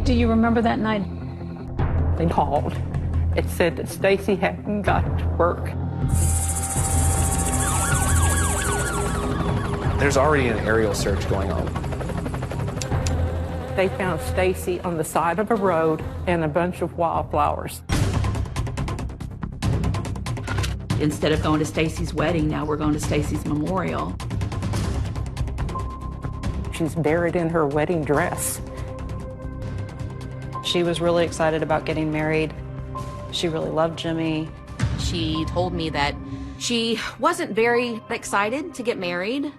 Do you remember that night? They called. It said that Stacy hadn't got to work. There's already an aerial search going on. They found Stacy on the side of a road and a bunch of wildflowers. Instead of going to Stacy's wedding, now we're going to Stacy's memorial. She's buried in her wedding dress. She was really excited about getting married. She really loved Jimmy. She told me that she wasn't very excited to get married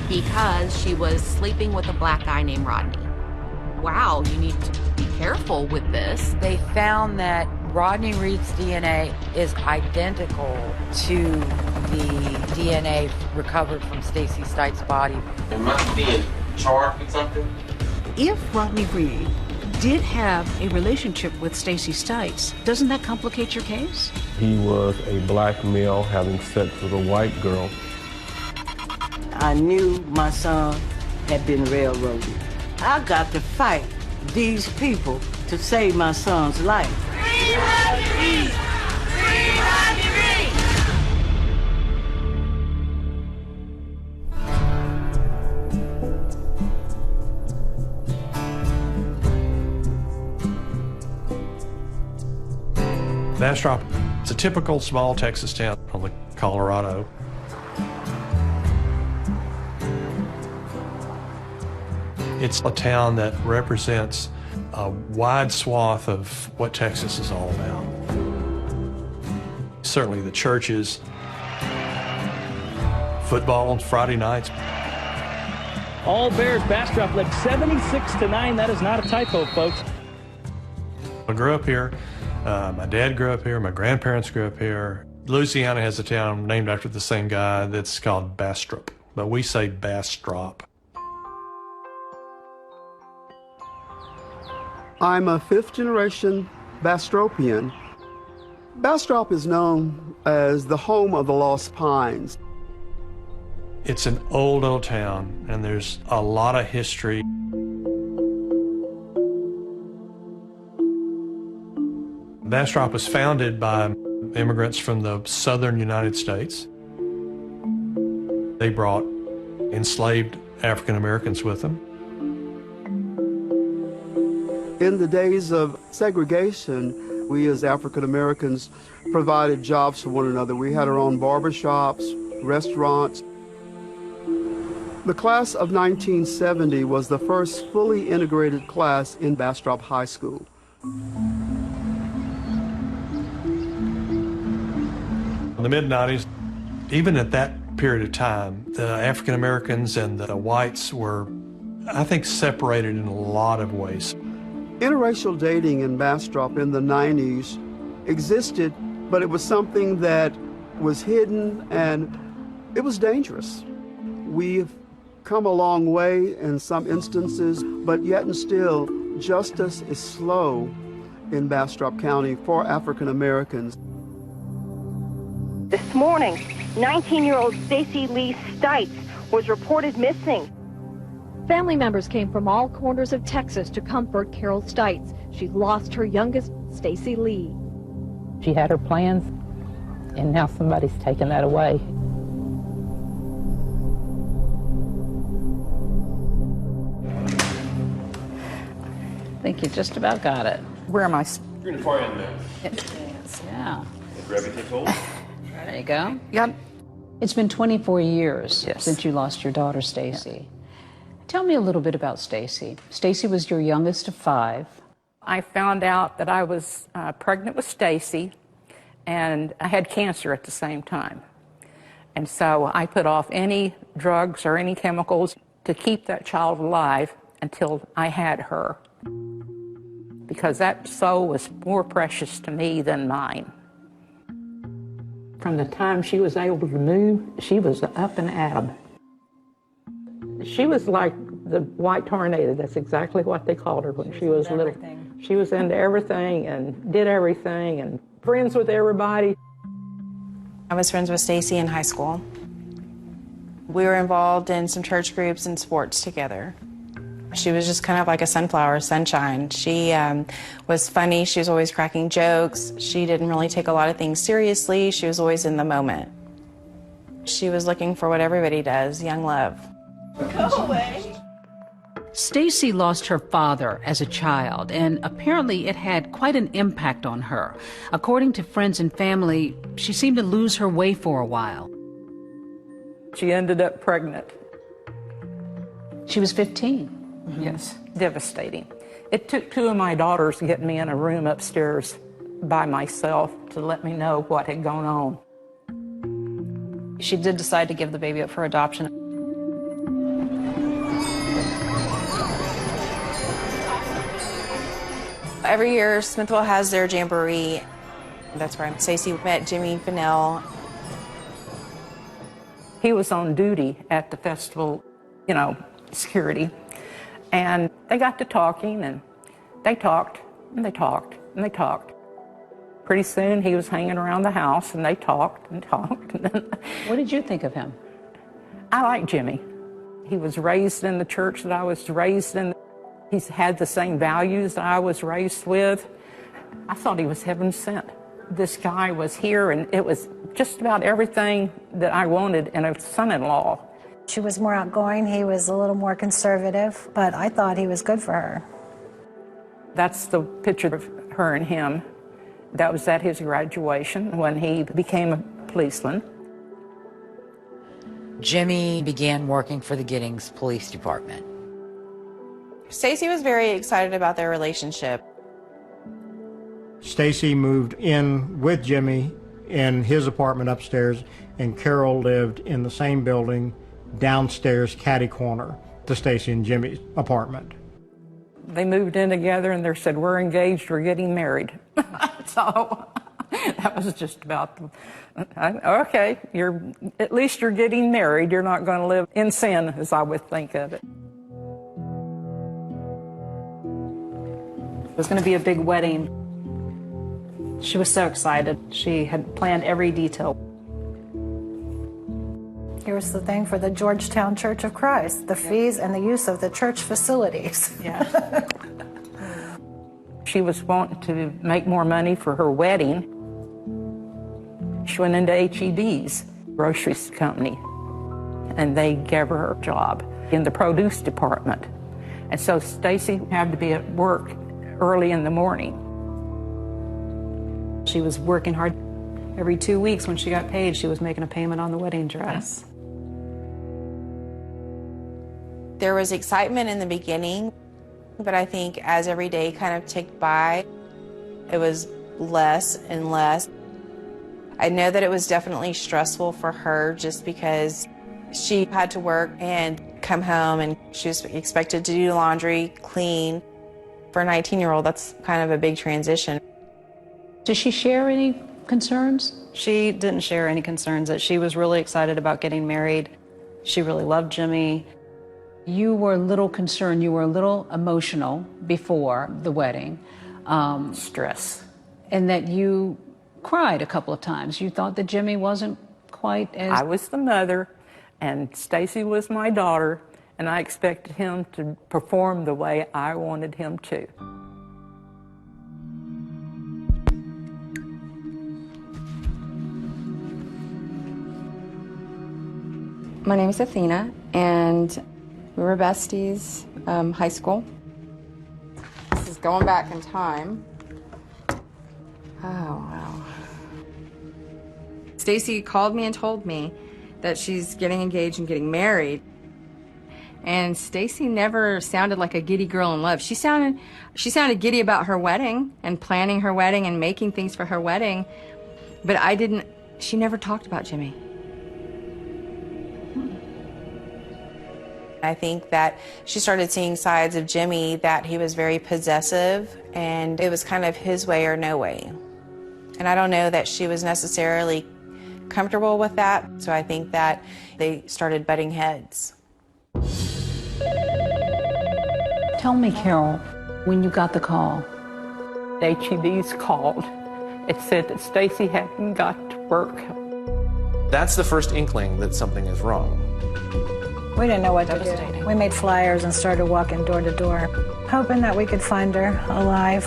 because she was sleeping with a black guy named Rodney. Wow, you need to be careful with this. They found that Rodney Reed's DNA is identical to the DNA recovered from Stacy Stites' body. Am I being charged with something? If Rodney Reed did have a relationship with Stacy Stites, doesn't that complicate your case? He was a black male having sex with a white girl. I knew my son had been railroaded. I got to fight these people to save my son's life. Free Rodney Reed! Free Rodney Reed! Bastrop, it's a typical small Texas town on the Colorado. It's a town that represents a wide swath of what Texas is all about. Certainly the churches, football on Friday nights. All Bears, Bastrop led 76-9. That is not a typo, folks. I grew up here. My dad grew up here. My grandparents grew up here. Louisiana has a town named after the same guy that's called Bastrop, but we say Bastrop. I'm a fifth-generation Bastropian. Bastrop is known as the home of the Lost Pines. It's an old town, and there's a lot of history. Bastrop was founded by immigrants from the southern United States. They brought enslaved African Americans with them. In the days of segregation, we as African Americans provided jobs for one another. We had our own barbershops, restaurants. The class of 1970 was the first fully integrated class in Bastrop High School. In the mid-90s, even at that period of time, the African Americans and the whites were, I think, separated in a lot of ways. Interracial dating in Bastrop in the 90s existed, but it was something that was hidden and it was dangerous. We've come a long way in some instances, but yet and still, justice is slow in Bastrop County for African Americans. This morning, 19-year-old Stacy Lee Stites was reported missing. Family members came from all corners of Texas to comfort Carol Stites. She lost her youngest, Stacy Lee. She had her plans, and now somebody's taken that away. I think you just about got it. Where am I? You're in the far end there. Yes, yeah. Gravity take hold. There you go. Yep. It's been 24 years Yes. since you lost your daughter, Stacy. Tell me a little bit about Stacy. Stacy was your youngest of 5. I found out that I was pregnant with Stacy, and I had cancer at the same time. And so I put off any drugs or any chemicals to keep that child alive until I had her, because that soul was more precious to me than mine. From the time she was able to move, she was up and at 'em. She was like the white tornado. That's exactly what they called her when she was little. She was into everything and did everything and friends with everybody. I was friends with Stacy in high school. We were involved in some church groups and sports together. She was just kind of like a sunflower, sunshine. She was funny. She was always cracking jokes. She didn't really take a lot of things seriously. She was always in the moment. She was looking for what everybody does, young love. Go away. Stacy lost her father as a child, and apparently it had quite an impact on her. According to friends and family, she seemed to lose her way for a while. She ended up pregnant. She was 15. Yes, devastating. It took 2 of my daughters to get me in a room upstairs by myself to let me know what had gone on. She did decide to give the baby up for adoption. Every year, Smithville has their jamboree. That's where Stacy met Jimmy Fennell. He was on duty at the festival, you know, security. And they got to talking, and they talked, and they talked, and they talked. Pretty soon, he was hanging around the house, and they talked and talked. What did you think of him? I like Jimmy. He was raised in the church that I was raised in. He's had the same values that I was raised with. I thought he was heaven sent. This guy was here, and it was just about everything that I wanted in a son-in-law. She was more outgoing, he was a little more conservative, but I thought he was good for her. That's the picture of her and him. That was at his graduation when he became a policeman. Jimmy began working for the Giddings Police Department. Stacy was very excited about their relationship. Stacy moved in with Jimmy in his apartment upstairs, and Carol lived in the same building downstairs, catty corner to Stacy and Jimmy's apartment. They moved in together and they said, we're engaged, we're getting married. So that was just about, okay, at least you're getting married. You're not going to live in sin, as I would think of it. It was going to be a big wedding. She was so excited. She had planned every detail. Here's the thing for the Georgetown Church of Christ, the fees and the use of the church facilities. Yeah. She was wanting to make more money for her wedding. She went into HED's grocery company, and they gave her a job in the produce department. And so Stacy had to be at work early in the morning. She was working hard. Every 2 weeks when she got paid, she was making a payment on the wedding dress. There was excitement in the beginning, but I think as every day kind of ticked by, it was less and less. I know that it was definitely stressful for her just because she had to work and come home, and she was expected to do laundry, clean. For a 19-year-old, that's kind of a big transition. Does she share any concerns? She didn't share any concerns. That she was really excited about getting married. She really loved Jimmy. You were a little concerned, you were a little emotional before the wedding. Stress. And that you cried a couple of times. You thought that Jimmy wasn't quite as... I was the mother, and Stacy was my daughter, and I expected him to perform the way I wanted him to. My name is Athena, and we were besties, high school. This is going back in time. Oh, wow. Stacy called me and told me that she's getting engaged and getting married. And Stacy never sounded like a giddy girl in love. She sounded giddy about her wedding and planning her wedding and making things for her wedding. But she never talked about Jimmy. I think that she started seeing sides of Jimmy, that he was very possessive, and it was kind of his way or no way. And I don't know that she was necessarily comfortable with that, so I think that they started butting heads. Tell me, Carol, when you got the call. HED's called. It said that Stacy hadn't got to work. That's the first inkling that something is wrong. We didn't know what to do. We made flyers and started walking door to door, hoping that we could find her alive.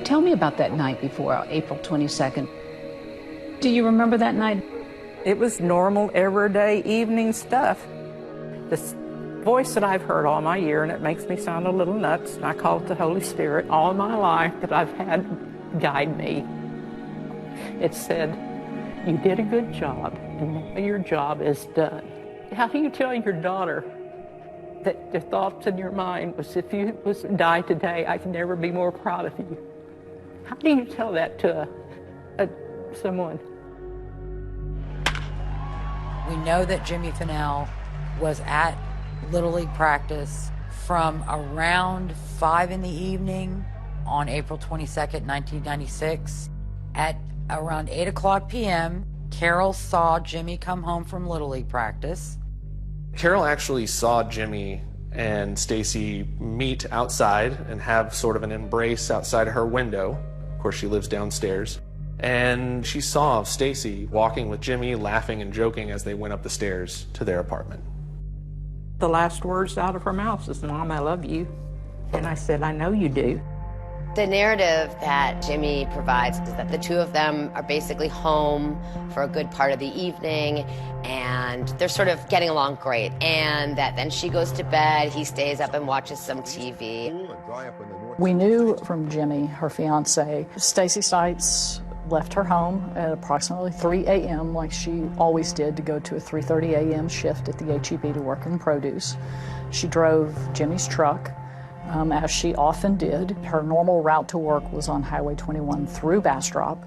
Tell me about that night before April 22nd. Do you remember that night? It was normal, everyday evening stuff. This voice that I've heard all my year, and it makes me sound a little nuts, and I call it the Holy Spirit, all my life that I've had guide me. It said, you did a good job, and now your job is done. How do you tell your daughter that the thoughts in your mind was, if you was to die today, I can never be more proud of you? How do you tell that to someone? We know that Jimmy Fennell was at Little League practice from around 5 in the evening on April 22nd, 1996. At around 8 o'clock p.m., Carol saw Jimmy come home from Little League practice. Carol actually saw Jimmy and Stacy meet outside and have sort of an embrace outside her window. Of course, she lives downstairs. And she saw Stacy walking with Jimmy, laughing and joking as they went up the stairs to their apartment. The last words out of her mouth was, Mom, I love you. And I said, I know you do. The narrative that Jimmy provides is that the two of them are basically home for a good part of the evening, and they're sort of getting along great, and that then she goes to bed, he stays up and watches some TV. We knew from Jimmy, her fiance, Stacy Stites left her home at approximately 3 a.m. like she always did, to go to a 3:30 a.m. shift at the HEB to work in produce. She drove Jimmy's truck, as she often did. Her normal route to work was on Highway 21 through Bastrop.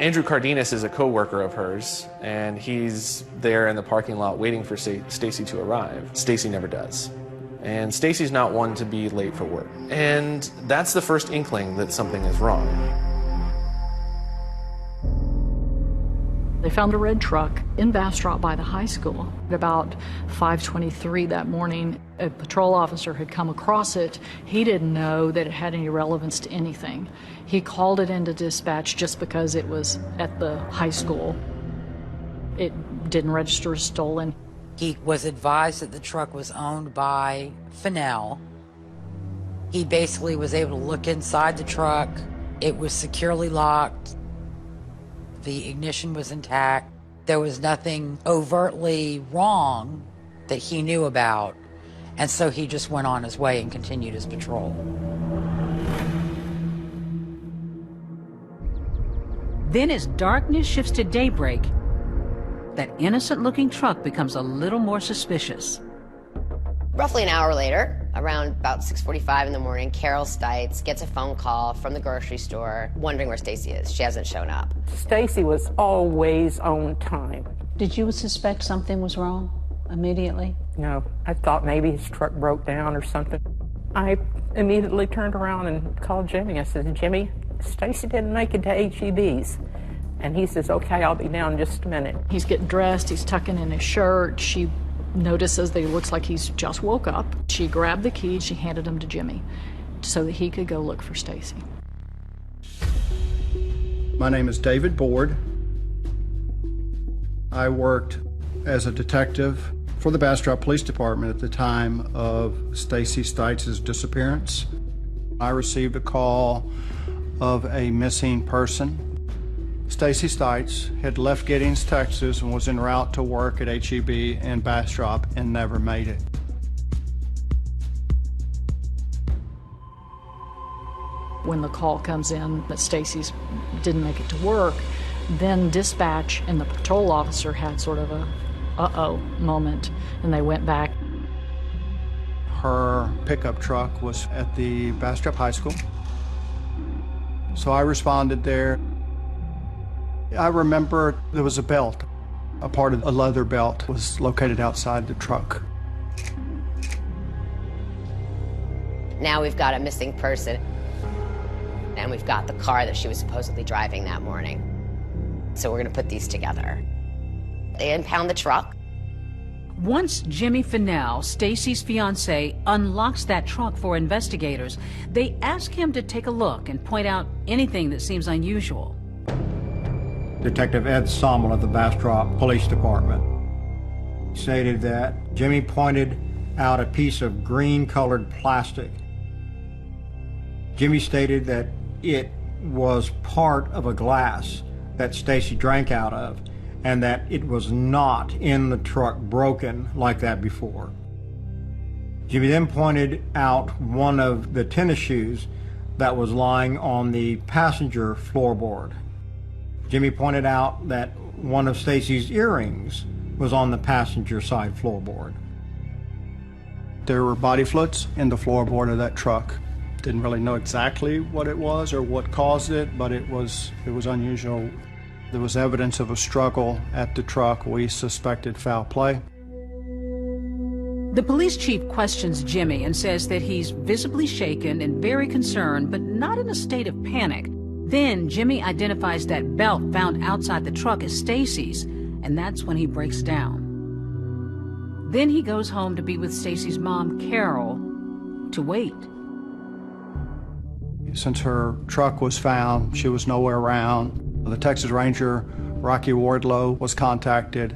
Andrew Cardenas is a co-worker of hers, and he's there in the parking lot waiting for Stacy to arrive. Stacy never does. And Stacy's not one to be late for work. And that's the first inkling that something is wrong. They found a red truck in Bastrop by the high school. At about 5:23 that morning, a patrol officer had come across it. He didn't know that it had any relevance to anything. He called it into dispatch just because it was at the high school. It didn't register as stolen. He was advised that the truck was owned by Fennell. He basically was able to look inside the truck. It was securely locked. The ignition was intact. There was nothing overtly wrong that he knew about, and so he just went on his way and continued his patrol. Then as darkness shifts to daybreak, that innocent-looking truck becomes a little more suspicious. Roughly an hour later, around about 6:45 in the morning, Carol Stites gets a phone call from the grocery store wondering where Stacy is. She hasn't shown up. Stacy was always on time. Did you suspect something was wrong immediately? No, I thought maybe his truck broke down or something. I immediately turned around and called Jimmy. I said, Jimmy, Stacy didn't make it to HEB's. And he says, okay, I'll be down in just a minute. He's getting dressed, he's tucking in his shirt. She notices that he looks like he's just woke up. She grabbed the keys, she handed them to Jimmy so that he could go look for Stacy. My name is David Board. I worked as a detective for the Bastrop Police Department at the time of Stacy Stites' disappearance. I received a call of a missing person. Stacy Stites had left Giddings, Texas, and was en route to work at HEB in Bastrop and never made it. When the call comes in that Stacy's didn't make it to work, then dispatch and the patrol officer had sort of a uh-oh moment, and they went back. Her pickup truck was at the Bastrop High School, so I responded there. I remember there was a belt. A part of a leather belt was located outside the truck. Now we've got a missing person, and we've got the car that she was supposedly driving that morning. So we're gonna put these together. They impound the truck. Once Jimmy Fennell, Stacy's fiance, unlocks that truck for investigators, they ask him to take a look and point out anything that seems unusual. Detective Ed Sommel of the Bastrop Police Department stated that Jimmy pointed out a piece of green-colored plastic. Jimmy stated that it was part of a glass that Stacy drank out of, and that it was not in the truck broken like that before. Jimmy then pointed out one of the tennis shoes that was lying on the passenger floorboard. Jimmy pointed out that one of Stacy's earrings was on the passenger side floorboard. There were body fluids in the floorboard of that truck. Didn't really know exactly what it was or what caused it, but it was unusual. There was evidence of a struggle at the truck. We suspected foul play. The police chief questions Jimmy and says that he's visibly shaken and very concerned, but not in a state of panic. Then Jimmy identifies that belt found outside the truck as Stacy's, and that's when he breaks down. Then he goes home to be with Stacy's mom, Carol, to wait. Since her truck was found, she was nowhere around. The Texas Ranger, Rocky Wardlow, was contacted.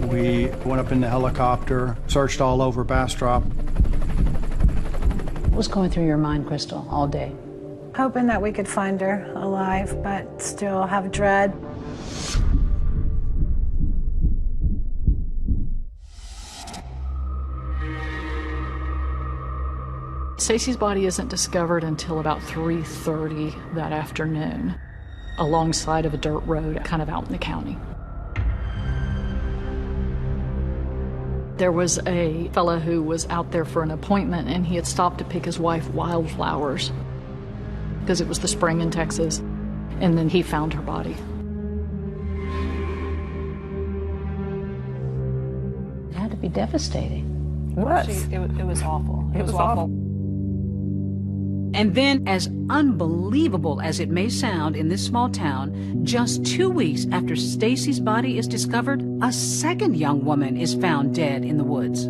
We went up in the helicopter, searched all over Bastrop. What was going through your mind, Crystal, all day? Hoping that we could find her alive, but still have dread. Stacy's body isn't discovered until about 3:30 that afternoon, alongside of a dirt road kind of out in the county. There was a fella who was out there for an appointment, and he had stopped to pick his wife wildflowers because it was the spring in Texas, and then he found her body. It had to be devastating. It was awful. It was awful. And then, as unbelievable as it may sound in this small town, just 2 weeks after Stacy's body is discovered, a second young woman is found dead in the woods.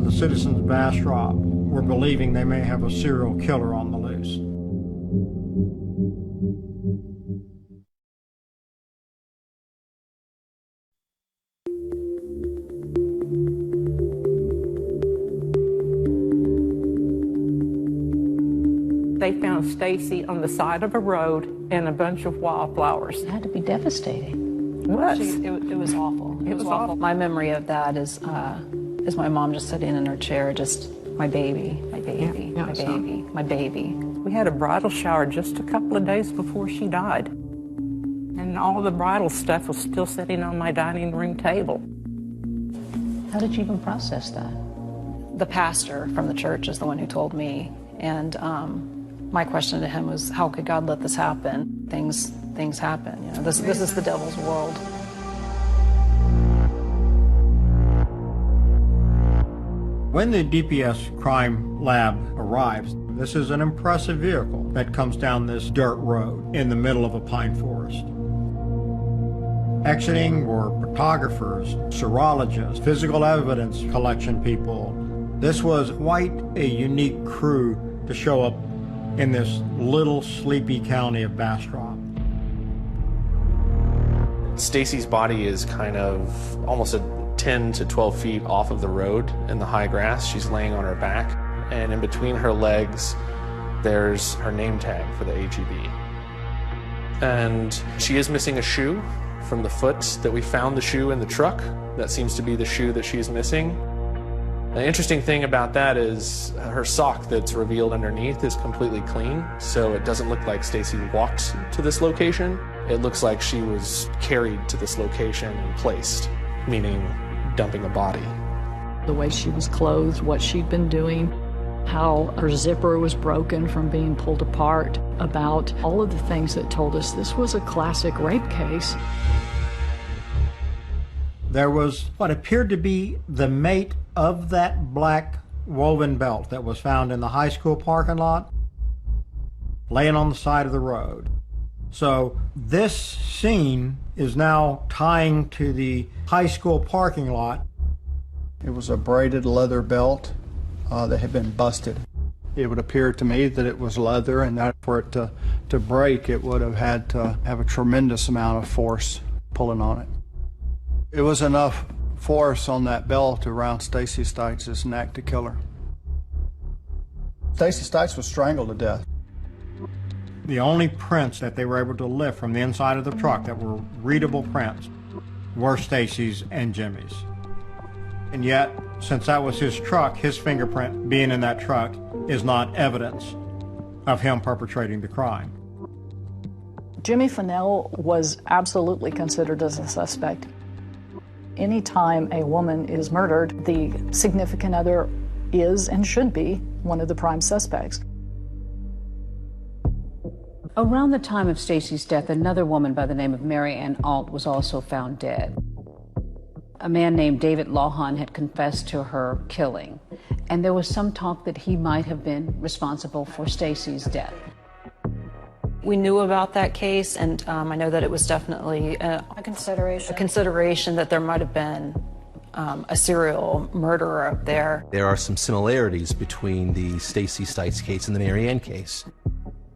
The citizens of Bastrop were believing they may have a serial killer on the loose. They found Stacy on the side of a road and a bunch of wildflowers. It had to be devastating. It was. It was awful. It was awful. My memory of that is my mom just sitting in her chair, just, my baby, my baby, my baby, my baby. We had a bridal shower just a couple of days before she died. And all the bridal stuff was still sitting on my dining room table. How did you even process that? The pastor from the church is the one who told me, and my question to him was, how could God let this happen? Things happen. You know, this is the devil's world. When the DPS crime lab arrives, this is an impressive vehicle that comes down this dirt road in the middle of a pine forest. Exiting were photographers, serologists, physical evidence collection people. This was quite a unique crew to show up in this little sleepy county of Bastrop. Stacy's body is kind of almost 10 to 12 feet off of the road in the high grass. She's laying on her back, and in between her legs there's her name tag for the HEB. And she is missing a shoe from the foot that we found the shoe in the truck. That seems to be the shoe that she's missing. The interesting thing about that is her sock that's revealed underneath is completely clean, so it doesn't look like Stacy walked to this location. It looks like she was carried to this location and placed, meaning dumping a body. The way she was clothed, what she'd been doing, how her zipper was broken from being pulled apart, about all of the things that told us this was a classic rape case. There was what appeared to be the mate of that black woven belt that was found in the high school parking lot, laying on the side of the road. So this scene is now tying to the high school parking lot. It was a braided leather belt that had been busted. It would appear to me that it was leather, and that for it to break, it would have had to have a tremendous amount of force pulling on it. It was enough force on that belt around Stacy Stites' neck to kill her. Stacy Stites was strangled to death. The only prints that they were able to lift from the inside of the truck that were readable prints were Stacy's and Jimmy's. And yet, since that was his truck, his fingerprint being in that truck is not evidence of him perpetrating the crime. Jimmy Fennell was absolutely considered as a suspect. Anytime a woman is murdered, the significant other is and should be one of the prime suspects. Around the time of Stacy's death, another woman by the name of Mary Ann Alt was also found dead. A man named David Lawhon had confessed to her killing, and there was some talk that he might have been responsible for Stacy's death. We knew about that case, and I know that it was definitely a consideration that there might have been a serial murderer up there. There are some similarities between the Stacy Stites case and the Mary Ann case.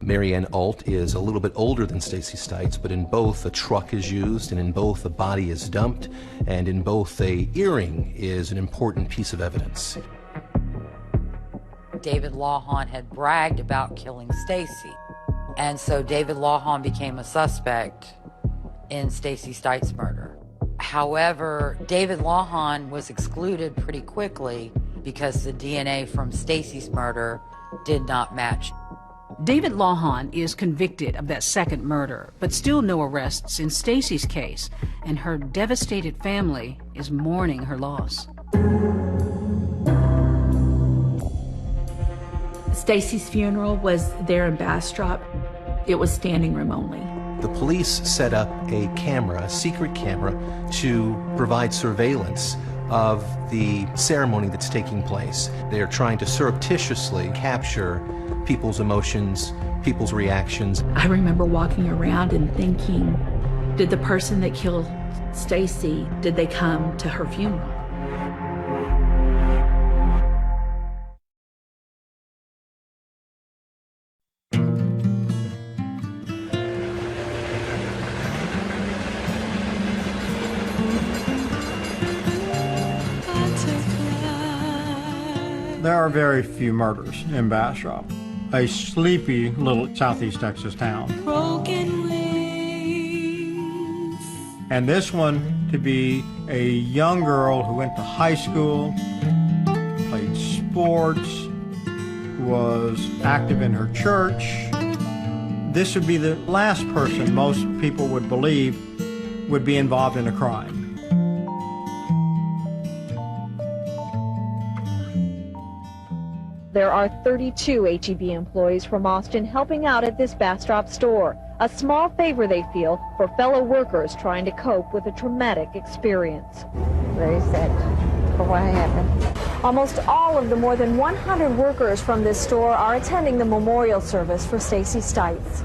Mary Ann Alt is a little bit older than Stacy Stites, but in both a truck is used, and in both a body is dumped, and in both a earring is an important piece of evidence. David Lawhon had bragged about killing Stacy, and so David Lawhon became a suspect in Stacy Stites' murder. However, David Lawhon was excluded pretty quickly because the DNA from Stacy's murder did not match. David Lawhon is convicted of that second murder, but still no arrests in Stacy's case, and her devastated family is mourning her loss. Stacy's funeral was there in Bastrop. It was standing room only. The police set up a camera, a secret camera, to provide surveillance of the ceremony that's taking place. They're trying to surreptitiously capture people's emotions, people's reactions. I remember walking around and thinking, did the person that killed Stacy, did they come to her funeral? There are very few murders in Bastrop, a sleepy little southeast Texas town. Broken wings. And this one to be a young girl who went to high school, played sports, was active in her church. This would be the last person most people would believe would be involved in a crime. There are 32 HEB employees from Austin helping out at this Bastrop store, a small favor they feel for fellow workers trying to cope with a traumatic experience. Very sad for what happened. Almost all of the more than 100 workers from this store are attending the memorial service for Stacy Stites.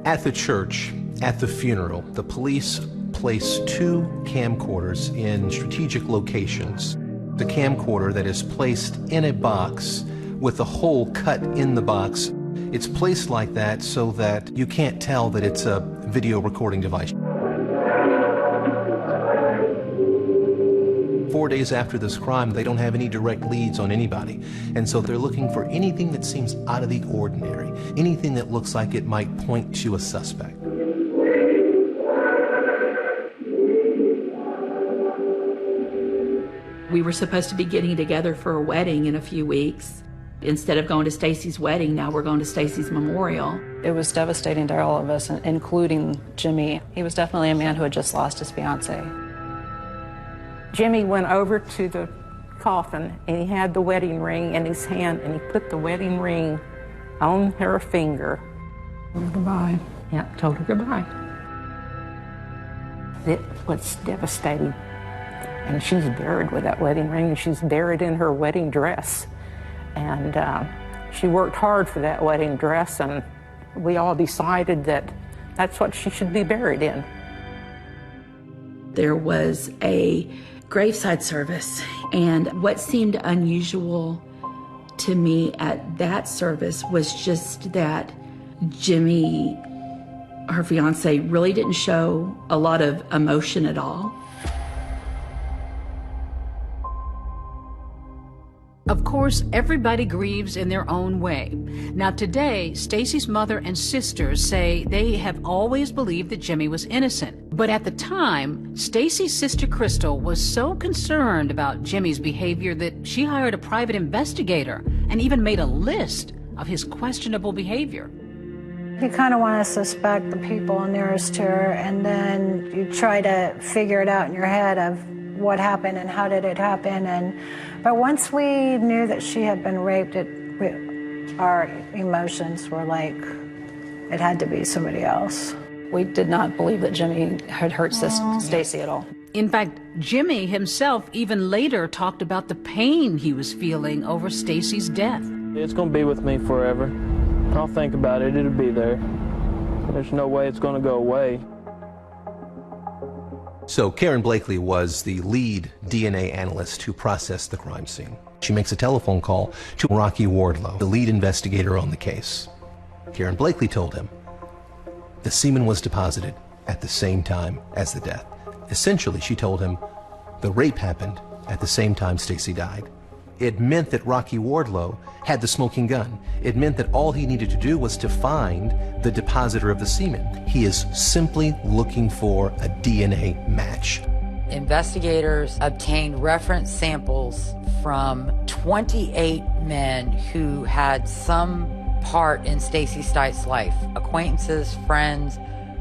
At the church, at the funeral, the police placed 2 camcorders in strategic locations. The camcorder that is placed in a box with a hole cut in the box, it's placed like that so that you can't tell that it's a video recording device. 4 days after this crime, they don't have any direct leads on anybody. And so they're looking for anything that seems out of the ordinary, anything that looks like it might point to a suspect. We were supposed to be getting together for a wedding in a few weeks. Instead of going to Stacy's wedding, now we're going to Stacy's memorial. It was devastating to all of us, including Jimmy. He was definitely a man who had just lost his fiancée. Jimmy went over to the coffin, and he had the wedding ring in his hand, and he put the wedding ring on her finger. Goodbye. Yeah, told her goodbye. It was devastating. And she's buried with that wedding ring, and she's buried in her wedding dress. And she worked hard for that wedding dress, and we all decided that that's what she should be buried in. There was a graveside service, and what seemed unusual to me at that service was just that Jimmy, her fiance, really didn't show a lot of emotion at all. Of course, everybody grieves in their own way. Now today, Stacy's mother and sisters say they have always believed that Jimmy was innocent. But at the time, Stacy's sister Crystal was so concerned about Jimmy's behavior that she hired a private investigator and even made a list of his questionable behavior. You kind of want to suspect the people nearest to her, and then you try to figure it out in your head of what happened and how did it happen. But once we knew that she had been raped, our emotions were like, it had to be somebody else. We did not believe that Jimmy had hurt Stacy at all. In fact, Jimmy himself even later talked about the pain he was feeling over Stacy's death. It's going to be with me forever. I'll think about it, it'll be there. There's no way it's going to go away. So Karen Blakely was the lead DNA analyst who processed the crime scene. She makes a telephone call to Rocky Wardlow, the lead investigator on the case. Karen Blakely told him the semen was deposited at the same time as the death. Essentially, she told him the rape happened at the same time Stacy died. It meant that Rocky Wardlow had the smoking gun. It meant that all he needed to do was to find the depositor of the semen. He is simply looking for a DNA match. Investigators obtained reference samples from 28 men who had some part in Stacy Stites' life. Acquaintances, friends,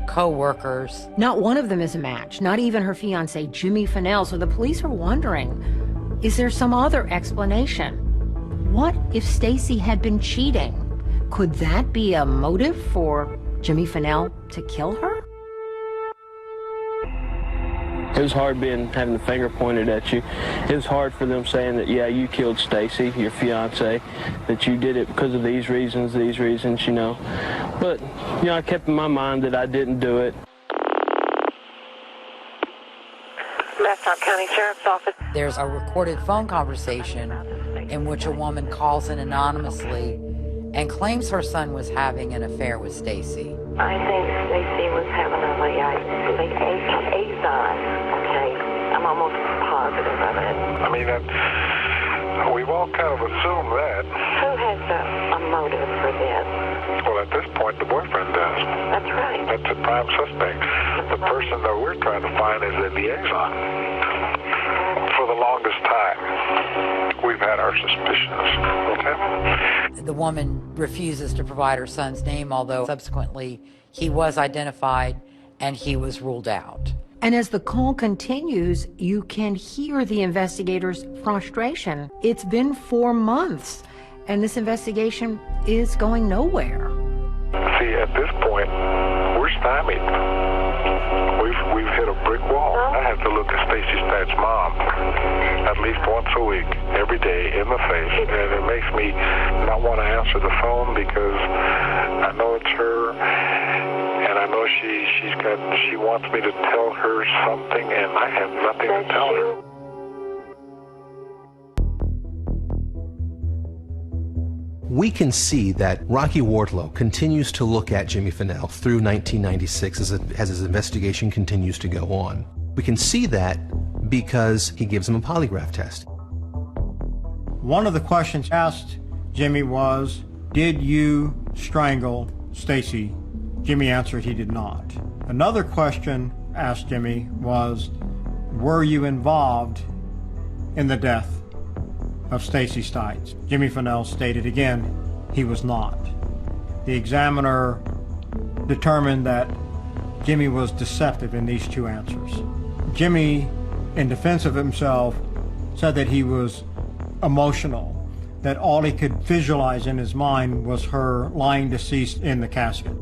co-workers. Not one of them is a match, not even her fiancé, Jimmy Fennell. So the police are wondering, is there some other explanation? What if Stacy had been cheating? Could that be a motive for Jimmy Fennell to kill her? It was hard having the finger pointed at you. It was hard for them saying that, yeah, you killed Stacy, your fiance, that you did it because of these reasons, you know. But, you know, I kept in my mind that I didn't do it. Bastrop County Sheriff's Office. There's a recorded phone conversation in which a woman calls in anonymously and claims her son was having an affair with Stacy. I think Stacy was having a liaison. Okay, I'm almost positive of it. I mean, we've all kind of assumed that. Who has a motive for this? Well, at this point, the boyfriend does. That's right. That's the prime suspect. The person that we're trying to find is a liaison. For the longest time, we've had our suspicions. Okay? The woman refuses to provide her son's name, although subsequently he was identified and he was ruled out. And as the call continues, you can hear the investigators' frustration. It's been 4 months, and this investigation is going nowhere. See, at this point, we're stymied. We've hit a brick wall. I have to look at Stacy Stites' mom at least once a week, every day, in the face, and it makes me not want to answer the phone because I know it's her, and I know she wants me to tell her something, and I have nothing to tell her. We can see that Rocky Wardlow continues to look at Jimmy Fennell through 1996 as his investigation continues to go on. We can see that because he gives him a polygraph test. One of the questions asked Jimmy was, did you strangle Stacy? Jimmy answered he did not. Another question asked Jimmy was, were you involved in the death of Stacy Stites? Jimmy Fennell stated again he was not. The examiner determined that Jimmy was deceptive in these two answers. Jimmy, in defense of himself, said that he was emotional, that all he could visualize in his mind was her lying deceased in the casket.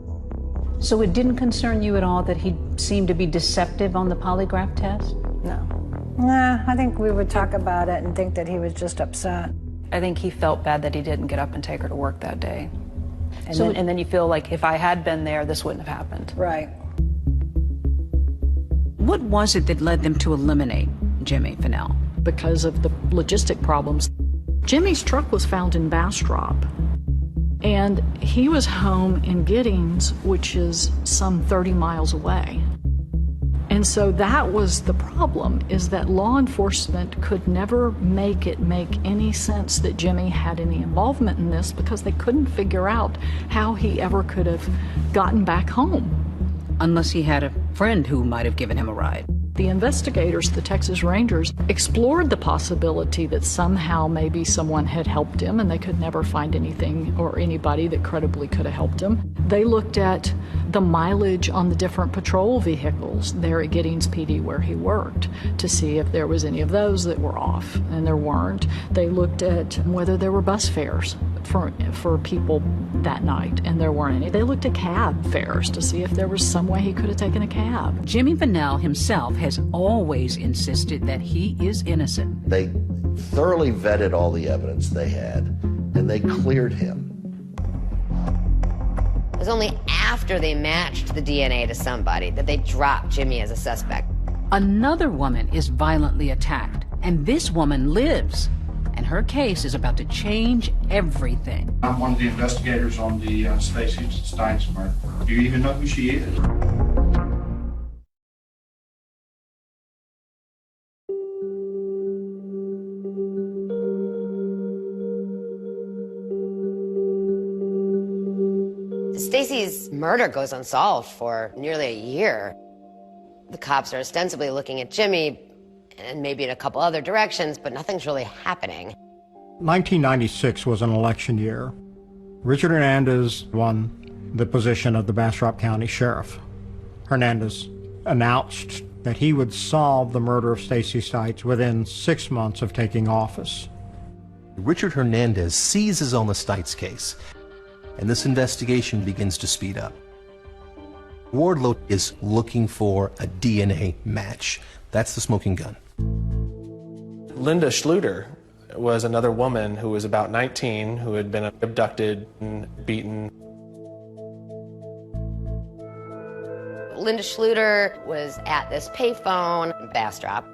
So it didn't concern you at all that he seemed to be deceptive on the polygraph test? No. Nah, I think we would talk about it and think that he was just upset. I think he felt bad that he didn't get up and take her to work that day. And then you feel like if I had been there, this wouldn't have happened. Right. What was it that led them to eliminate Jimmy Fennell? Because of the logistic problems. Jimmy's truck was found in Bastrop, and he was home in Giddings, which is some 30 miles away. And so that was the problem, is that law enforcement could never make it make any sense that Jimmy had any involvement in this, because they couldn't figure out how he ever could have gotten back home. Unless he had a friend who might have given him a ride. The investigators, the Texas Rangers, explored the possibility that somehow maybe someone had helped him, and they could never find anything or anybody that credibly could have helped him. They looked at the mileage on the different patrol vehicles there at Giddings PD where he worked to see if there was any of those that were off, and there weren't. They looked at whether there were bus fares for people that night, and there weren't any. They looked at cab fares to see if there was some way he could have taken a cab. Jimmy Fennell himself has always insisted that he is innocent. They thoroughly vetted all the evidence they had, and they cleared him. It was only after they matched the DNA to somebody that they dropped Jimmy as a suspect. Another woman is violently attacked, and this woman lives. And her case is about to change everything. I'm one of the investigators on the Stacy Stites murder. Do you even know who she is? Stacy's murder goes unsolved for nearly a year. The cops are ostensibly looking at Jimmy and maybe in a couple other directions, but nothing's really happening. 1996 was an election year. Richard Hernandez won the position of the Bastrop County Sheriff. Hernandez announced that he would solve the murder of Stacy Stites within 6 months of taking office. Richard Hernandez seizes on the Stites case, and this investigation begins to speed up. Wardlow is looking for a DNA match. That's the smoking gun. Linda Schluter was another woman who was about 19 who had been abducted and beaten. Linda Schluter was at this payphone in Bastrop,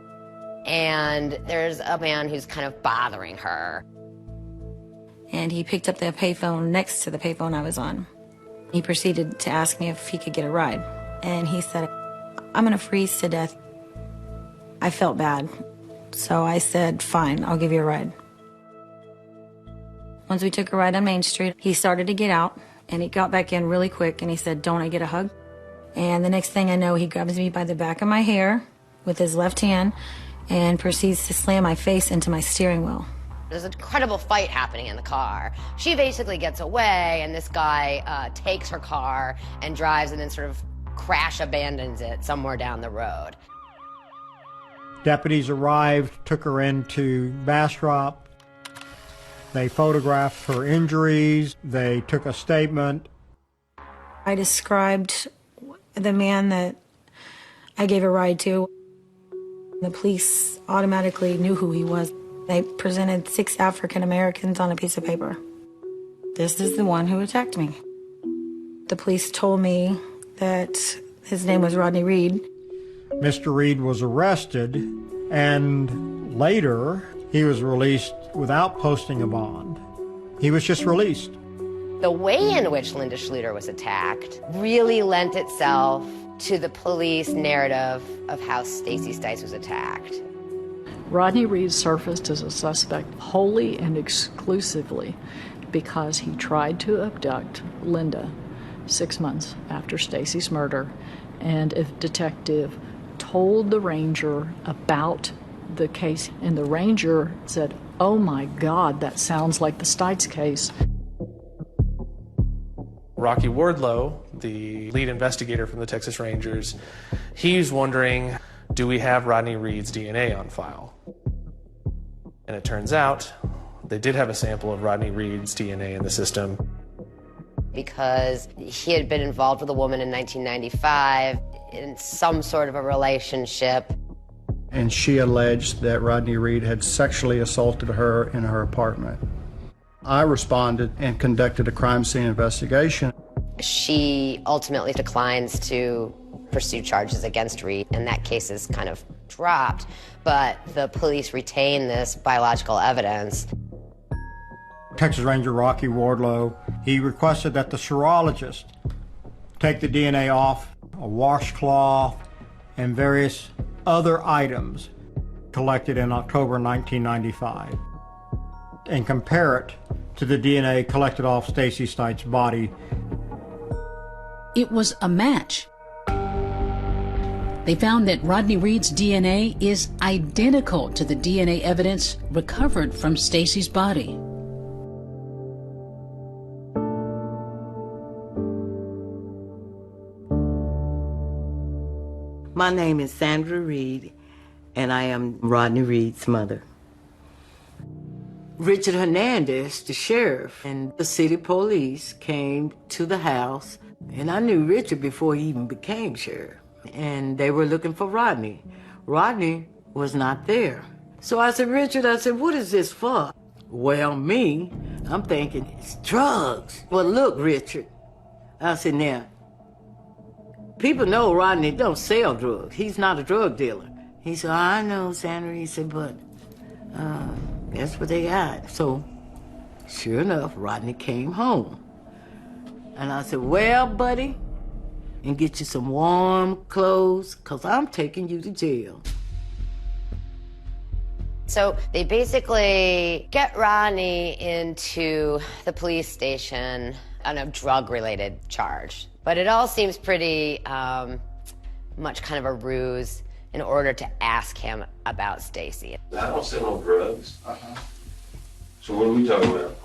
and there's a man who's kind of bothering her. And he picked up the payphone next to the payphone I was on. He proceeded to ask me if he could get a ride. And he said, "I'm gonna freeze to death." I felt bad. So I said, "Fine, I'll give you a ride." Once we took a ride on Main Street, he started to get out, and he got back in really quick, and he said, "Don't I get a hug?" And the next thing I know, he grabs me by the back of my hair with his left hand and proceeds to slam my face into my steering wheel. There's an incredible fight happening in the car. She basically gets away, and this guy takes her car and drives and then sort of crash abandons it somewhere down the road. Deputies arrived, took her into Bastrop. They photographed her injuries. They took a statement. I described the man that I gave a ride to. The police automatically knew who he was. They presented 6 African Americans on a piece of paper. This is the one who attacked me. The police told me that his name was Rodney Reed. Mr. Reed was arrested, and later he was released without posting a bond. He was just released. The way in which Linda Schluter was attacked really lent itself to the police narrative of how Stacy Stites was attacked. Rodney Reed surfaced as a suspect wholly and exclusively because he tried to abduct Linda 6 months after Stacy's murder, and a detective told the ranger about the case, and the ranger said, "Oh my God, that sounds like the Stites case." Rocky Wardlow, the lead investigator from the Texas Rangers, he's wondering, do we have Rodney Reed's DNA on file? And it turns out they did have a sample of Rodney Reed's DNA in the system. Because he had been involved with a woman in 1995 in some sort of a relationship. and she alleged that Rodney Reed had sexually assaulted her in her apartment. I responded and conducted a crime scene investigation. She ultimately declines to pursue charges against Reed, and that case is kind of dropped, but the police retain this biological evidence. Texas Ranger Rocky Wardlow, he requested that the serologist take the DNA off a washcloth and various other items collected in October 1995 and compare it to the DNA collected off Stacy Stites' body. It was a match. They found that Rodney Reed's DNA is identical to the DNA evidence recovered from Stacy's body. My name is Sandra Reed, and I am Rodney Reed's mother. Richard Hernandez, the sheriff, and the city police came to the house, and I knew Richard before he even became sheriff, and they were looking for Rodney. Rodney was not there. So I said, Richard, what is this for? Well, me, I'm thinking it's drugs. Well, look, Richard, I said, now, people know Rodney don't sell drugs. He's not a drug dealer. He said, I know, Sandra. He said, but that's what they got. So, sure enough, Rodney came home. And I said, well, buddy, and get you some warm clothes, because I'm taking you to jail. So they basically get Rodney into the police station on a drug-related charge. But it all seems pretty much kind of a ruse in order to ask him about Stacy. I don't sell no drugs. So what are we talking about?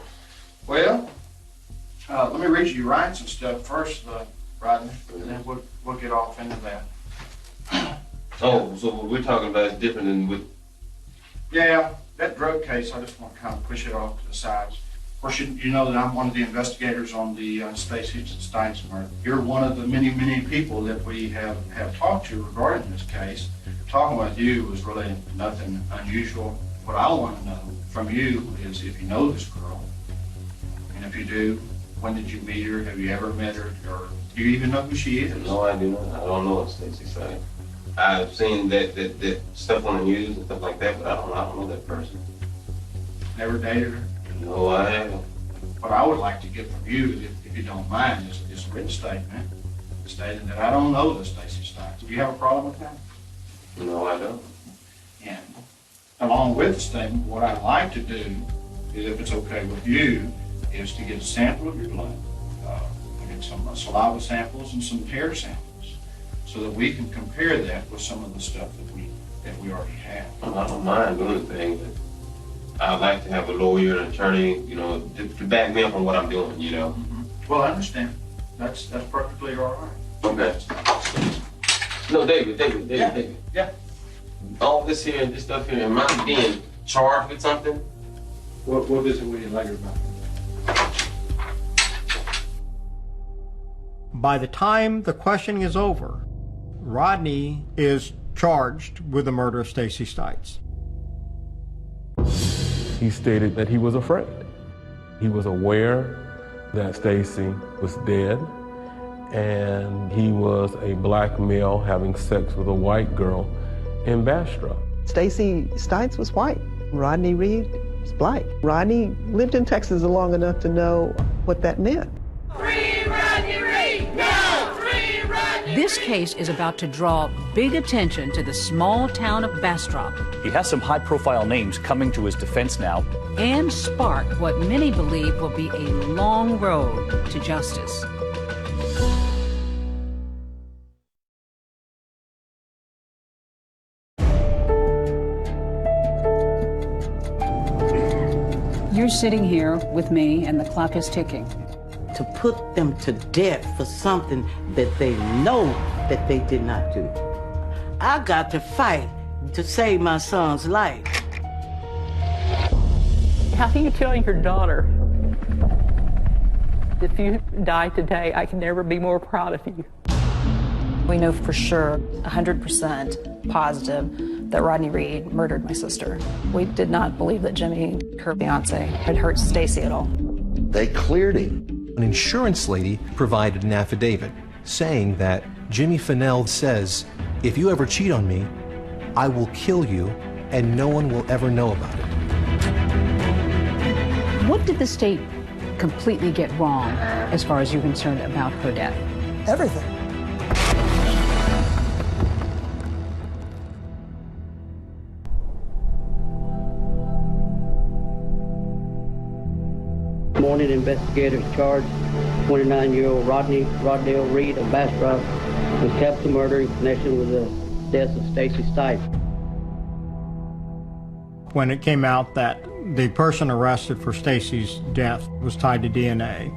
Well, let me read you your rights and stuff first, Rodney, and then we'll get off into that. Oh, so what we're talking about is different than what... Yeah, that drug case, I just want to kind of push it off to the sides. Of course, you know that I'm one of the investigators on the Stacy Stites murder. You're one of the many, many people that we have talked to regarding this case. Talking with you was really nothing unusual. What I want to know from you is if you know this girl, and if you do, when did you meet her? Have you ever met her? Or do you even know who she is? No, I do not. I don't know what Stacy Stites. I've seen that stuff on the news and stuff like that, but I don't know that person. Never dated her? No, I haven't. What I would like to get from you, if you don't mind, is a written statement stating that I don't know the Stacy Stites. Do you have a problem with that? No, I don't. And along with the statement, what I'd like to do is, if it's okay with you, is to get a sample of your blood, get some saliva samples and some tear samples, so that we can compare that with some of the stuff that we already have. I don't mind doing things, but I'd like to have a lawyer, an attorney, to back me up on what I'm doing, Well, I understand. That's perfectly all right. Okay. No, David. Yeah. All this stuff here, am I being charged with something? We'll visit with you later about it. By the time the questioning is over, Rodney is charged with the murder of Stacy Stites. He stated that he was afraid. He was aware that Stacy was dead, and he was a black male having sex with a white girl in Bastrop. Stacy Stites was white. Rodney Reed was black. Rodney lived in Texas long enough to know what that meant. This case is about to draw big attention to the small town of Bastrop. He has some high-profile names coming to his defense now. And spark what many believe will be a long road to justice. You're sitting here with me and the clock is ticking. To put them to death for something that they know that they did not do. I got to fight to save my son's life. How can you tell your daughter, if you die today, I can never be more proud of you? We know for sure, 100% positive, that Rodney Reed murdered my sister. We did not believe that Jimmy, her fiance, had hurt Stacy at all. They cleared him. An insurance lady provided an affidavit saying that Jimmy Fennell says, if you ever cheat on me, I will kill you and no one will ever know about it. What did the state completely get wrong as far as you're concerned about her death? Everything. Morning, investigators charged 29-year-old Rodney Reed of Bastrop with capital murder in connection with the death of Stacy Stites. When it came out that the person arrested for Stacy's death was tied to DNA,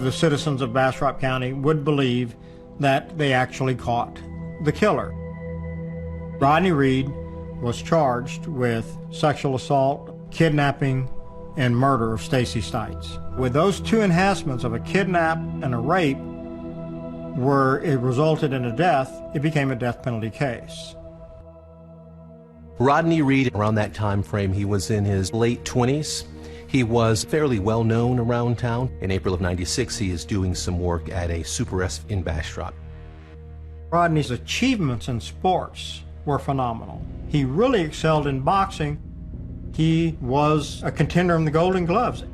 the citizens of Bastrop County would believe that they actually caught the killer. Rodney Reed was charged with sexual assault, kidnapping, and murder of Stacy Stites. With those two enhancements of a kidnap and a rape, where it resulted in a death, it became a death penalty case. Rodney Reed, around that time frame, he was in his late 20s. He was fairly well known around town. In April of '96, he is doing some work at a Super S in Bastrop. Rodney's achievements in sports were phenomenal. He really excelled in boxing. He was a contender in the Golden Gloves.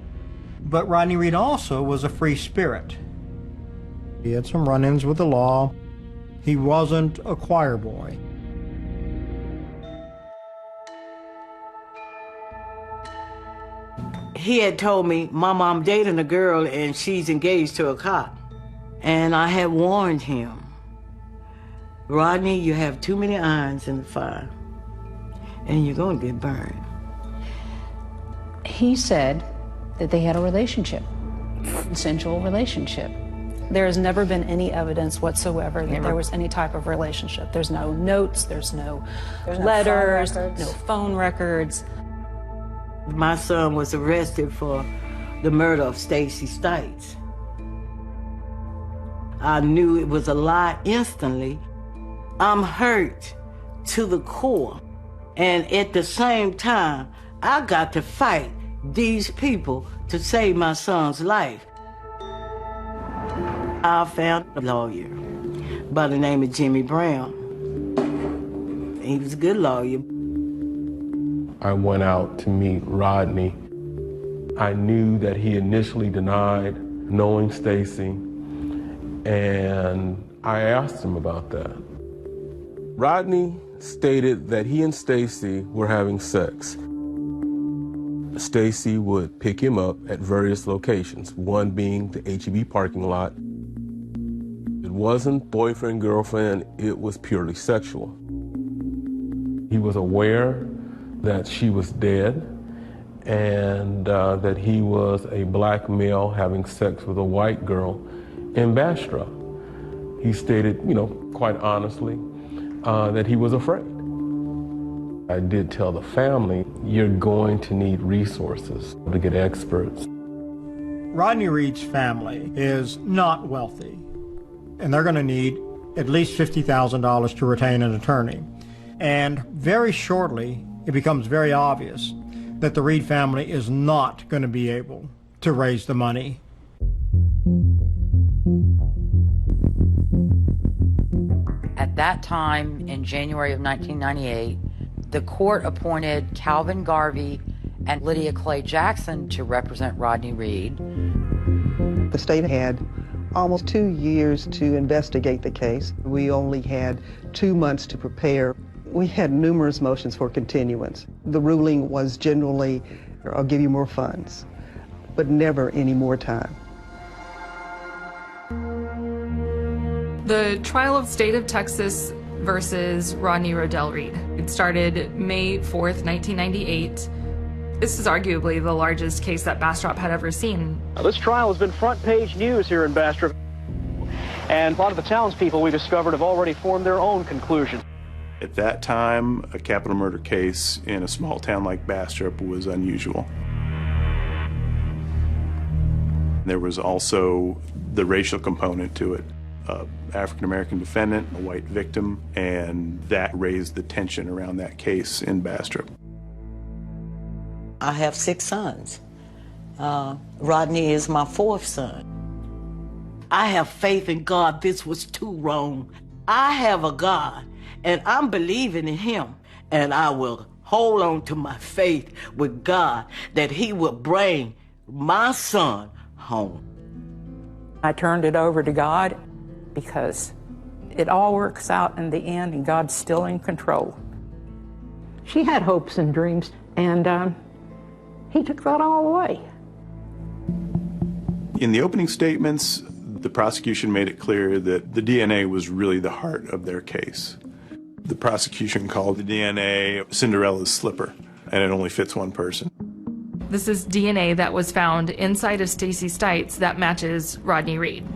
But Rodney Reed also was a free spirit. He had some run-ins with the law. He wasn't a choir boy. He had told me, Mama, I'm dating a girl and she's engaged to a cop. And I had warned him, Rodney, you have too many irons in the fire and you're gonna get burned. He said that they had a relationship, consensual relationship. There has never been any evidence whatsoever that there was any type of relationship. There's no notes, there's no letters, no phone records. My son was arrested for the murder of Stacy Stites. I knew it was a lie instantly. I'm hurt to the core. And at the same time, I got to fight these people to save my son's life. I found a lawyer by the name of Jimmy Brown. He was a good lawyer. I went out to meet Rodney. I knew that he initially denied knowing Stacy, and I asked him about that. Rodney stated that he and Stacy were having sex. Stacy would pick him up at various locations, one being the H-E-B parking lot. It wasn't boyfriend, girlfriend, it was purely sexual. He was aware that she was dead and that he was a black male having sex with a white girl in Bastrop. He stated, quite honestly, that he was afraid. I did tell the family, you're going to need resources to get experts. Rodney Reed's family is not wealthy, and they're going to need at least $50,000 to retain an attorney. And very shortly, it becomes very obvious that the Reed family is not going to be able to raise the money. At that time, in January of 1998, the court appointed Calvin Garvey and Lydia Clay Jackson to represent Rodney Reed. The state had almost 2 years to investigate the case. We only had 2 months to prepare. We had numerous motions for continuance. The ruling was generally, I'll give you more funds, but never any more time. The trial of State of Texas versus Rodney Rodell Reed. It started May 4th, 1998. This is arguably the largest case that Bastrop had ever seen. Now, this trial has been front page news here in Bastrop, and a lot of the townspeople we discovered have already formed their own conclusions. At that time, a capital murder case in a small town like Bastrop was unusual. There was also the racial component to it. a African-American defendant, a white victim, and that raised the tension around that case in Bastrop. I have 6 sons. Rodney is my 4th son. I have faith in God. This was too wrong. I have a God, and I'm believing in him, and I will hold on to my faith with God that he will bring my son home. I turned it over to God because it all works out in the end, and God's still in control. She had hopes and dreams, and he took that all away. In the opening statements, the prosecution made it clear that the DNA was really the heart of their case. The prosecution called the DNA Cinderella's slipper, and it only fits one person. This is DNA that was found inside of Stacey Stites that matches Rodney Reed.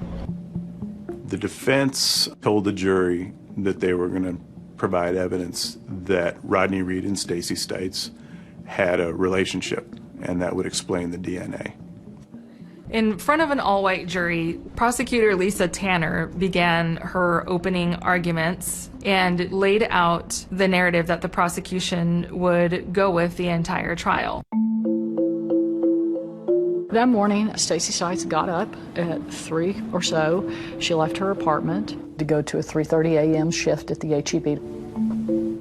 The defense told the jury that they were going to provide evidence that Rodney Reed and Stacey Stites had a relationship, and that would explain the DNA. In front of an all-white jury, prosecutor Lisa Tanner began her opening arguments and laid out the narrative that the prosecution would go with the entire trial. That morning, Stacey Stites got up at 3 or so. She left her apartment to go to a 3:30 a.m. shift at the HEB.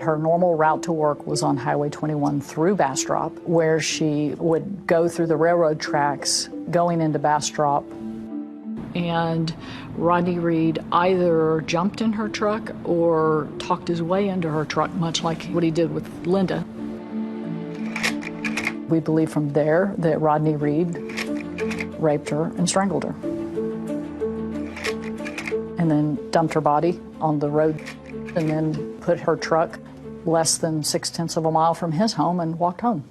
Her normal route to work was on Highway 21 through Bastrop, where she would go through the railroad tracks going into Bastrop. And Rodney Reed either jumped in her truck or talked his way into her truck, much like what he did with Linda. We believe from there that Rodney Reed raped her and strangled her, and then dumped her body on the road, and then put her truck less than 6/10 of a mile from his home and walked home.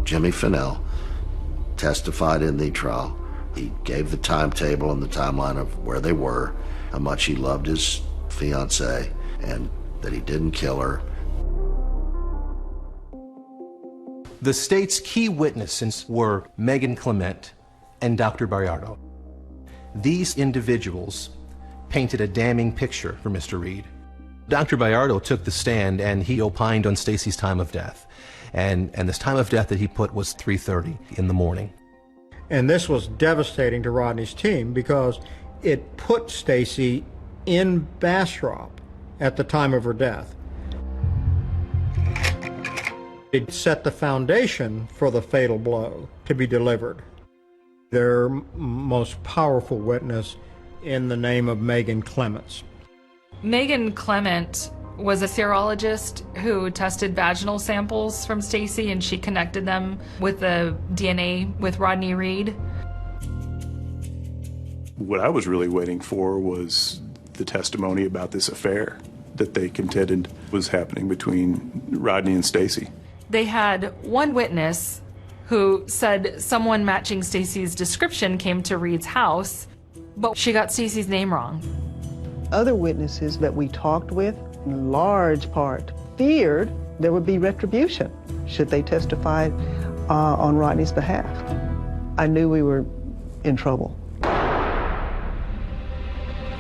Jimmy Fennell testified in the trial. He gave the timetable and the timeline of where they were, how much he loved his fiancée, and that he didn't kill her. The state's key witnesses were Megan Clement and Dr. Bayardo. These individuals painted a damning picture for Mr. Reed. Dr. Bayardo took the stand and he opined on Stacey's time of death. And this time of death that he put was 3:30 in the morning. And this was devastating to Rodney's team because it put Stacey in Bastrop at the time of her death. It set the foundation for the fatal blow to be delivered. Their most powerful witness in the name of Megan Clements. Megan Clement was a serologist who tested vaginal samples from Stacey, and she connected them with the DNA with Rodney Reed. What I was really waiting for was the testimony about this affair that they contended was happening between Rodney and Stacey. They had one witness who said someone matching Stacey's description came to Reed's house, but she got Stacey's name wrong. Other witnesses that we talked with, in large part, feared there would be retribution should they testify on Rodney's behalf. I knew we were in trouble.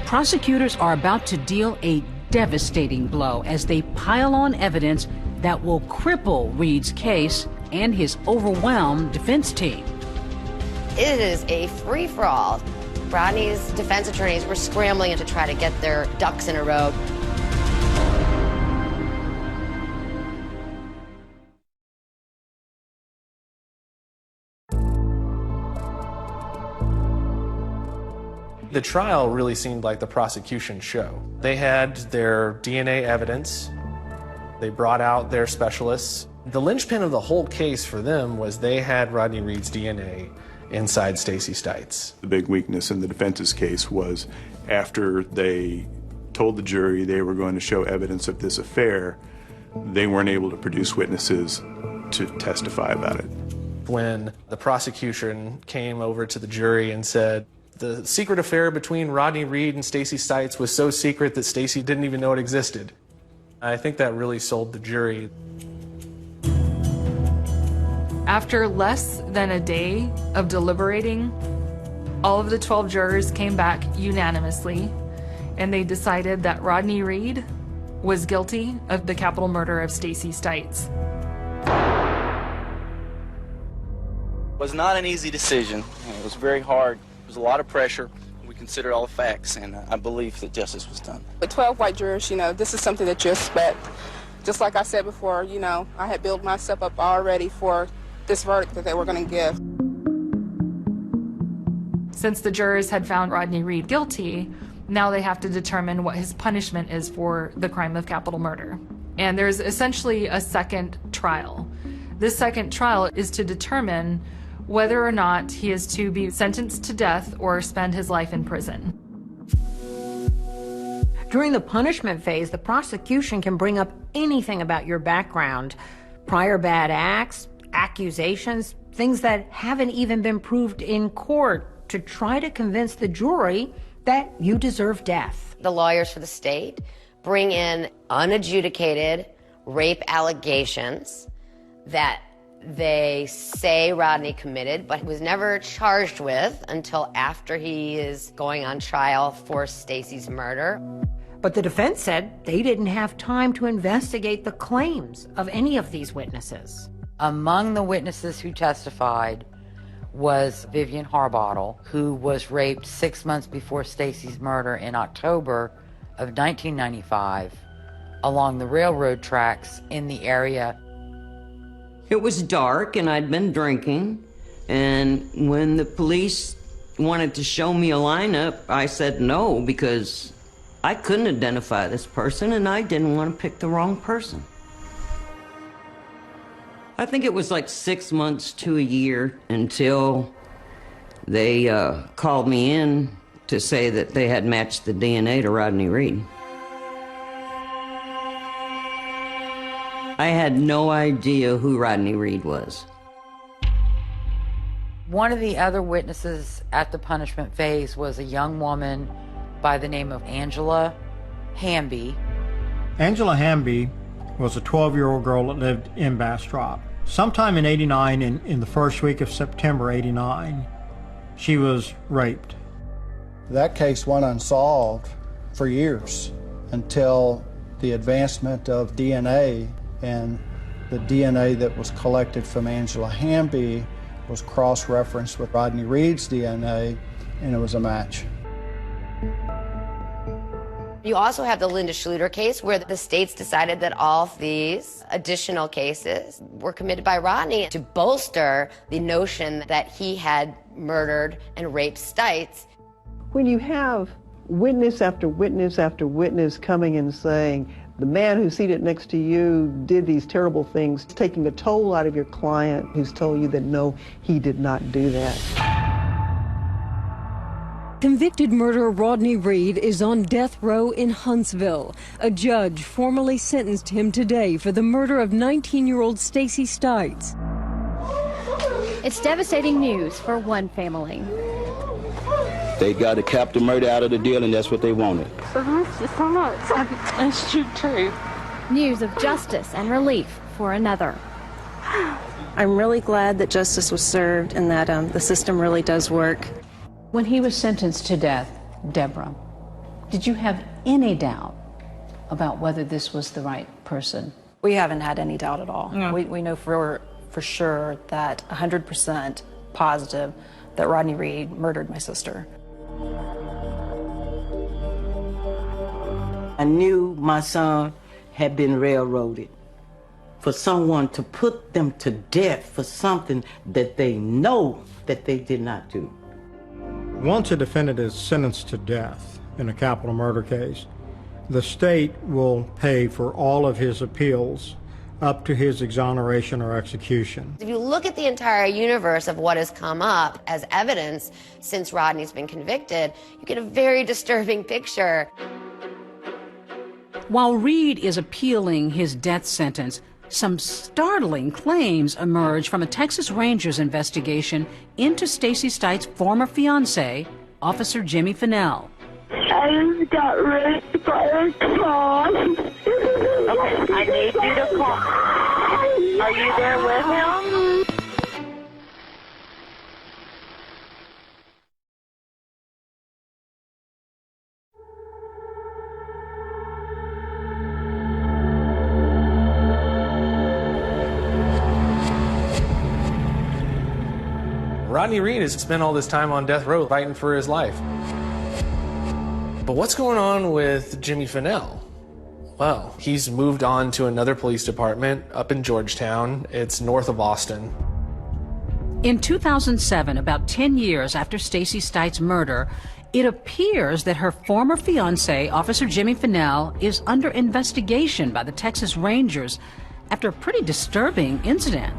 Prosecutors are about to deal a devastating blow as they pile on evidence that will cripple Reed's case and his overwhelmed defense team. It is a free-for-all. Rodney's defense attorneys were scrambling to try to get their ducks in a row. The trial really seemed like the prosecution show. They had their DNA evidence. They brought out their specialists. The linchpin of the whole case for them was they had Rodney Reed's DNA inside Stacey Stites. The big weakness in the defense's case was after they told the jury they were going to show evidence of this affair, they weren't able to produce witnesses to testify about it. When the prosecution came over to the jury and said, the secret affair between Rodney Reed and Stacey Stites was so secret that Stacey didn't even know it existed. I think that really sold the jury. After less than a day of deliberating, All of the 12 jurors came back unanimously, and they decided that Rodney Reed was guilty of the capital murder of Stacey Stites. It was not an easy decision. It was very hard. There was a lot of pressure. We considered all the facts, and I believe that justice was done. With 12 white jurors, this is something that you expect. Just like I said before, I had built myself up already for this verdict that they were going to give. Since the jurors had found Rodney Reed guilty, now they have to determine what his punishment is for the crime of capital murder. And there's essentially a second trial. This second trial is to determine whether or not he is to be sentenced to death or spend his life in prison. During the punishment phase, the prosecution can bring up anything about your background, prior bad acts, accusations, things that haven't even been proved in court, to try to convince the jury that you deserve death. The lawyers for the state bring in unadjudicated rape allegations that they say Rodney committed, but was never charged with until after he is going on trial for Stacey's murder. But the defense said they didn't have time to investigate the claims of any of these witnesses. Among the witnesses who testified was Vivian Harbottle, who was raped 6 months before Stacey's murder in October of 1995 along the railroad tracks in the area. It was dark and I'd been drinking, and when the police wanted to show me a lineup, I said no because I couldn't identify this person and I didn't want to pick the wrong person. I think it was like 6 months to a year until they called me in to say that they had matched the DNA to Rodney Reed. I had no idea who Rodney Reed was. One of the other witnesses at the punishment phase was a young woman by the name of Angela Hamby. Angela Hamby was a 12-year-old girl that lived in Bastrop. Sometime in '89, in the first week of September '89, she was raped. That case went unsolved for years until the advancement of DNA, and the DNA that was collected from Angela Hamby was cross-referenced with Rodney Reed's DNA, and it was a match. You also have the Linda Schluter case, where the states decided that all of these additional cases were committed by Rodney to bolster the notion that he had murdered and raped Stites. When you have witness after witness after witness coming and saying, the man who's seated next to you did these terrible things, taking a toll out of your client who's told you that no, he did not do that. Convicted murderer Rodney Reed is on death row in Huntsville. A judge formally sentenced him today for the murder of 19-year-old Stacey Stites. It's devastating news for one family. They got to cap the murder out of the deal, and that's what they wanted. That's true. News of justice and relief for another. I'm really glad that justice was served and that the system really does work. When he was sentenced to death, Deborah, did you have any doubt about whether this was the right person? We haven't had any doubt at all. No. We know for sure that 100% positive that Rodney Reed murdered my sister. I knew my son had been railroaded. For someone to put them to death for something that they know that they did not do. Once a defendant is sentenced to death in a capital murder case, the state will pay for all of his appeals up to his exoneration or execution. If you look at the entire universe of what has come up as evidence since Rodney's been convicted, you get a very disturbing picture. While Reed is appealing his death sentence, some startling claims emerge from a Texas Rangers investigation into Stacey Stites' former fiancé, Officer Jimmy Fennell. I just got raped by a cop. I need you to call. Are you there with him? Rodney Reed has spent all this time on death row fighting for his life. But what's going on with Jimmy Finnell? Well, he's moved on to another police department up in Georgetown. It's north of Austin. In 2007, about 10 years after Stacey Stites' murder, it appears that her former fiancé, Officer Jimmy Finnell, is under investigation by the Texas Rangers after a pretty disturbing incident.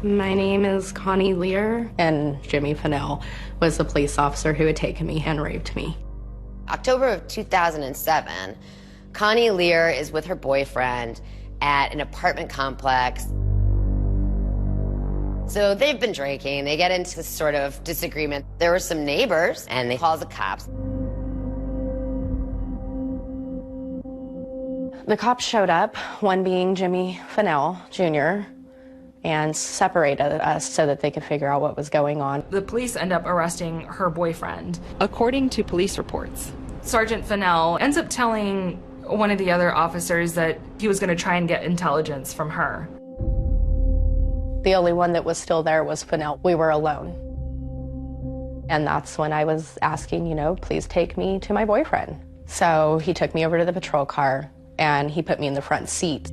My name is Connie Lear, and Jimmy Finnell was the police officer who had taken me and raped me. October of 2007, Connie Lear is with her boyfriend at an apartment complex. So they've been drinking. They get into this sort of disagreement. There were some neighbors, and they call the cops. The cops showed up, one being Jimmy Finnell, Jr., and separated us so that they could figure out what was going on. The police end up arresting her boyfriend. According to police reports, Sergeant Finnell ends up telling one of the other officers that he was going to try and get intelligence from her. The only one that was still there was Finnell. We were alone. And that's when I was asking, please take me to my boyfriend. So he took me over to the patrol car, and he put me in the front seat.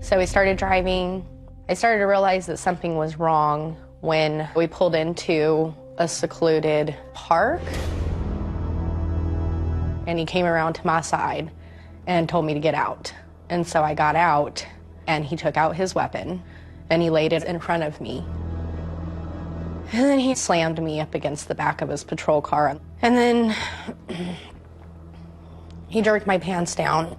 So we started driving. I started to realize that something was wrong when we pulled into a secluded park. And he came around to my side and told me to get out. And so I got out, and he took out his weapon, and he laid it in front of me. And then he slammed me up against the back of his patrol car. And then he jerked my pants down.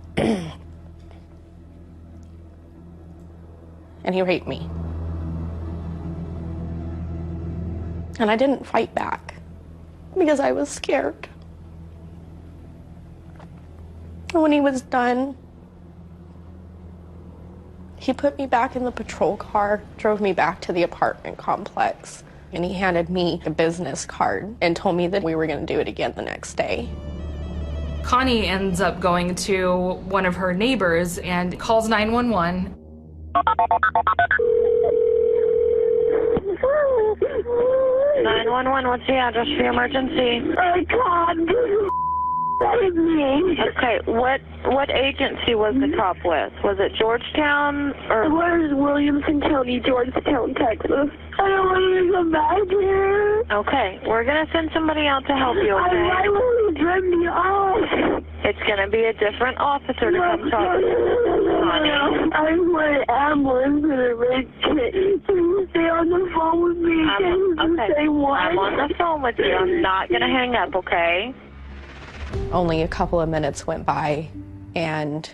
And he raped me. And I didn't fight back because I was scared. And when he was done, he put me back in the patrol car, drove me back to the apartment complex, and he handed me a business card and told me that we were going to do it again the next day. Connie ends up going to one of her neighbors and calls 911. 911, what's the address for your emergency? I can't. Save me. Okay, what agency was the cop with? Was it Georgetown or? It was Williamson County, Georgetown, Texas. I don't want to come back here. Okay, we're gonna send somebody out to help you. Okay? Why will he drop me off? It's gonna be a different officer to come talk. I want an ambulance for the red kid. Can you stay on the phone with me? Okay, I'm on the phone with you. I'm not gonna hang up, okay? Only a couple of minutes went by, and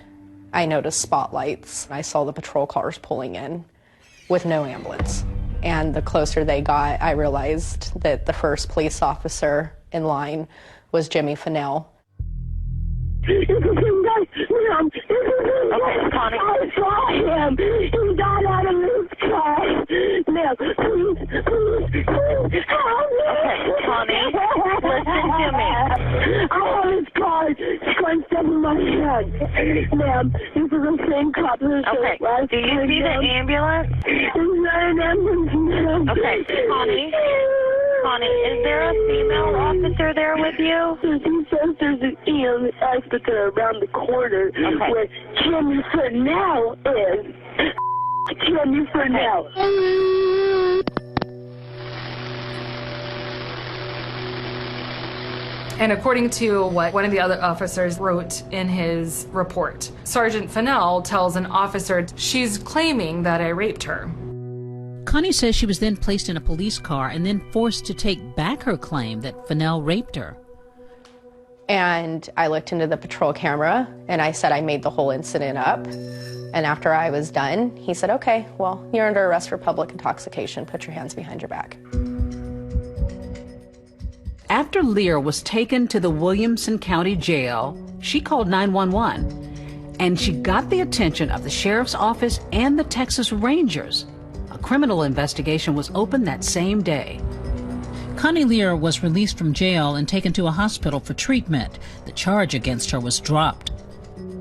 I noticed spotlights. I saw the patrol cars pulling in with no ambulance. And the closer they got, I realized that the first police officer in line was Jimmy Finnell. Okay, Connie. I saw him. He got out of his car. Now, please help me. Okay, Connie, listen to me. I have his car scrunched up in my head. Ma'am, this is the same cop that Okay, do you see the ambulance? It's not an ambulance. Okay, Connie, is there a female officer there with you? He says there's an EM officer around the corner where Jimmy Finnell is. Jimmy Finnell. And according to what one of the other officers wrote in his report, Sergeant Finnell tells an officer she's claiming that I raped her. Connie says she was then placed in a police car and then forced to take back her claim that Finnell raped her. And I looked into the patrol camera, and I said I made the whole incident up. And after I was done, he said, okay, well, you're under arrest for public intoxication. Put your hands behind your back. After Lear was taken to the Williamson County Jail, she called 911, and she got the attention of the sheriff's office and the Texas Rangers. A criminal investigation was opened that same day. Connie Lear was released from jail and taken to a hospital for treatment. The charge against her was dropped.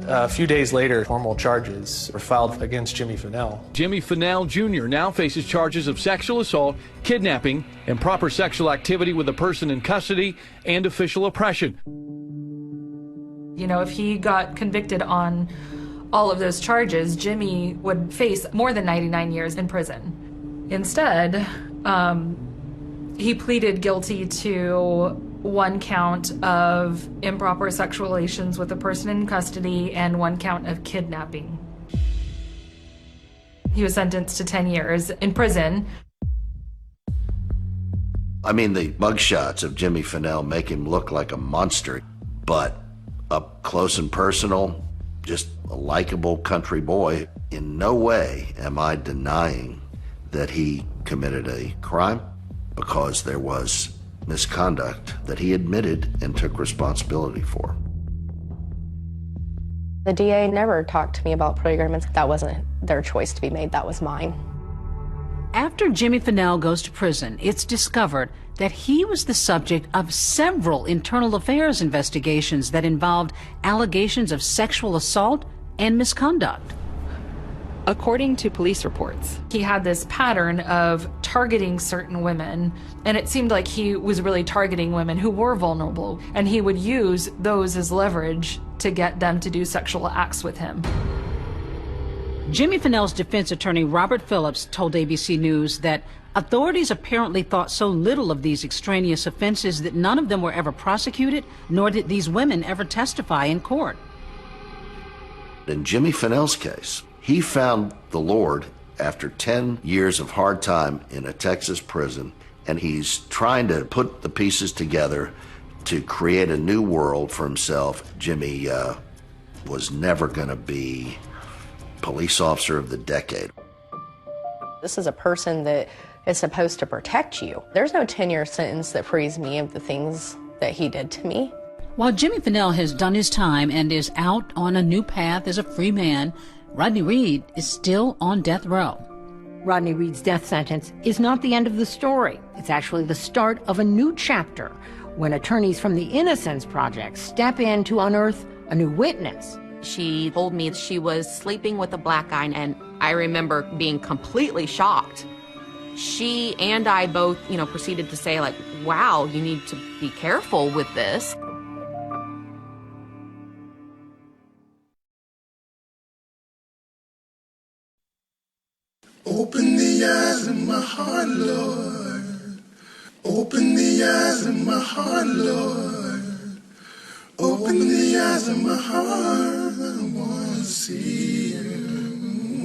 A few days later, formal charges were filed against Jimmy Fennell. Jimmy Fennell Jr. now faces charges of sexual assault, kidnapping, improper sexual activity with a person in custody, and official oppression. You know, if he got convicted on all of those charges, Jimmy would face more than 99 years in prison. Instead, he pleaded guilty to 1 count of improper sexual relations with a person in custody and 1 count of kidnapping. He was sentenced to 10 years in prison. I mean, the mugshots of Jimmy Fennell make him look like a monster, but up close and personal, just a likable country boy. In no way am I denying that he committed a crime, because there was misconduct that he admitted and took responsibility for. The DA never talked to me about plea agreements. That wasn't their choice to be made, that was mine. After Jimmy Fennell goes to prison, it's discovered that he was the subject of several internal affairs investigations that involved allegations of sexual assault and misconduct. According to police reports, he had this pattern of targeting certain women, and it seemed like he was really targeting women who were vulnerable, and he would use those as leverage to get them to do sexual acts with him. Jimmy Fennell's defense attorney, Robert Phillips, told ABC News that authorities apparently thought so little of these extraneous offenses that none of them were ever prosecuted, nor did these women ever testify in court. In Jimmy Fennell's case, he found the Lord after 10 years of hard time in a Texas prison, and he's trying to put the pieces together to create a new world for himself. Jimmy was never going to be police officer of the decade. This is a person that is supposed to protect you. There's no 10-year sentence that frees me of the things that he did to me. While Jimmy Fennell has done his time and is out on a new path as a free man, Rodney Reed is still on death row. Rodney Reed's death sentence is not the end of the story. It's actually the start of a new chapter when attorneys from the Innocence Project step in to unearth a new witness. She told me she was sleeping with a black guy, and I remember being completely shocked. She and I both, proceeded to say, like, wow, you need to be careful with this. Open the eyes of my heart, Lord. Open the eyes of my heart, Lord. Open the eyes of my heart, I want to see you.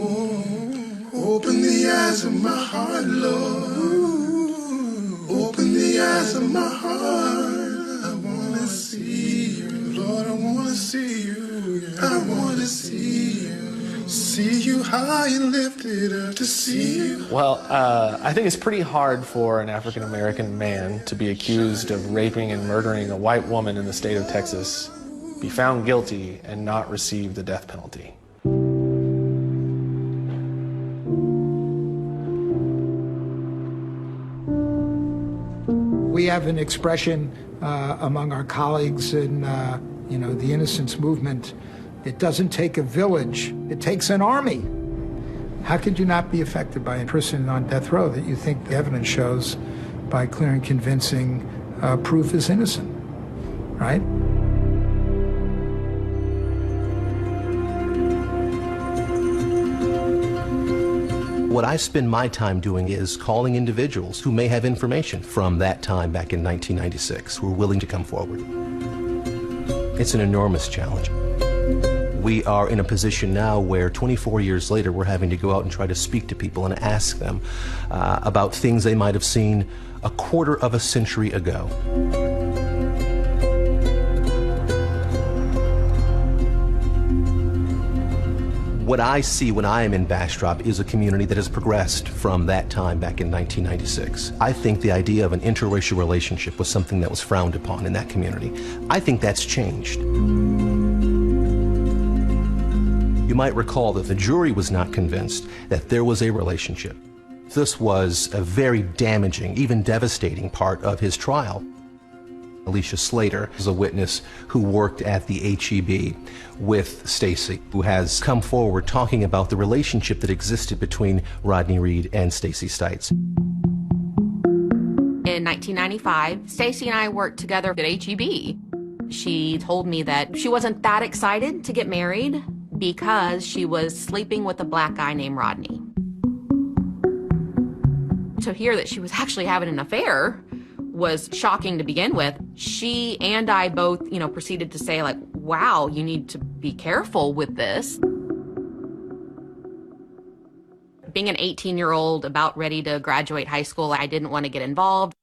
Open the eyes of my heart, Lord. Open the eyes of my heart, I want to see you. Lord, I want to see you. I want to see you. See you high and lifted up to see you. Well, I think it's pretty hard for an African-American man to be accused of raping and murdering a white woman in the state of Texas, be found guilty, and not receive the death penalty. We have an expression among our colleagues in, the innocence movement. It doesn't take a village, it takes an army. How could you not be affected by a person on death row that you think the evidence shows by clear and convincing proof is innocent, right? What I spend my time doing is calling individuals who may have information from that time back in 1996 who are willing to come forward. It's an enormous challenge. We are in a position now where 24 years later we're having to go out and try to speak to people and ask them about things they might have seen a quarter of a century ago. What I see when I am in Bastrop is a community that has progressed from that time back in 1996. I think the idea of an interracial relationship was something that was frowned upon in that community. I think that's changed. You might recall that the jury was not convinced that there was a relationship. This was a very damaging, even devastating part of his trial. Alicia Slater is a witness who worked at the HEB with Stacy, who has come forward talking about the relationship that existed between Rodney Reed and Stacy Stites. In 1995, Stacy and I worked together at HEB. She told me that she wasn't that excited to get married because she was sleeping with a black guy named Rodney. To hear that she was actually having an affair was shocking to begin with. She and I both, proceeded to say, like, wow, you need to be careful with this. Being an 18-year-old about ready to graduate high school, I didn't want to get involved.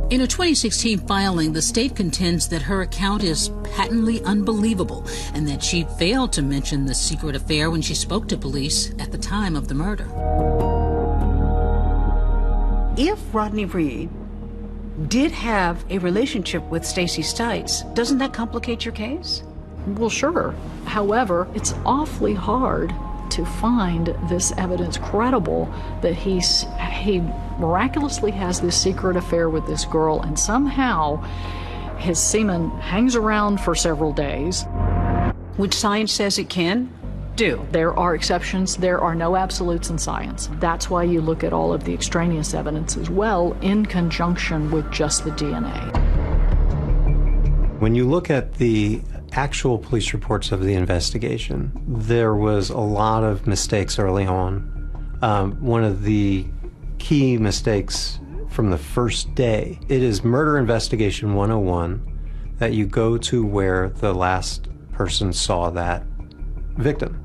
In a 2016 filing, the state contends that her account is patently unbelievable and that she failed to mention the secret affair when she spoke to police at the time of the murder. If Rodney Reed did have a relationship with Stacy Stites, doesn't that complicate your case? Well, sure. However, it's awfully hard to find this evidence credible that he miraculously has this secret affair with this girl, and somehow his semen hangs around for several days. Which science says it can do. There are exceptions. There are no absolutes in science. That's why you look at all of the extraneous evidence as well in conjunction with just the DNA. When you look at the actual police reports of the investigation, there was a lot of mistakes early on. One of the key mistakes from the first day, it is Murder Investigation 101 that you go to where the last person saw that victim.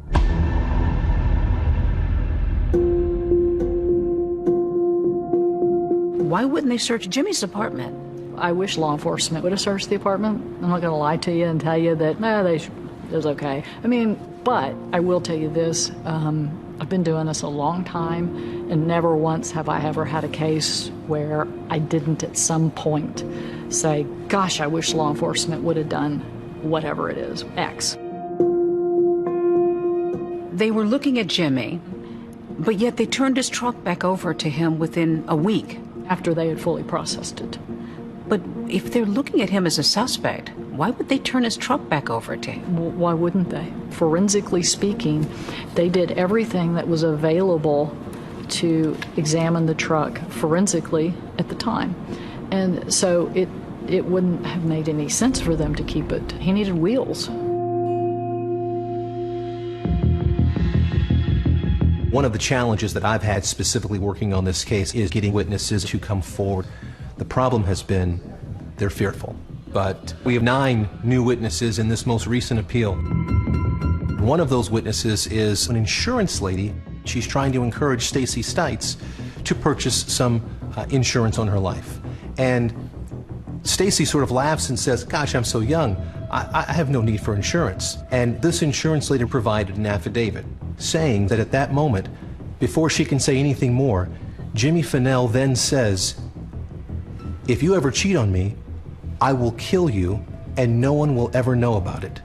Why wouldn't they search Jimmy's apartment? I wish law enforcement would have searched the apartment. I'm not going to lie to you and tell you that, it was okay. But I will tell you this, I've been doing this a long time, and never once have I ever had a case where I didn't at some point say, gosh, I wish law enforcement would have done whatever it is, X. They were looking at Jimmy, but yet they turned his truck back over to him within a week. After they had fully processed it. But if they're looking at him as a suspect, why would they turn his truck back over to him? Well, why wouldn't they? Forensically speaking, they did everything that was available to examine the truck forensically at the time. And so it wouldn't have made any sense for them to keep it. He needed wheels. One of the challenges that I've had specifically working on this case is getting witnesses to come forward. The problem has been they're fearful. But we have 9 new witnesses in this most recent appeal. One of those witnesses is an insurance lady. She's trying to encourage Stacy Stites to purchase some insurance on her life. And Stacy sort of laughs and says, gosh, I'm so young. I have no need for insurance. And this insurance lady provided an affidavit saying that at that moment, before she can say anything more, Jimmy Fennell then says, if you ever cheat on me, I will kill you and no one will ever know about it.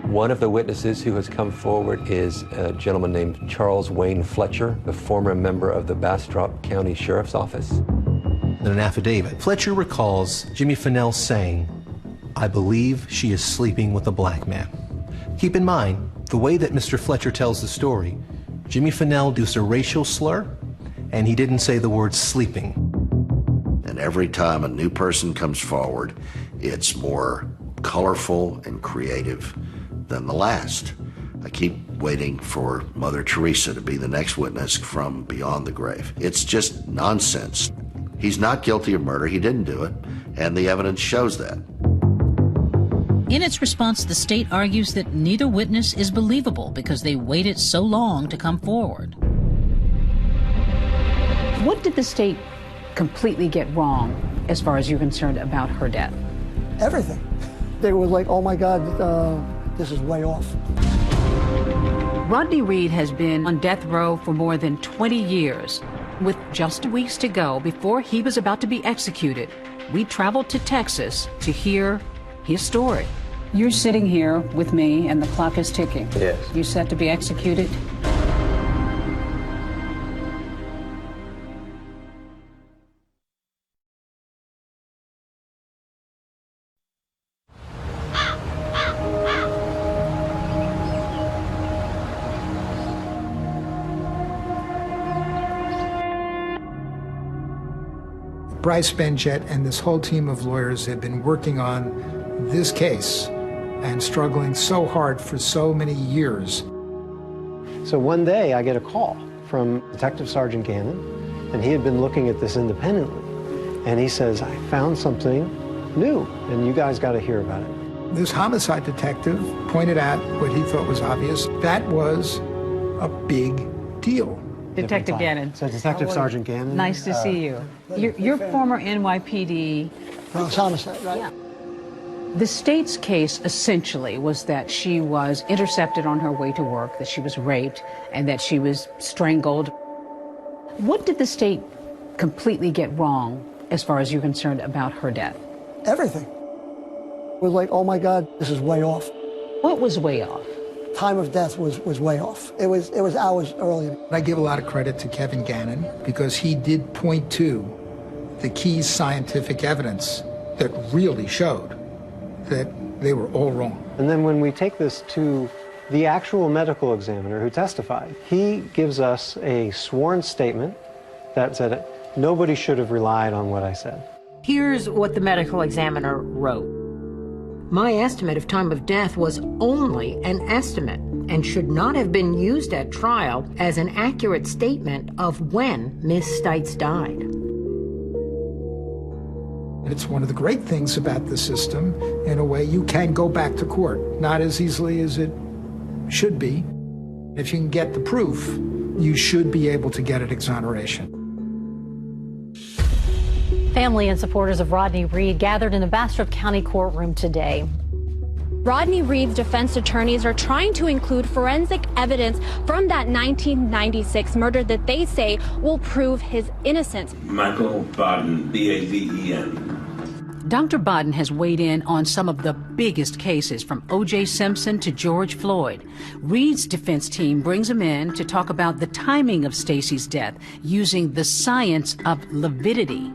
One of the witnesses who has come forward is a gentleman named Charles Wayne Fletcher, the former member of the Bastrop County Sheriff's Office. In an affidavit, Fletcher recalls Jimmy Fennell saying, I believe she is sleeping with a black man. Keep in mind, the way that Mr. Fletcher tells the story, Jimmy Fennell used a racial slur, and he didn't say the word sleeping. And every time a new person comes forward, it's more colorful and creative than the last. I keep waiting for Mother Teresa to be the next witness from beyond the grave. It's just nonsense. He's not guilty of murder. He didn't do it, and the evidence shows that. In its response, the state argues that neither witness is believable because they waited so long to come forward. What did the state completely get wrong, as far as you're concerned, about her death? Everything. They were like, oh my God, this is way off. Rodney Reed has been on death row for more than 20 years. With just weeks to go before he was about to be executed, we traveled to Texas to hear his story. You're sitting here with me and the clock is ticking. Yes. You set to be executed? Bryce Benjet and this whole team of lawyers have been working on this case and struggling so hard for so many years. So one day I get a call from Detective Sergeant Gannon, and he had been looking at this independently. And he says, I found something new, and you guys got to hear about it. This homicide detective pointed out what he thought was obvious. That was a big deal. Detective Gannon. So Detective Sergeant Gannon. Nice to see you. You're former NYPD. Well, it's homicide, right? Yeah. The state's case essentially was that she was intercepted on her way to work, that she was raped, and that she was strangled. What did the state completely get wrong as far as you're concerned about her death? Everything. It was like, oh my God, this is way off. What was way off? Time of death was way off. It was hours earlier. I give a lot of credit to Kevin Gannon because he did point to the key scientific evidence that really showed that they were all wrong. And then when we take this to the actual medical examiner who testified, he gives us a sworn statement that said nobody should have relied on what I said. Here's what the medical examiner wrote. My estimate of time of death was only an estimate and should not have been used at trial as an accurate statement of when Miss Stites died. It's one of the great things about the system. In a way, you can go back to court, not as easily as it should be. If you can get the proof, you should be able to get an exoneration. Family and supporters of Rodney Reed gathered in the Bastrop County courtroom today. Rodney Reed's defense attorneys are trying to include forensic evidence from that 1996 murder that they say will prove his innocence. Michael Baden, B-A-D-E-N. Dr. Baden has weighed in on some of the biggest cases, from O.J. Simpson to George Floyd. Reed's defense team brings him in to talk about the timing of Stacy's death using the science of lividity.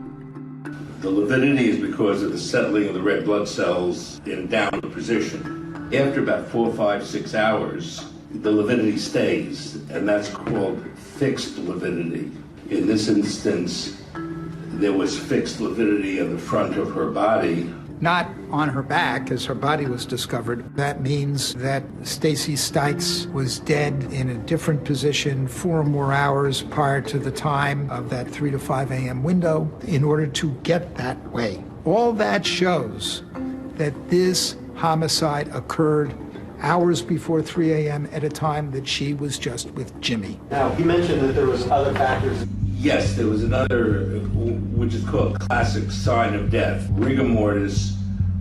The lividity is because of the settling of the red blood cells in down position. After about 4, 5, 6 hours, the lividity stays, and that's called fixed lividity. In this instance, there was fixed lividity in the front of her body. Not on her back, as her body was discovered. That means that Stacy Stites was dead in a different position 4 or more hours prior to the time of that 3 to 5 a.m. window in order to get that way. All that shows that this homicide occurred hours before 3 a.m. at a time that she was just with Jimmy. Now, he mentioned that there was other factors. Yes, there was another, which is called classic sign of death, rigor mortis,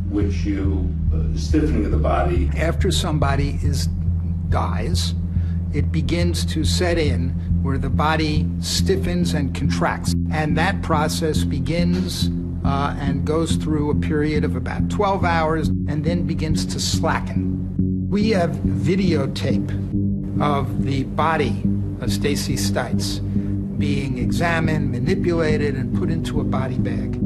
which stiffening of the body. After somebody dies, it begins to set in where the body stiffens and contracts. And that process begins and goes through a period of about 12 hours and then begins to slacken. We have videotape of the body of Stacy Stites being examined, manipulated, and put into a body bag.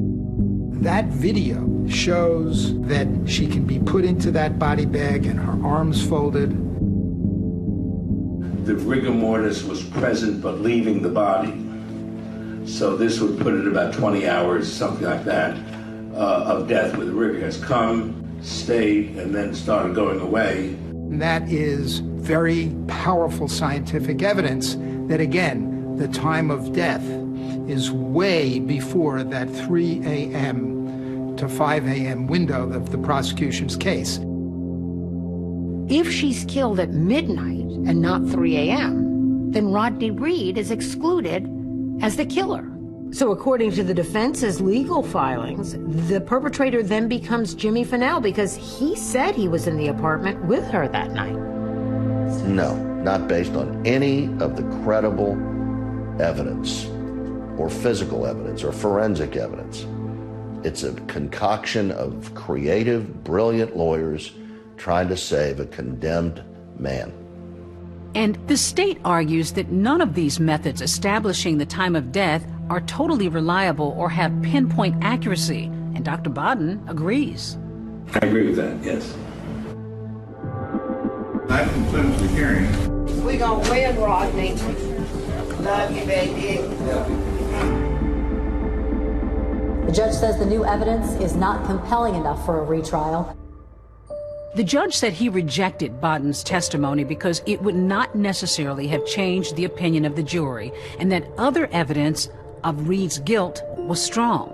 That video shows that she can be put into that body bag and her arms folded. The rigor mortis was present but leaving the body. So this would put it about 20 hours, something like that, of death, where the rigor has come, stayed, and then started going away. And that is very powerful scientific evidence that, again, the time of death is way before that 3 a.m. to 5 a.m. window of the prosecution's case. If she's killed at midnight and not 3 a.m., then Rodney Reed is excluded as the killer. So according to the defense's legal filings, the perpetrator then becomes Jimmy Fennell because he said he was in the apartment with her that night. No, not based on any of the credible evidence or physical evidence or forensic evidence. It's a concoction of creative, brilliant lawyers trying to save a condemned man. And the state argues that none of these methods establishing the time of death are totally reliable or have pinpoint accuracy, and Dr. Baden agrees. I agree with that, yes. That concludes the hearing. We gonna win, Rodney. Love you, baby. The judge says the new evidence is not compelling enough for a retrial. The judge said he rejected Bodden's testimony because it would not necessarily have changed the opinion of the jury, and that other evidence of Reed's guilt was strong.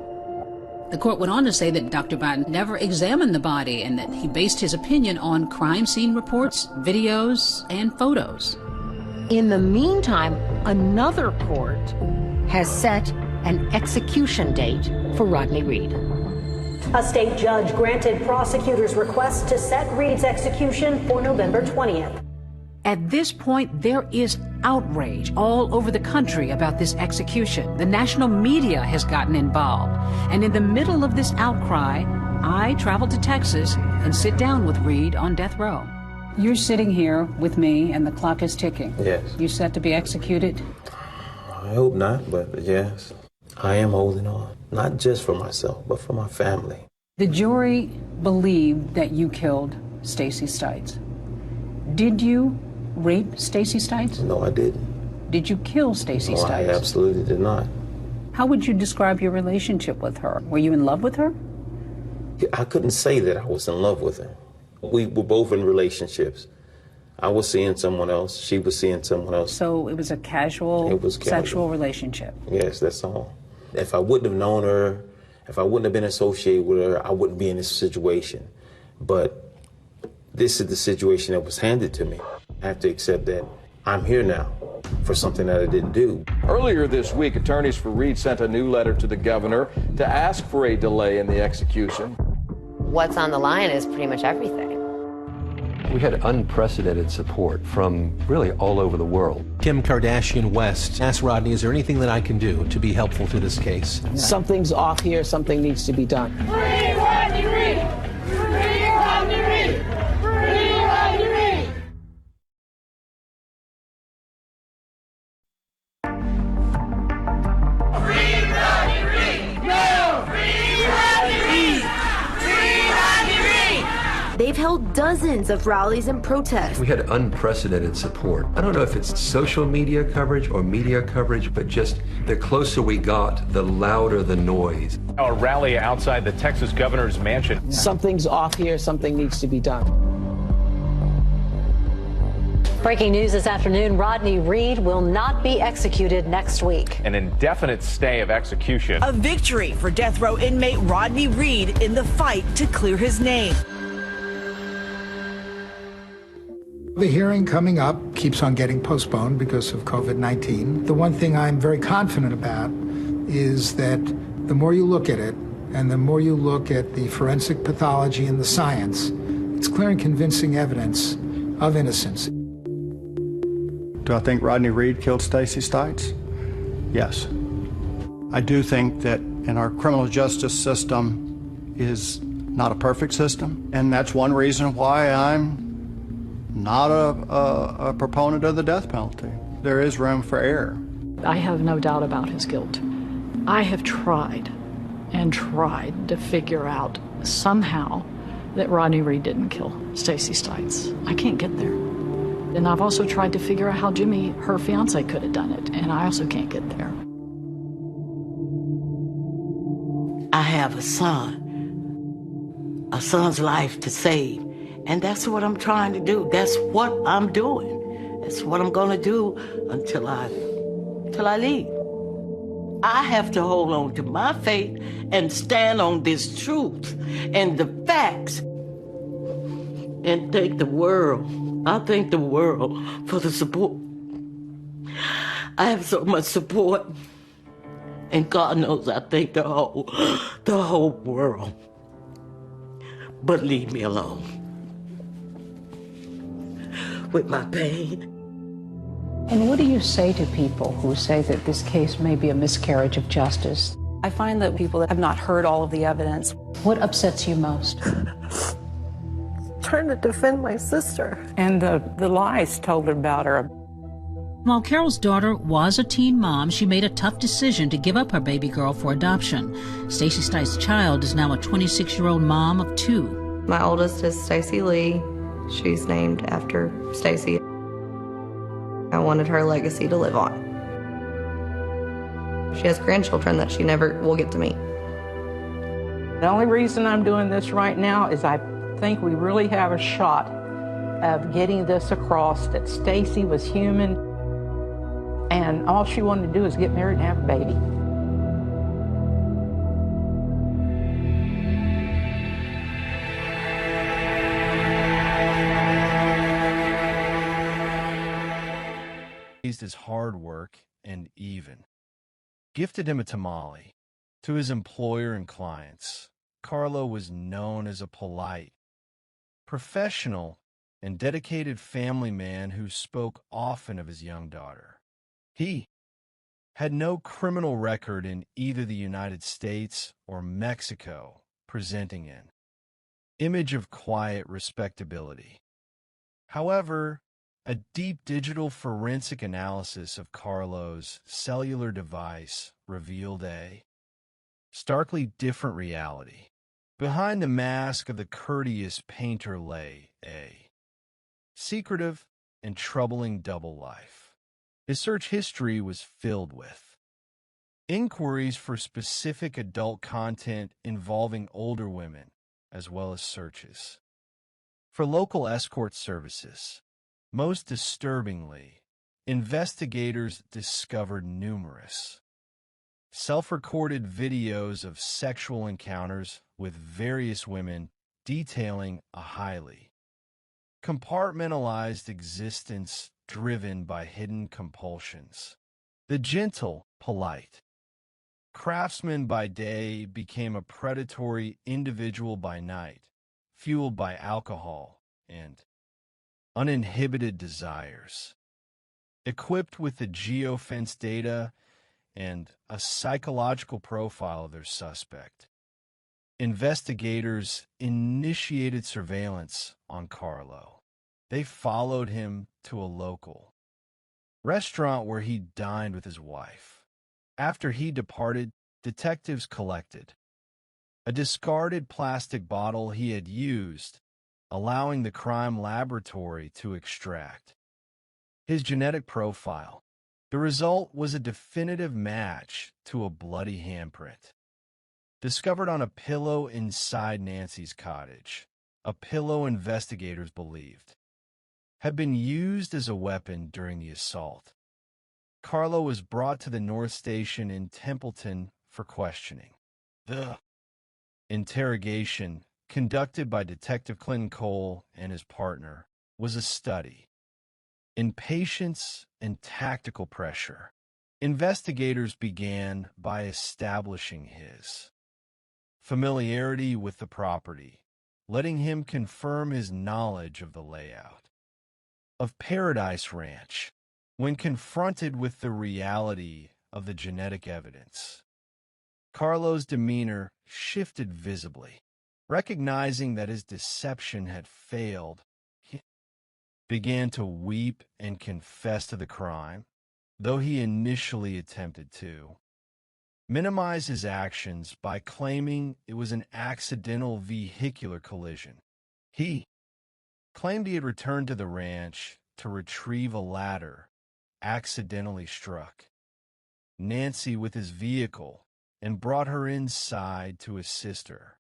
The court went on to say that Dr. Bodden never examined the body and that he based his opinion on crime scene reports, videos, and photos. In the meantime, another court has set an execution date for Rodney Reed. A state judge granted prosecutors' request to set Reed's execution for November 20th. At this point, there is outrage all over the country about this execution. The national media has gotten involved. And in the middle of this outcry, I traveled to Texas and sit down with Reed on death row. You're sitting here with me and the clock is ticking. Yes. You set to be executed? I hope not, but yes, I am holding on. Not just for myself, but for my family. The jury believed that you killed Stacy Stites. Did you rape Stacy Stites? No, I didn't. Did you kill Stacy No, Stites? I absolutely did not. How would you describe your relationship with her? Were you in love with her? I couldn't say that I was in love with her. We were both in relationships. I was seeing someone else. She was seeing someone else. So it was a casual, sexual relationship? Yes, that's all. If I wouldn't have known her, if I wouldn't have been associated with her, I wouldn't be in this situation. But this is the situation that was handed to me. I have to accept that I'm here now for something that I didn't do. Earlier this week, attorneys for Reed sent a new letter to the governor to ask for a delay in the execution. What's on the line is pretty much everything. We had unprecedented support from really all over the world. Kim Kardashian West asked Rodney, is there anything that I can do to be helpful to this case? Something's off here. Something needs to be done. Free Rodney Reed! Free Rodney Reed! Free Rodney Reed! Free Rodney Reed! No! Free Rodney Reed! Free Rodney Reed! They've held dozens of rallies and protests. We had unprecedented support. I don't know if it's social media coverage or media coverage, but just the closer we got, the louder the noise. A rally outside the Texas governor's mansion. Something's off here. Something needs to be done. Breaking news this afternoon, Rodney Reed will not be executed next week. An indefinite stay of execution. A victory for death row inmate Rodney Reed in the fight to clear his name. The hearing coming up keeps on getting postponed because of COVID-19. The one thing I'm very confident about is that the more you look at it and the more you look at the forensic pathology and the science, it's clear and convincing evidence of innocence. Do I think Rodney Reed killed Stacy Stites? Yes. I do think that in our criminal justice system is not a perfect system, and that's one reason why I'm not a proponent of the death penalty. There is room for error. I have no doubt about his guilt. I have tried and tried to figure out somehow that Rodney Reed didn't kill Stacy Stites. I can't get there. And I've also tried to figure out how Jimmy, her fiance, could have done it, and I also can't get there. I have a son's life to save, and that's what I'm trying to do. That's what I'm doing. That's what I'm gonna do until I leave. I have to hold on to my faith and stand on this truth and the facts and thank the world. I thank the world for the support. I have so much support, and God knows I thank the whole world. But leave me alone with my pain. And what do you say to people who say that this case may be a miscarriage of justice? I find that people that have not heard all of the evidence. What upsets you most? Trying to defend my sister. And the lies told about her. While Carol's daughter was a teen mom, she made a tough decision to give up her baby girl for adoption. Stacy Stites' child is now a 26-year-old mom of 2. My oldest is Stacy Lee. She's named after Stacy. I wanted her legacy to live on. She has grandchildren that she never will get to meet. The only reason I'm doing this right now is I think we really have a shot of getting this across, that Stacy was human and all she wanted to do is get married and have a baby. His hard work and even. Gifted him a tamale. To his employer and clients, Carlo was known as a polite, professional, and dedicated family man who spoke often of his young daughter. He had no criminal record in either the United States or Mexico, presenting an image of quiet respectability. However, a deep digital forensic analysis of Carlo's cellular device revealed a starkly different reality. Behind the mask of the courteous painter lay a secretive and troubling double life. His search history was filled with inquiries for specific adult content involving older women, as well as searches for local escort services. Most disturbingly, investigators discovered numerous self-recorded videos of sexual encounters with various women detailing a highly compartmentalized existence driven by hidden compulsions. The gentle, polite craftsman by day became a predatory individual by night, fueled by alcohol and uninhibited desires. Equipped with the geofence data and a psychological profile of their suspect, investigators initiated surveillance on Carlo. They followed him to a local restaurant where he dined with his wife. After he departed, detectives collected a discarded plastic bottle he had used, allowing the crime laboratory to extract his genetic profile. The result was a definitive match to a bloody handprint, discovered on a pillow inside Nancy's cottage, a pillow investigators believed had been used as a weapon during the assault. Carlo was brought to the North Station in Templeton for questioning. The interrogation, conducted by Detective Clinton Cole and his partner, was a study in patience and tactical pressure. Investigators began by establishing his familiarity with the property, letting him confirm his knowledge of the layout of Paradise Ranch. When confronted with the reality of the genetic evidence, Carlo's demeanor shifted visibly. Recognizing that his deception had failed, he began to weep and confess to the crime, though he initially attempted to minimize his actions by claiming it was an accidental vehicular collision. He claimed he had returned to the ranch to retrieve a ladder accidentally struck Nancy with his vehicle and brought her inside to assist her.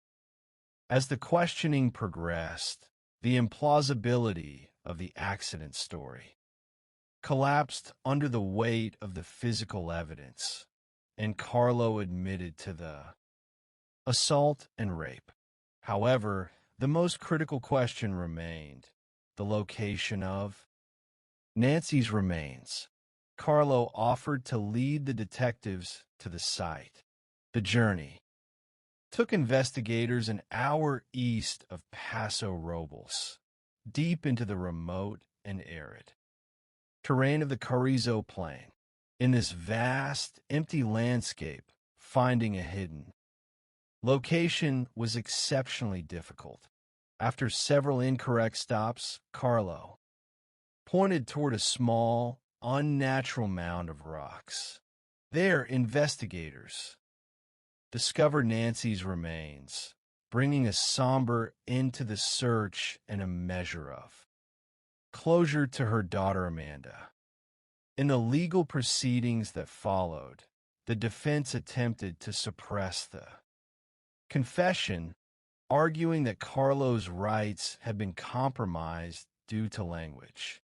As the questioning progressed, the implausibility of the accident story collapsed under the weight of the physical evidence, and Carlo admitted to the assault and rape. However, the most critical question remained: the location of Nancy's remains. Carlo offered to lead the detectives to the site. The journey took investigators an hour east of Paso Robles, deep into the remote and arid terrain of the Carrizo Plain. In this vast, empty landscape, finding a hidden location was exceptionally difficult. After several incorrect stops, Carlo pointed toward a small, unnatural mound of rocks. There, investigators discovered Nancy's remains, bringing a somber end to the search and a measure of closure to her daughter Amanda. In the legal proceedings that followed, the defense attempted to suppress the Confession, arguing that Carlo's rights had been compromised due to language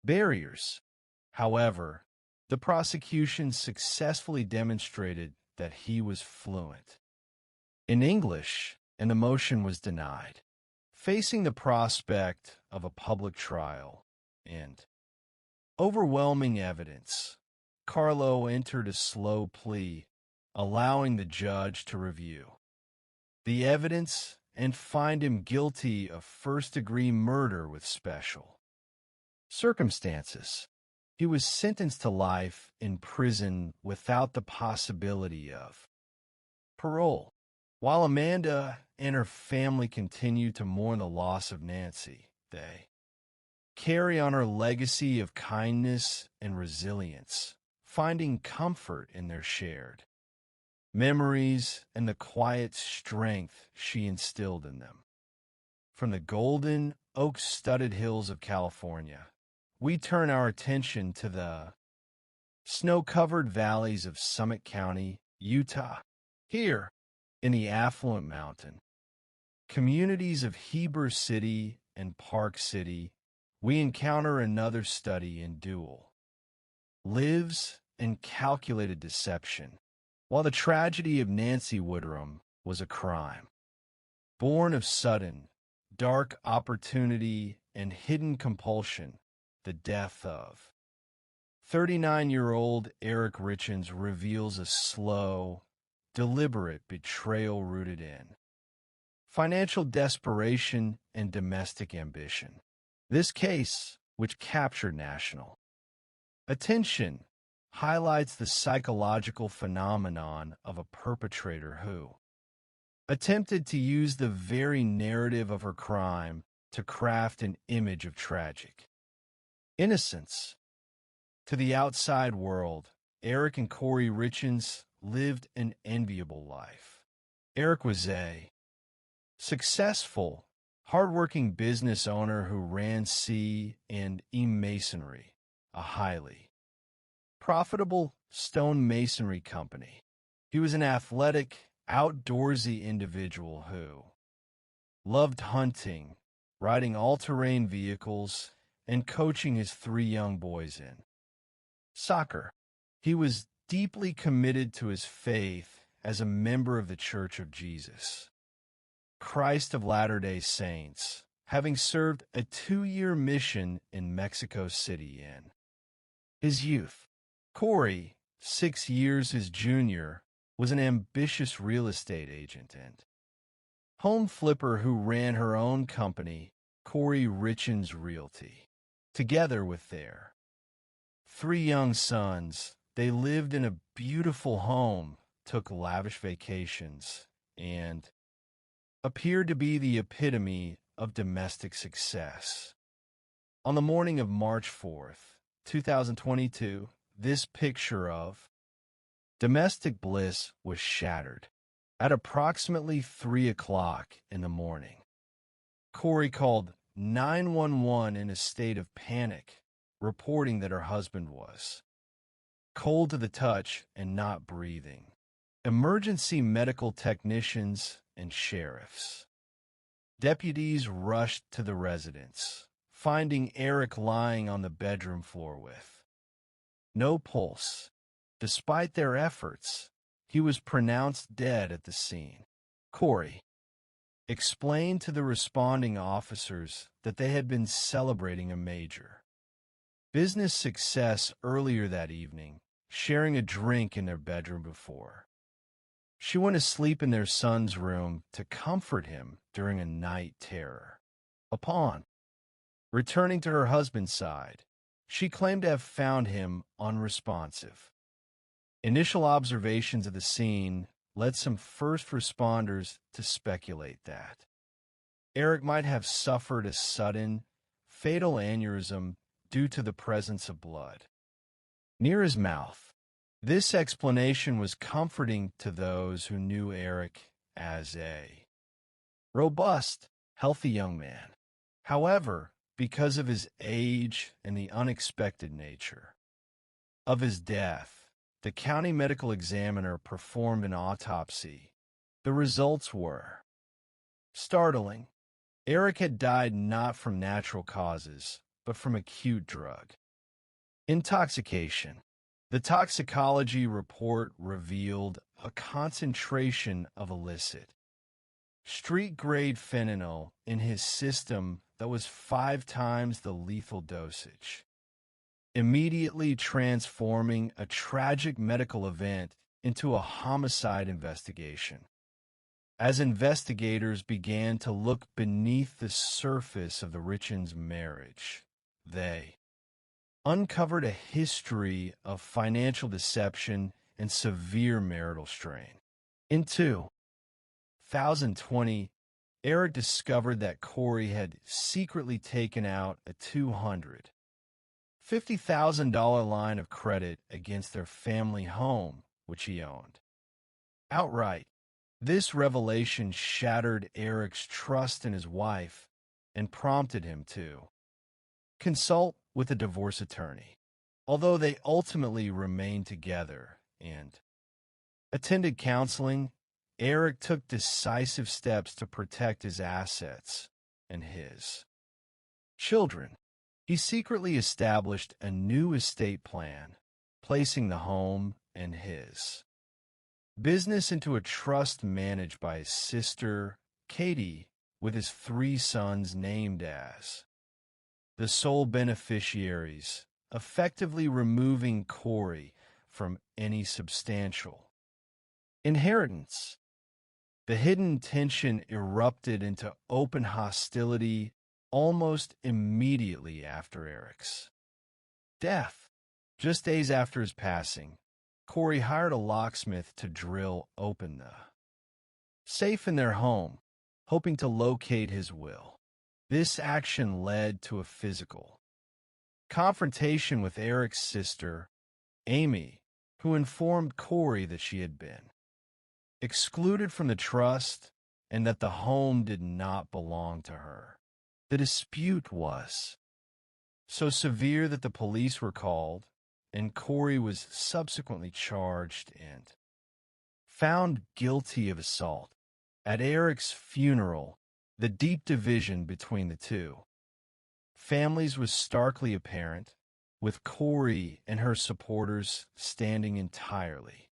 barriers. However, the prosecution successfully demonstrated that he was fluent in English, and the motion was denied. Facing the prospect of a public trial and overwhelming evidence, Carlo entered a slow plea, allowing the judge to review the evidence and find him guilty of first-degree murder with special circumstances. He was sentenced to life in prison without the possibility of parole. While Amanda and her family continue to mourn the loss of Nancy, they carry on her legacy of kindness and resilience, finding comfort in their shared memories and the quiet strength she instilled in them. From the golden, oak-studded hills of California, we turn our attention to the snow-covered valleys of Summit County, Utah. Here, in the affluent mountain communities of Heber City and Park City, we encounter another study in dual lives and calculated deception. While the tragedy of Nancy Woodrum was a crime born of sudden, dark opportunity and hidden compulsion, the death of 39-year-old Eric Richens reveals a slow, deliberate betrayal rooted in financial desperation and domestic ambition. This case, which captured national attention, highlights the psychological phenomenon of a perpetrator who attempted to use the very narrative of her crime to craft an image of tragic innocence. To the outside world, Eric and Corey Richens lived an enviable life. Eric was a successful, hardworking business owner who ran C&E Masonry, a highly profitable stone masonry company. He was an athletic, outdoorsy individual who loved hunting, riding all-terrain vehicles, and coaching his 3 young boys in soccer. He was deeply committed to his faith as a member of the Church of Jesus Christ of Latter-day Saints, having served a 2-year mission in Mexico City in his youth. Corey, 6 years his junior, was an ambitious real estate agent and home flipper who ran her own company, Corey Richens Realty. Together with their 3 young sons, they lived in a beautiful home, took lavish vacations, and appeared to be the epitome of domestic success. On the morning of March 4th, 2022, this picture of domestic bliss was shattered. At approximately 3 o'clock in the morning, Corey called 911 in a state of panic, reporting that her husband was cold to the touch and not breathing. Emergency medical technicians and sheriffs, deputies rushed to the residence, finding Eric lying on the bedroom floor with no pulse. Despite their efforts, he was pronounced dead at the scene. Corey explained to the responding officers that they had been celebrating a major business success earlier that evening, sharing a drink in their bedroom before she went to sleep in their son's room to comfort him during a night terror. Upon returning to her husband's side, she claimed to have found him unresponsive. Initial observations of the scene led some first responders to speculate that Eric might have suffered a sudden, fatal aneurysm due to the presence of blood near his mouth. This explanation was comforting to those who knew Eric as a robust, healthy young man. However, because of his age and the unexpected nature of his death, the county medical examiner performed an autopsy The results were startling. Eric had died not from natural causes, but from acute drug intoxication. The toxicology report revealed a concentration of illicit street-grade fentanyl in his system that was 5 times the lethal dosage, immediately transforming a tragic medical event into a homicide investigation. As investigators began to look beneath the surface of the Richens' marriage, they uncovered a history of financial deception and severe marital strain. In 2020, Eric discovered that Corey had secretly taken out a $250,000 line of credit against their family home, which he owned outright. This revelation shattered Eric's trust in his wife and prompted him to consult with a divorce attorney, although they ultimately remained together and attended counseling. Eric took decisive steps to protect his assets and his children. He secretly established a new estate plan, placing the home and his business into a trust managed by his sister, Katie, with his 3 sons named as the sole beneficiaries, effectively removing Corey from any substantial inheritance. The hidden tension erupted into open hostility almost immediately after Eric's death. Just days after his passing, Corey hired a locksmith to drill open the safe in their home, hoping to locate his will. This action led to a physical confrontation with Eric's sister, Amy, who informed Corey that she had been excluded from the trust and that the home did not belong to her. The dispute was so severe that the police were called, and Corey was subsequently charged and found guilty of assault. At Eric's funeral, the deep division between the two families was starkly apparent, with Corey and her supporters standing entirely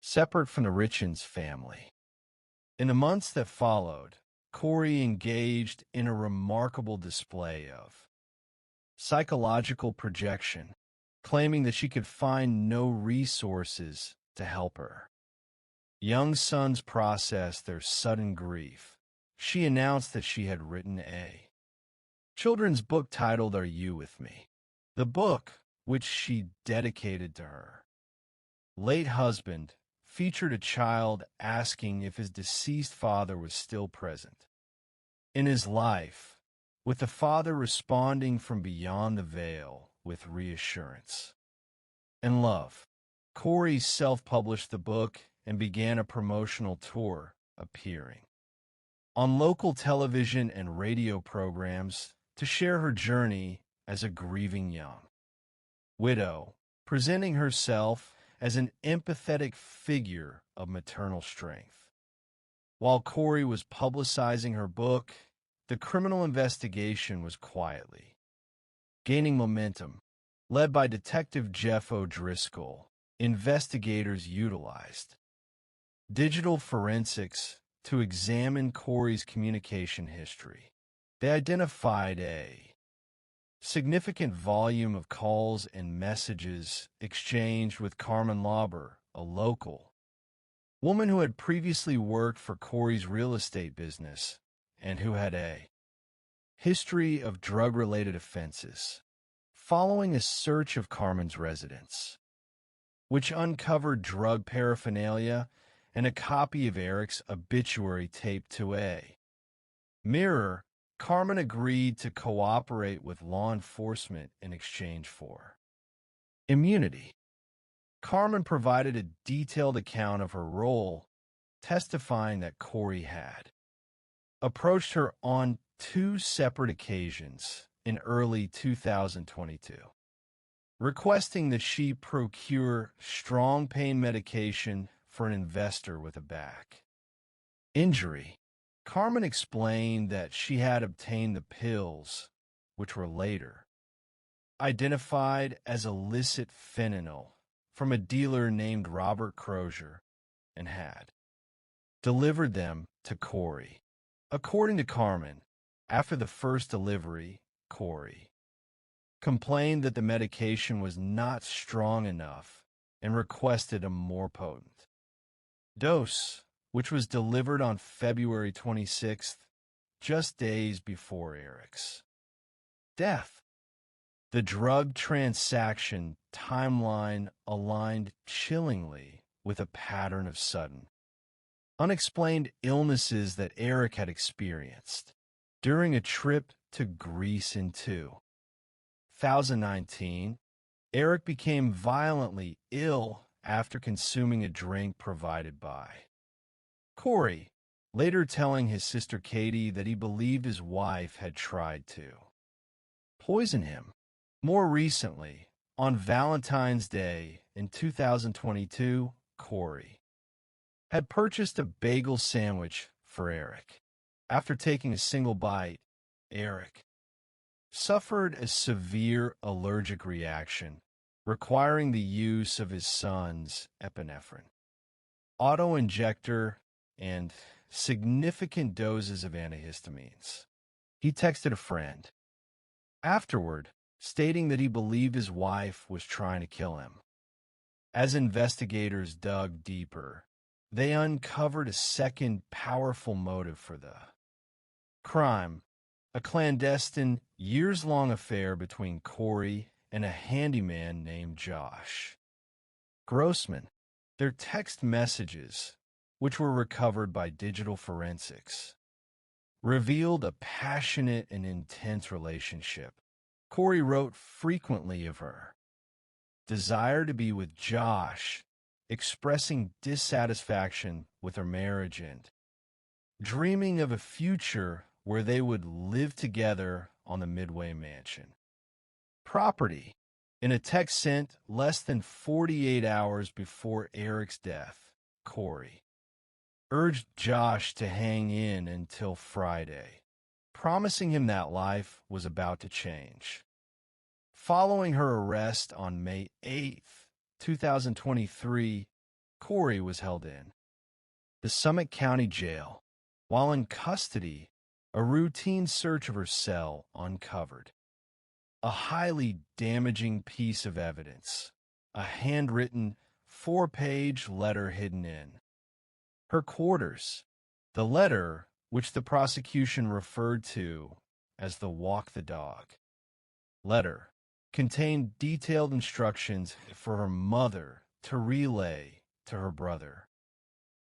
separate from the Richens family. In the months that followed, Corey engaged in a remarkable display of psychological projection, claiming that she could find no resources to help her young sons process their sudden grief. She announced that she had written a children's book titled Are You With Me? The book, which she dedicated to her late husband, featured a child asking if his deceased father was still present in his life, with the father responding from beyond the veil with reassurance and love. Corey self-published the book and began a promotional tour, appearing on local television and radio programs to share her journey as a grieving young widow, presenting herself as an empathetic figure of maternal strength. While Corey was publicizing her book, the criminal investigation was quietly gaining momentum. Led by Detective Jeff O'Driscoll, investigators utilized digital forensics to examine Corey's communication history. They identified a significant volume of calls and messages exchanged with Carmen Lauber, a local woman who had previously worked for Corey's real estate business and who had a history of drug-related offenses. Following a search of Carmen's residence, which uncovered drug paraphernalia and a copy of Eric's obituary taped to a mirror, Carmen agreed to cooperate with law enforcement in exchange for immunity. Carmen provided a detailed account of her role, testifying that Corey had approached her on 2 separate occasions in early 2022, requesting that she procure strong pain medication for an investor with a back Injury. Carmen explained that she had obtained the pills, which were later identified as illicit fentanyl from a dealer named Robert Crozier, and had delivered them to Corey. According to Carmen, after the first delivery, Corey complained that the medication was not strong enough and requested a more potent dose, which was delivered on February 26th, just days before Eric's death. The drug transaction timeline aligned chillingly with a pattern of sudden, unexplained illnesses that Eric had experienced during a trip to Greece in 2019. Eric became violently ill after consuming a drink provided by Corey, later telling his sister Katie that he believed his wife had tried to poison him. More recently, on Valentine's Day in 2022, Corey had purchased a bagel sandwich for Eric. After taking a single bite, Eric suffered a severe allergic reaction, requiring the use of his son's epinephrine auto-injector and significant doses of antihistamines. He texted a friend afterward, stating that he believed his wife was trying to kill him. As investigators dug deeper, they uncovered a second powerful motive for the crime: a clandestine, years-long affair between Corey and a handyman named Josh Grossman. Their text messages, which were recovered by digital forensics, revealed a passionate and intense relationship. Corey wrote frequently of her desire to be with Josh, expressing dissatisfaction with her marriage and dreaming of a future where they would live together on the Midway mansion property. In a text sent less than 48 hours before Eric's death, Corey urged Josh to hang in until Friday, promising him that life was about to change. Following her arrest on May 8th, 2023, Corey was held in the Summit County Jail. While in custody, a routine search of her cell uncovered a highly damaging piece of evidence, a handwritten 4-page letter hidden in her quarters. The letter, which the prosecution referred to as the walk the dog letter, contained detailed instructions for her mother to relay to her brother,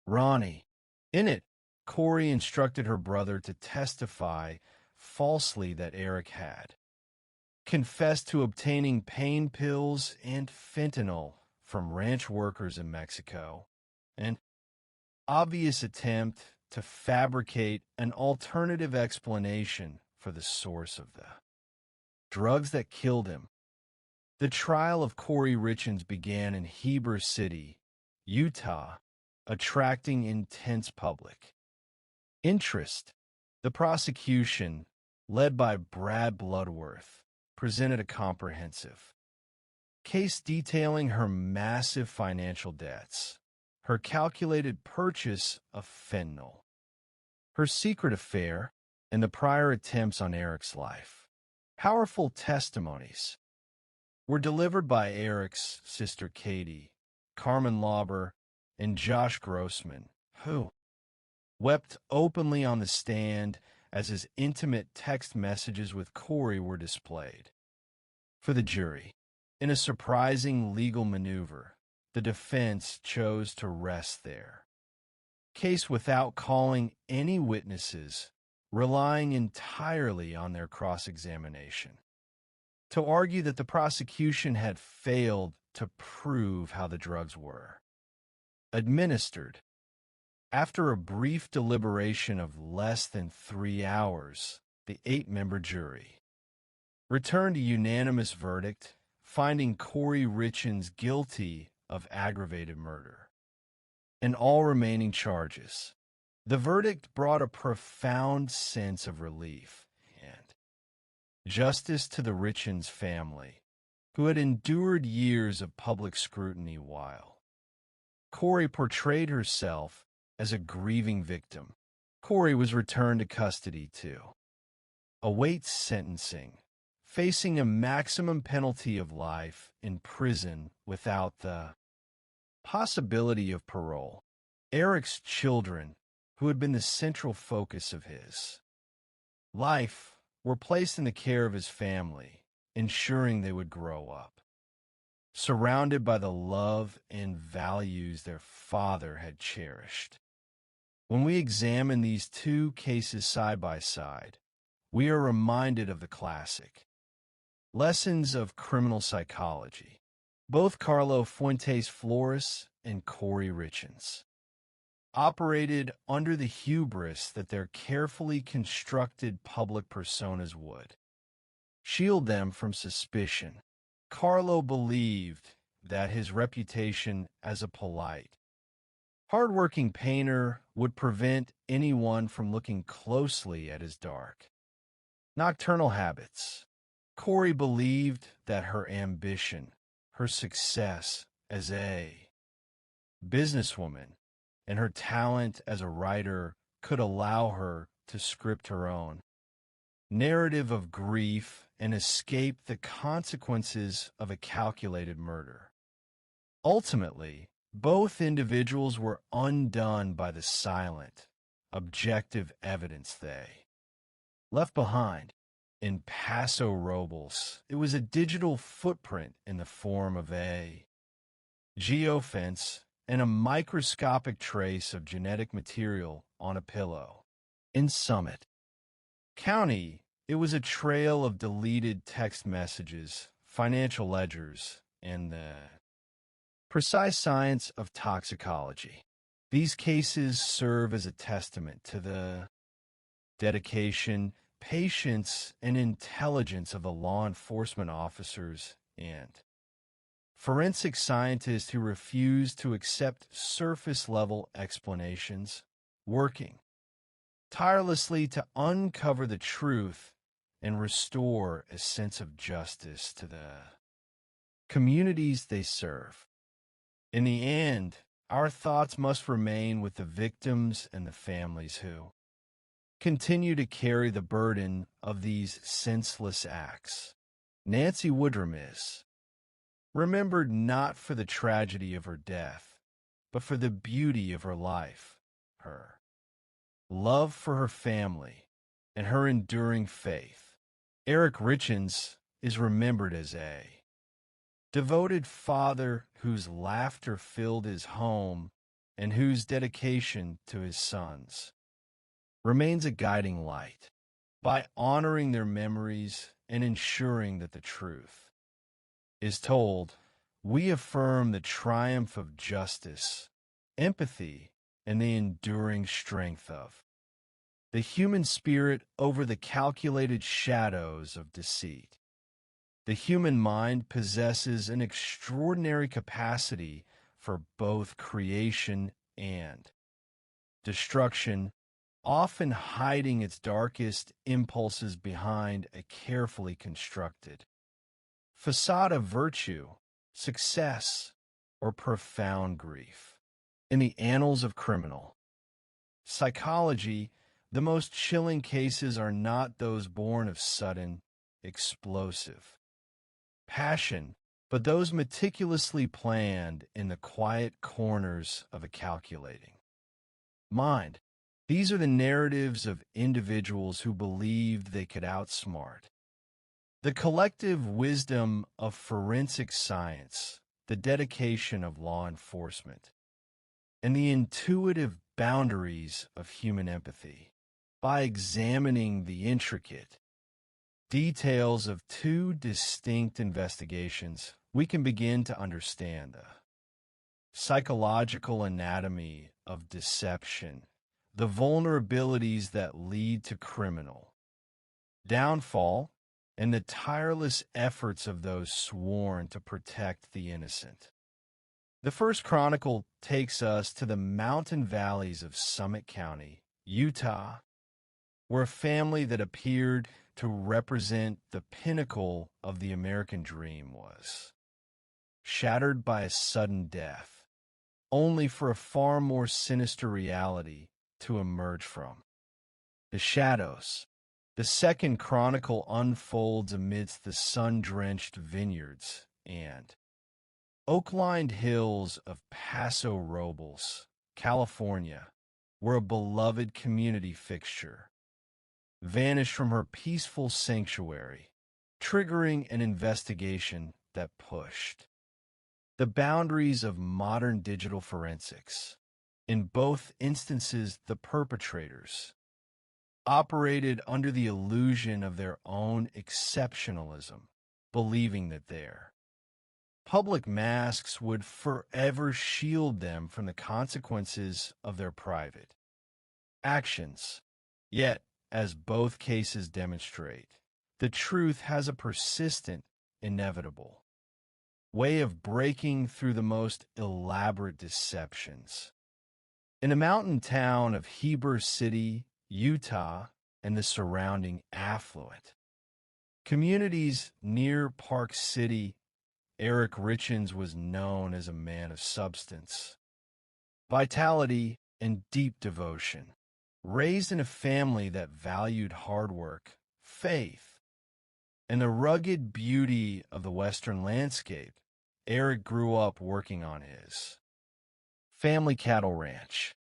Ronnie. In it, Corey instructed her brother to testify falsely that Eric had confessed to obtaining pain pills and fentanyl from ranch workers in Mexico, an obvious attempt to fabricate an alternative explanation for the source of the drugs that killed him. The trial of Corey Richins began in Heber City, Utah, attracting intense public interest. The prosecution, led by Brad Bloodworth, presented a comprehensive case detailing her massive financial debts, her calculated purchase of fentanyl, her secret affair, and the prior attempts on Eric's life. Powerful testimonies were delivered by Eric's sister Katie, Carmen Lauber, and Josh Grossman, who wept openly on the stand as his intimate text messages with Corey were displayed for the jury. In a surprising legal maneuver, the defense chose to rest their case without calling any witnesses, relying entirely on their cross-examination to argue that the prosecution had failed to prove how the drugs were administered. After a brief deliberation of less than 3 hours, the 8-member jury returned a unanimous verdict, finding Corey Richins guilty of aggravated murder and all remaining charges. The verdict brought a profound sense of relief and justice to the Richens family, who had endured years of public scrutiny while Corey portrayed herself as a grieving victim. Corey was returned to custody to await sentencing, facing a maximum penalty of life in prison without the possibility of parole. Eric's children, who had been the central focus of his life, were placed in the care of his family, ensuring they would grow up surrounded by the love and values their father had cherished. When we examine these two cases side by side, we are reminded of the classic lessons of criminal psychology. Both Carlo Fuentes Flores and Corey Richens operated under the hubris that their carefully constructed public personas would shield them from suspicion. Carlo believed that his reputation as a polite, hardworking painter would prevent anyone from looking closely at his dark, nocturnal habits. Corey believed that her ambition, her success as a businesswoman, and her talent as a writer could allow her to script her own narrative of grief and escape the consequences of a calculated murder. Ultimately, both individuals were undone by the silent, objective evidence they left behind. In Paso Robles, it was a digital footprint in the form of a geofence and a microscopic trace of genetic material on a pillow. In Summit County, it was a trail of deleted text messages, financial ledgers, and the precise science of toxicology. These cases serve as a testament to the dedication, patience, and intelligence of the law enforcement officers and forensic scientists who refuse to accept surface-level explanations, working tirelessly to uncover the truth and restore a sense of justice to the communities they serve. In the end, our thoughts must remain with the victims and the families who continue to carry the burden of these senseless acts. Nancy Woodrum is remembered not for the tragedy of her death, but for the beauty of her life, her love for her family, and her enduring faith. Eric Richens is remembered as a devoted father whose laughter filled his home and whose dedication to his sons remains a guiding light. By honoring their memories and ensuring that the truth is told, we affirm the triumph of justice, empathy, and the enduring strength of the human spirit over the calculated shadows of deceit. The human mind possesses an extraordinary capacity for both creation and destruction, often hiding its darkest impulses behind a carefully constructed facade of virtue, success, or profound grief. In the annals of criminal psychology, the most chilling cases are not those born of sudden, explosive passion, but those meticulously planned in the quiet corners of a calculating mind. These are the narratives of individuals who believed they could outsmart the collective wisdom of forensic science, the dedication of law enforcement, and the intuitive boundaries of human empathy. By examining the intricate details of two distinct investigations, we can begin to understand the psychological anatomy of deception, the vulnerabilities that lead to criminal downfall, and the tireless efforts of those sworn to protect the innocent. The first chronicle takes us to the mountain valleys of Summit County, Utah, where a family that appeared to represent the pinnacle of the American dream was shattered by a sudden death, only for a far more sinister reality to emerge from. The shadows. The second chronicle unfolds amidst the sun-drenched vineyards and oak-lined hills of Paso Robles, California, where a beloved community fixture vanished from her peaceful sanctuary, triggering an investigation that pushed the boundaries of modern digital forensics. In both instances, the perpetrators operated under the illusion of their own exceptionalism, believing that their public masks would forever shield them from the consequences of their private actions. Yet, as both cases demonstrate, the truth has a persistent, inevitable way of breaking through the most elaborate deceptions. In the mountain town of Heber City, Utah, and the surrounding affluent communities near Park City, Eric Richins was known as a man of substance, vitality, and deep devotion. Raised in a family that valued hard work, faith, and the rugged beauty of the Western landscape, Eric grew up working on his family cattle ranch.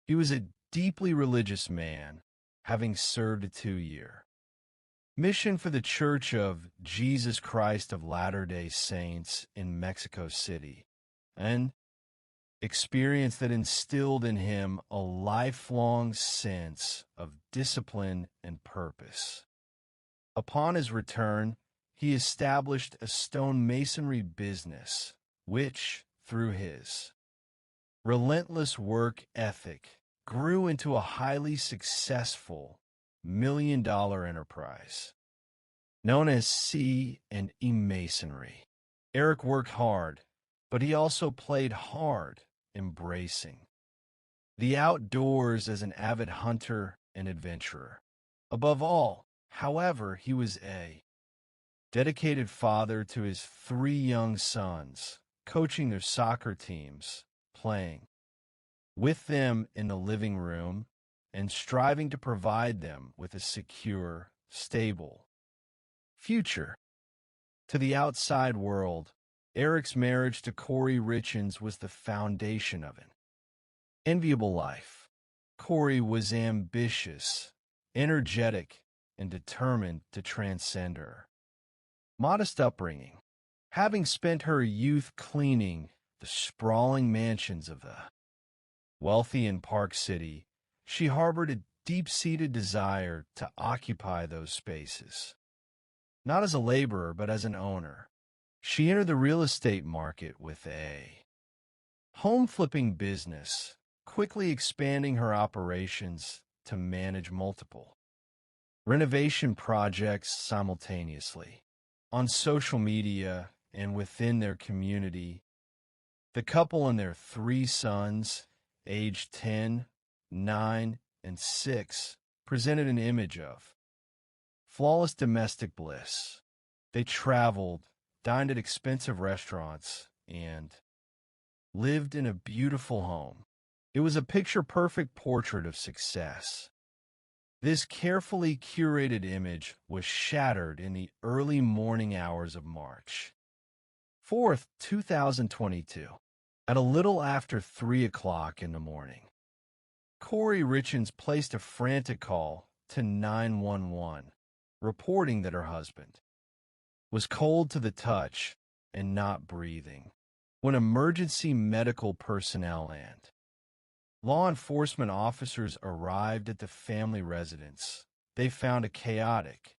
He was a deeply religious man, having served a 2-year mission for the Church of Jesus Christ of Latter-day Saints in Mexico City, an experience that instilled in him a lifelong sense of discipline and purpose. Upon his return, he established a stonemasonry business, which, through his relentless work ethic, grew into a highly successful million-dollar enterprise known as C&E Masonry. Eric worked hard, but he also played hard, embracing the outdoors as an avid hunter and adventurer. Above all, however, he was a dedicated father to his 3 young sons, coaching their soccer teams, playing with them in the living room, and striving to provide them with a secure, stable future. To the outside world, Eric's marriage to Corey Richins was the foundation of an enviable life. Corey was ambitious, energetic, and determined to transcend her modest upbringing. Having spent her youth cleaning the sprawling mansions of the wealthy in Park City, she harbored a deep-seated desire to occupy those spaces. Not as a laborer, but as an owner. She entered the real estate market with a home-flipping business, quickly expanding her operations to manage multiple renovation projects simultaneously. On social media and within their community, the couple and their 3 sons, aged 10, 9, and 6, presented an image of flawless domestic bliss. They traveled, dined at expensive restaurants, and lived in a beautiful home. It was a picture-perfect portrait of success. This carefully curated image was shattered in the early morning hours of March 4th, 2022, at a little after 3 o'clock in the morning. Corey Richins placed a frantic call to 911, reporting that her husband was cold to the touch and not breathing. When emergency medical personnel and law enforcement officers arrived at the family residence, they found a chaotic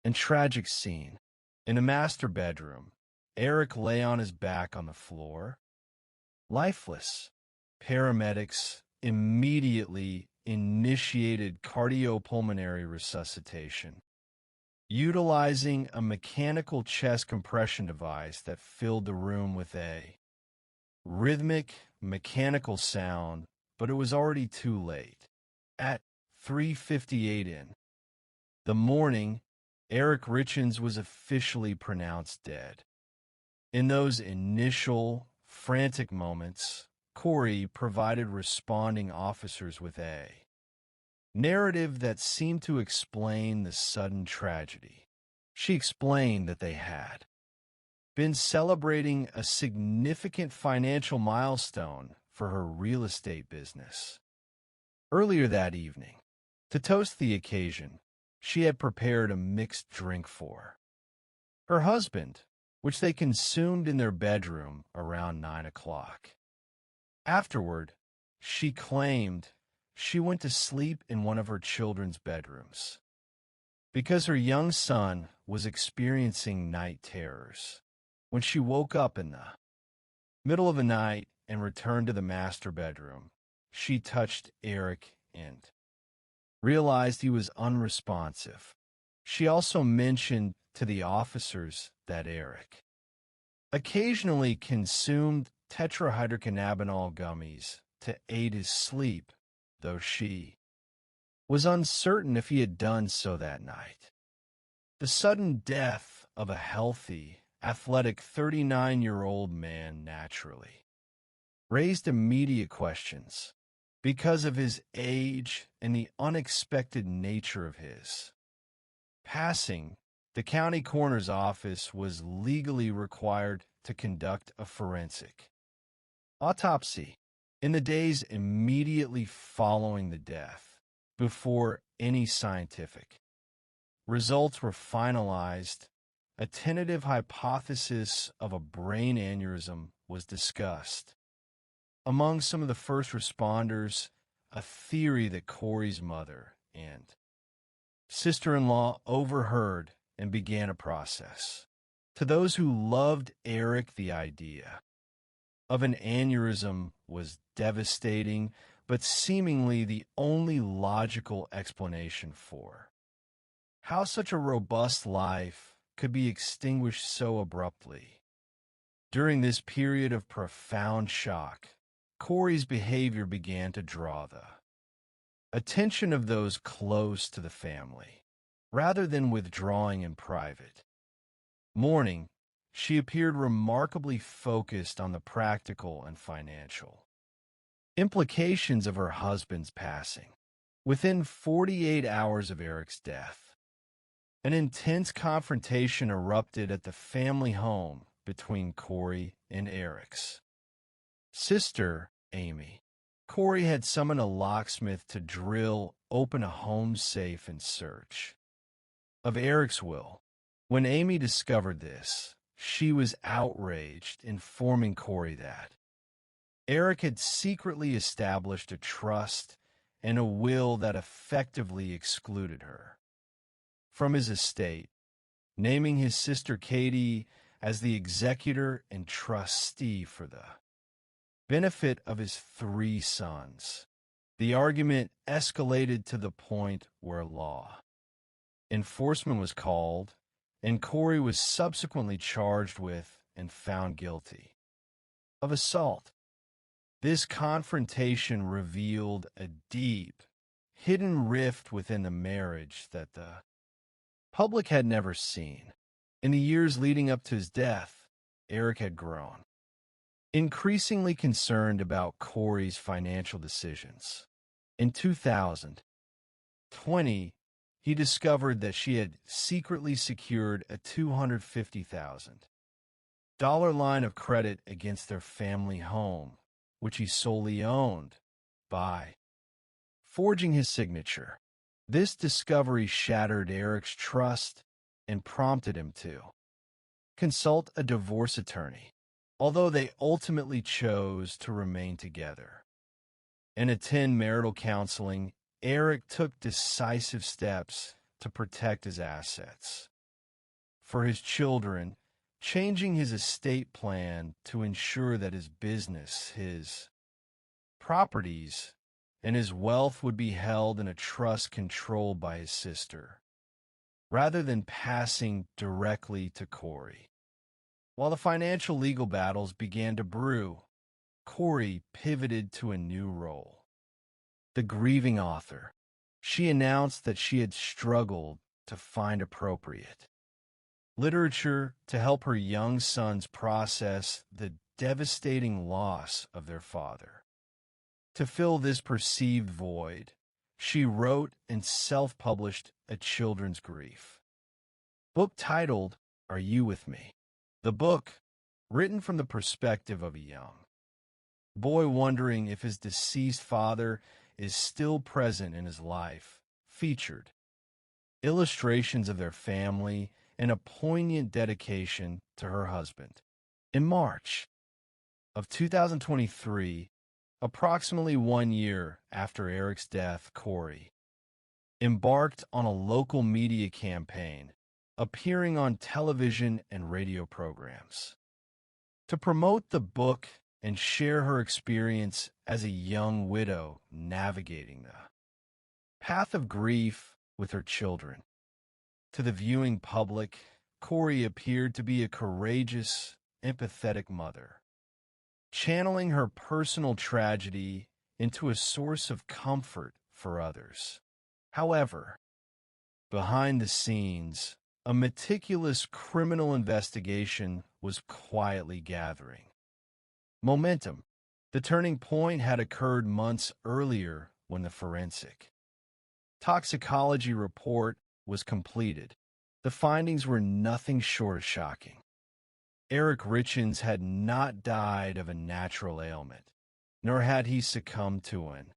and tragic scene. In a master bedroom, Eric lay on his back on the floor, lifeless. Paramedics immediately initiated cardiopulmonary resuscitation, utilizing a mechanical chest compression device that filled the room with a rhythmic, mechanical sound, but it was already too late. At 3:58 in the morning, Eric Richins was officially pronounced dead. In those initial, frantic moments, Corey provided responding officers with a narrative that seemed to explain the sudden tragedy. She explained that they had been celebrating a significant financial milestone for her real estate business. Earlier that evening, to toast the occasion, she had prepared a mixed drink for her husband, which they consumed in their bedroom around 9 o'clock. Afterward, she claimed she went to sleep in one of her children's bedrooms because her young son was experiencing night terrors. When she woke up in the middle of the night and returned to the master bedroom, she touched Eric and realized he was unresponsive. She also mentioned to the officers that Eric occasionally consumed tetrahydrocannabinol gummies to aid his sleep, though she was uncertain if he had done so that night. The sudden death of a healthy, athletic 39-year-old man naturally raised immediate questions because of his age and the unexpected nature of his passing. The county coroner's office was legally required to conduct a forensic autopsy in the days immediately following the death. Before any scientific results were finalized, a tentative hypothesis of a brain aneurysm was discussed. Among some of the first responders, a theory that Corey's mother and sister-in-law overheard and began a process. To those who loved Eric, the idea of an aneurysm was devastating, but seemingly the only logical explanation for how such a robust life could be extinguished so abruptly. During this period of profound shock, Corey's behavior began to draw the attention of those close to the family, rather than withdrawing in private mourning. She appeared remarkably focused on the practical and financial implications of her husband's passing. Within 48 hours of Eric's death, an intense confrontation erupted at the family home between Corey and Eric's sister, Amy. Corey had summoned a locksmith to drill open a home safe in search of Eric's will. When Amy discovered this, she was outraged, informing Corey that Eric had secretly established a trust and a will that effectively excluded her from his estate, naming his sister Katie as the executor and trustee for the benefit of his 3 sons. The argument escalated to the point where law enforcement was called, and Corey was subsequently charged with and found guilty of assault. This confrontation revealed a deep, hidden rift within the marriage that the public had never seen. In the years leading up to his death, Eric had grown increasingly concerned about Corey's financial decisions. In 2020, he discovered that she had secretly secured a $250,000 line of credit against their family home, which he solely owned, by forging his signature. This discovery shattered Eric's trust and prompted him to consult a divorce attorney, although they ultimately chose to remain together and attend marital counseling. Eric took decisive steps to protect his assets for his children, changing his estate plan to ensure that his business, his properties, and his wealth would be held in a trust controlled by his sister, rather than passing directly to Corey. While the financial legal battles began to brew, Corey pivoted to a new role. The grieving author, she announced that she had struggled to find appropriate literature to help her young sons process the devastating loss of their father. To fill this perceived void, she wrote and self-published a children's grief book titled, Are You With Me? The book, written from the perspective of a young boy wondering if his deceased father is still present in his life, featured illustrations of their family and a poignant dedication to her husband. In March of 2023, approximately 1 year after Eric's death, Corey embarked on a local media campaign, appearing on television and radio programs to promote the book and share her experience as a young widow navigating the path of grief with her children. To the viewing public, Corey appeared to be a courageous, empathetic mother, channeling her personal tragedy into a source of comfort for others. However, behind the scenes, a meticulous criminal investigation was quietly gathering momentum. The turning point had occurred months earlier when the forensic toxicology report was completed. The findings were nothing short of shocking. Eric Richins had not died of a natural ailment, nor had he succumbed to an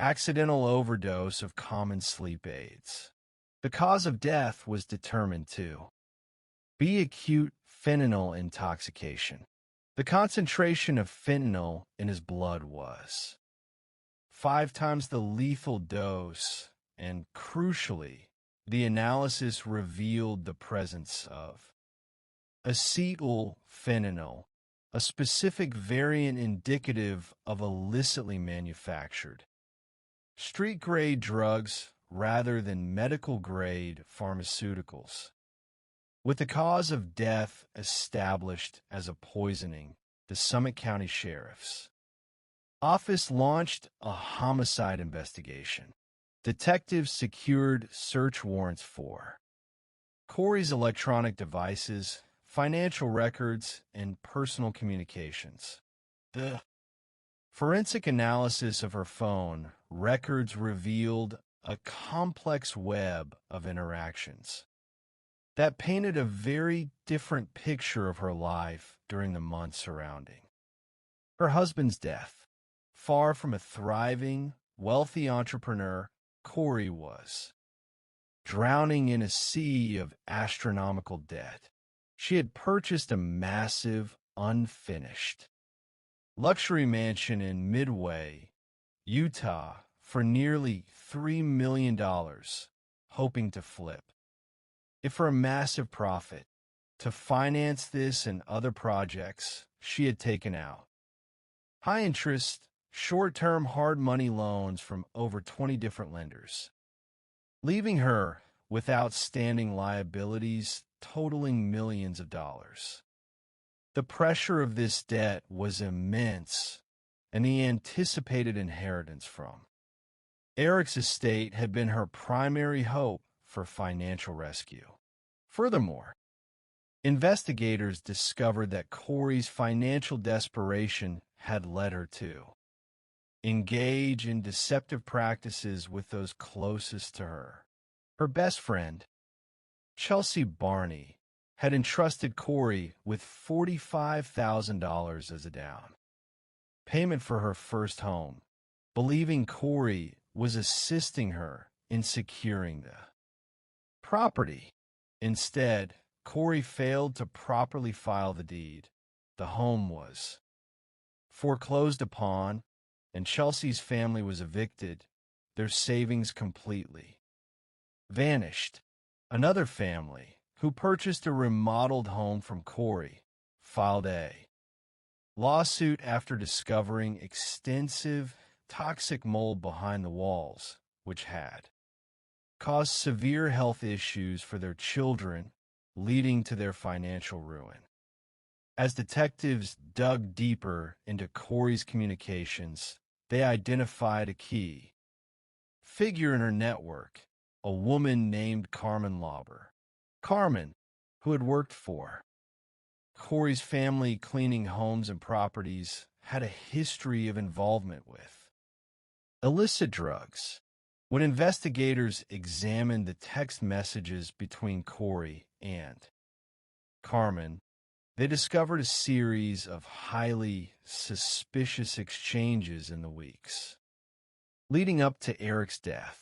accidental overdose of common sleep aids. The cause of death was determined to be acute fentanyl intoxication. The concentration of fentanyl in his blood was 5 times the lethal dose, and crucially, the analysis revealed the presence of acetylphenanyl, a specific variant indicative of illicitly manufactured street-grade drugs rather than medical-grade pharmaceuticals. With the cause of death established as a poisoning, the Summit County Sheriff's Office launched a homicide investigation. Detectives secured search warrants for Corey's electronic devices, financial records, and personal communications. The forensic analysis of her phone records revealed a complex web of interactions that painted a very different picture of her life during the months surrounding her husband's death. Far from a thriving, wealthy entrepreneur, Corey was drowning in a sea of astronomical debt. She had purchased a massive, unfinished luxury mansion in Midway, Utah, for nearly $3 million, hoping to flip it for a massive profit. To finance this and other projects, she had taken out high-interest, short-term hard money loans from over 20 different lenders, leaving her with outstanding liabilities totaling millions of dollars. The pressure of this debt was immense, and the anticipated inheritance from Eric's estate had been her primary hope for financial rescue. Furthermore, investigators discovered that Corey's financial desperation had led her to engage in deceptive practices with those closest to her. Her best friend, Chelsea Barney, had entrusted Corey with $45,000 as a down payment for her first home, believing Corey was assisting her in securing the property. Instead, Corey failed to properly file the deed. The home was foreclosed upon, and Chelsea's family was evicted, their savings completely vanished. Another family, who purchased a remodeled home from Corey, filed a lawsuit after discovering extensive toxic mold behind the walls, which had caused severe health issues for their children, leading to their financial ruin. As detectives dug deeper into Corey's communications, they identified a key figure in her network, a woman named Carmen Lauber. Carmen, who had worked for Corey's family cleaning homes and properties, had a history of involvement with illicit drugs. When investigators examined the text messages between Corey and Carmen, they discovered a series of highly suspicious exchanges in the weeks leading up to Eric's death.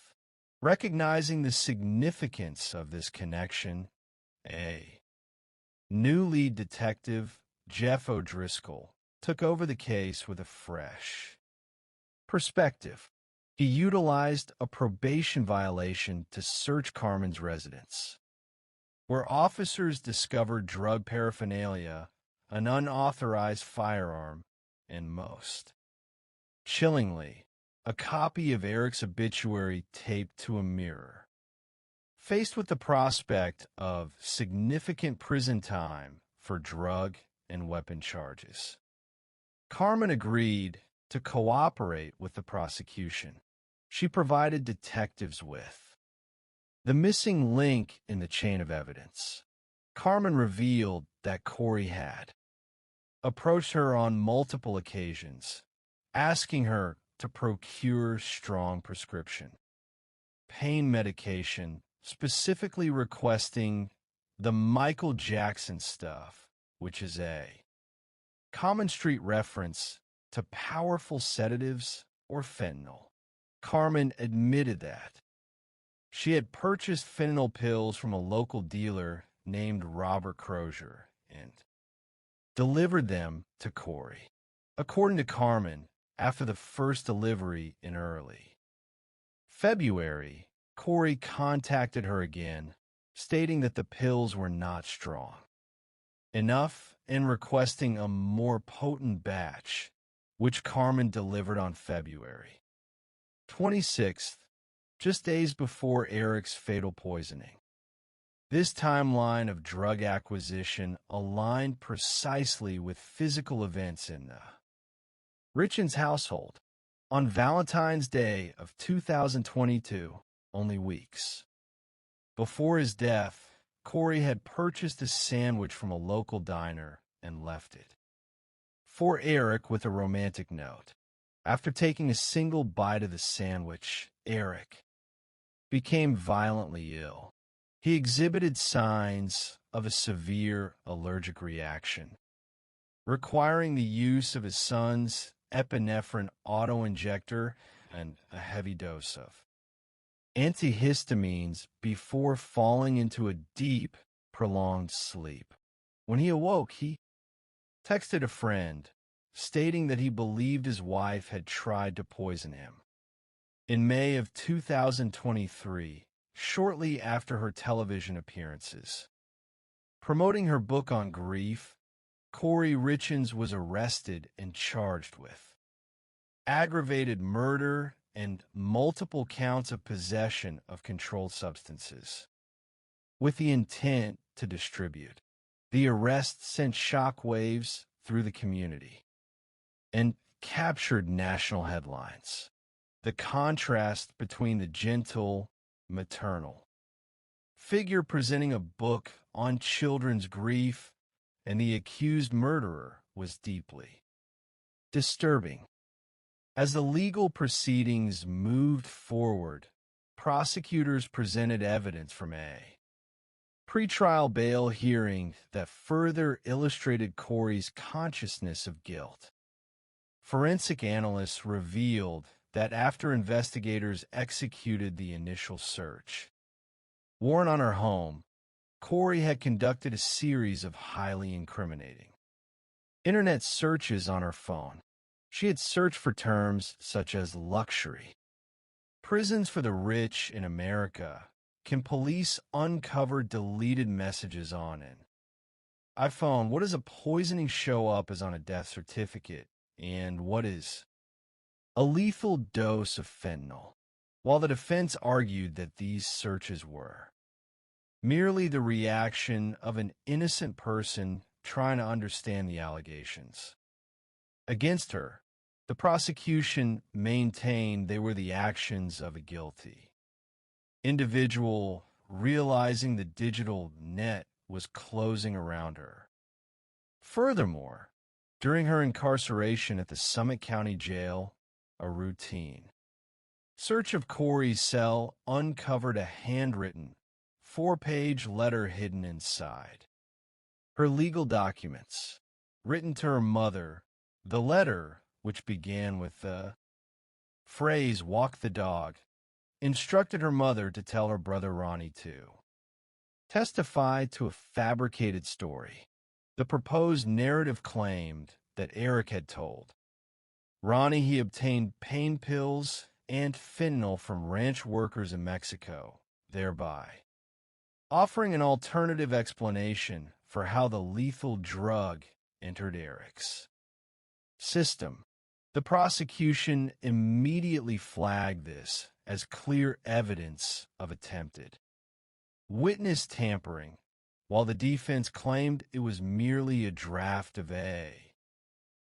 Recognizing the significance of this connection, a new lead detective, Jeff O'Driscoll, took over the case with a fresh perspective. He utilized a probation violation to search Carmen's residence, where officers discovered drug paraphernalia, an unauthorized firearm, and most chillingly, a copy of Eric's obituary taped to a mirror. Faced with the prospect of significant prison time for drug and weapon charges, Carmen agreed to cooperate with the prosecution. She provided detectives with the missing link in the chain of evidence. Carmen revealed that Corey had approached her on multiple occasions, asking her to procure strong prescription pain medication, specifically requesting the Michael Jackson stuff, which is a common street reference to powerful sedatives or fentanyl. Carmen admitted that she had purchased fentanyl pills from a local dealer named Robert Crozier and delivered them to Corey. According to Carmen, after the first delivery in early February, Corey contacted her again, stating that the pills were not strong enough and requesting a more potent batch, which Carmen delivered on February 26th, just days before Eric's fatal poisoning. This timeline of drug acquisition aligned precisely with physical events in the Richens household. On Valentine's Day of 2022, only weeks before his death, Corey had purchased a sandwich from a local diner and left it for Eric with a romantic note. After taking a single bite of the sandwich, Eric became violently ill. He exhibited signs of a severe allergic reaction, requiring the use of his son's epinephrine auto-injector and a heavy dose of antihistamines before falling into a deep, prolonged sleep. When he awoke, he texted a friend, stating that he believed his wife had tried to poison him. In May of 2023, shortly after her television appearances, promoting her book on grief, Corey Richens was arrested and charged with aggravated murder and multiple counts of possession of controlled substances with the intent to distribute. The arrest sent shockwaves through the community and captured national headlines. The contrast between the gentle, maternal figure presenting a book on children's grief and the accused murderer was deeply disturbing. As the legal proceedings moved forward, prosecutors presented evidence from a pretrial bail hearing that further illustrated Corey's consciousness of guilt. Forensic analysts revealed that after investigators executed the initial search warrant on her home, Corey had conducted a series of highly incriminating internet searches on her phone. She had searched for terms such as luxury, prisons for the rich in America, can police uncover deleted messages on an iPhone? What does a poisoning show up as on a death certificate? And what is a lethal dose of fentanyl? While the defense argued that these searches were merely the reaction of an innocent person trying to understand the allegations. Against her, the prosecution maintained they were the actions of a guilty individual realizing the digital net was closing around her. Furthermore, during her incarceration at the Summit County Jail, a routine search of Corey's cell uncovered a handwritten, 4-page letter hidden inside. Her legal documents, written to her mother, the letter, which began with the phrase, "walk the dog," instructed her mother to tell her brother Ronnie to testify to a fabricated story. The proposed narrative claimed that Eric had told Ronnie he obtained pain pills and fentanyl from ranch workers in Mexico, thereby offering an alternative explanation for how the lethal drug entered Eric's system. The prosecution immediately flagged this as clear evidence of attempted witness tampering, while the defense claimed it was merely a draft of a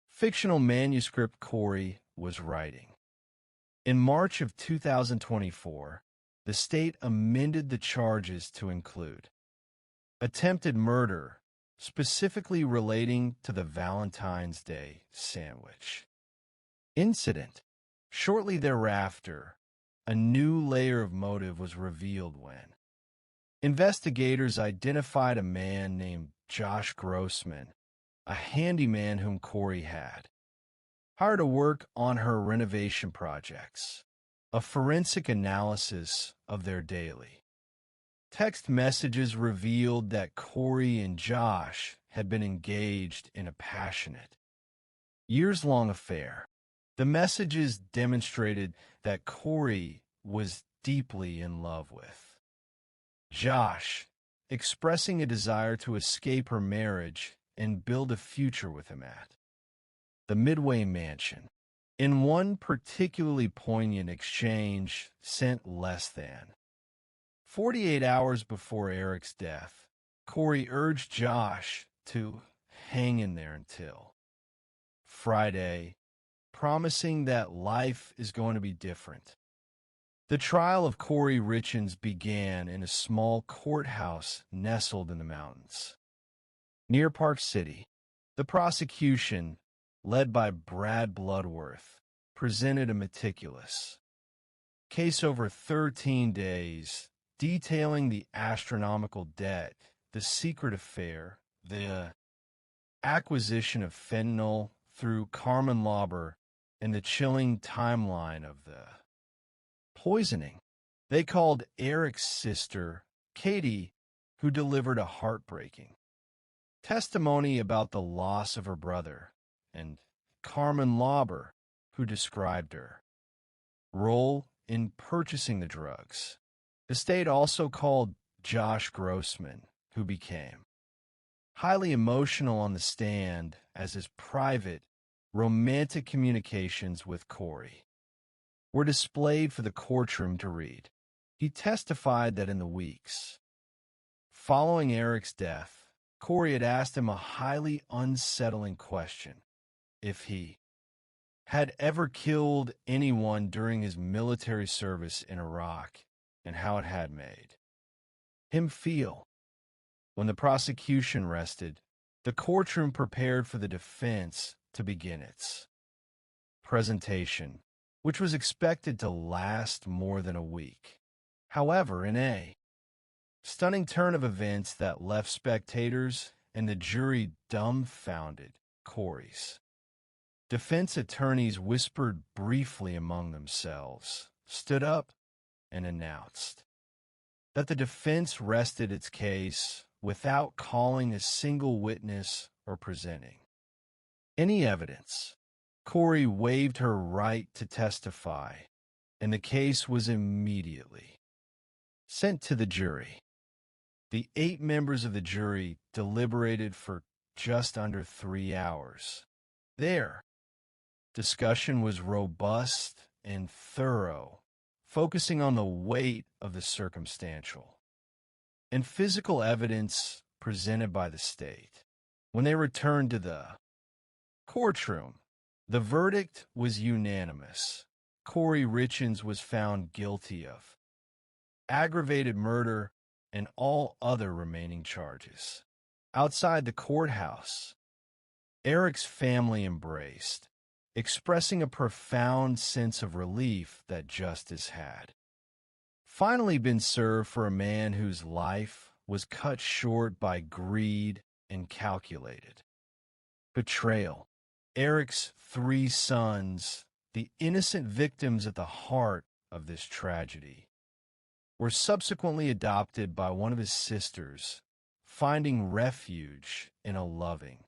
fictional manuscript Corey was writing. In March of 2024, the state amended the charges to include attempted murder, specifically relating to the Valentine's Day sandwich incident. Shortly thereafter, a new layer of motive was revealed when investigators identified a man named Josh Grossman, a handyman whom Corey had hired to work on her renovation projects. A forensic analysis of their daily text messages revealed that Corey and Josh had been engaged in a passionate, years-long affair. The messages demonstrated that Corey was deeply in love with Josh, expressing a desire to escape her marriage and build a future with him at the Midway Mansion. In one particularly poignant exchange sent less than 48 hours before Eric's death, Corey urged Josh to hang in there until Friday, promising that life is going to be different. The trial of Corey Richens began in a small courthouse nestled in the mountains near Park City. The prosecution, led by Brad Bloodworth, presented a meticulous case over 13 days, detailing the astronomical debt, the secret affair, the acquisition of fentanyl through Carmen Lauber, and the chilling timeline of the poisoning. They called Eric's sister, Katie, who delivered a heartbreaking testimony about the loss of her brother, and Carmen Lauber, who described her role in purchasing the drugs. The state also called Josh Grossman, who became highly emotional on the stand as his private, romantic communications with Corey were displayed for the courtroom to read. He testified that in the weeks following Eric's death, Corey had asked him a highly unsettling question: if he had ever killed anyone during his military service in Iraq, and how it had made him feel. When the prosecution rested, the courtroom prepared for the defense to begin its presentation, which was expected to last more than a week. However, in a stunning turn of events that left spectators and the jury dumbfounded, Corey's defense attorneys whispered briefly among themselves, stood up, and announced that the defense rested its case without calling a single witness or presenting any evidence. Corey waived her right to testify, and the case was immediately sent to the jury. The 8 members of the jury deliberated for just under 3 hours. Their discussion was robust and thorough, focusing on the weight of the circumstantial and physical evidence presented by the state. When they returned to the courtroom, the verdict was unanimous. Corey Richins was found guilty of aggravated murder and all other remaining charges. Outside the courthouse, Eric's family embraced, expressing a profound sense of relief that justice had finally been served for a man whose life was cut short by greed and calculated betrayal. Eric's 3 sons, the innocent victims at the heart of this tragedy, were subsequently adopted by one of his sisters, finding refuge in a loving,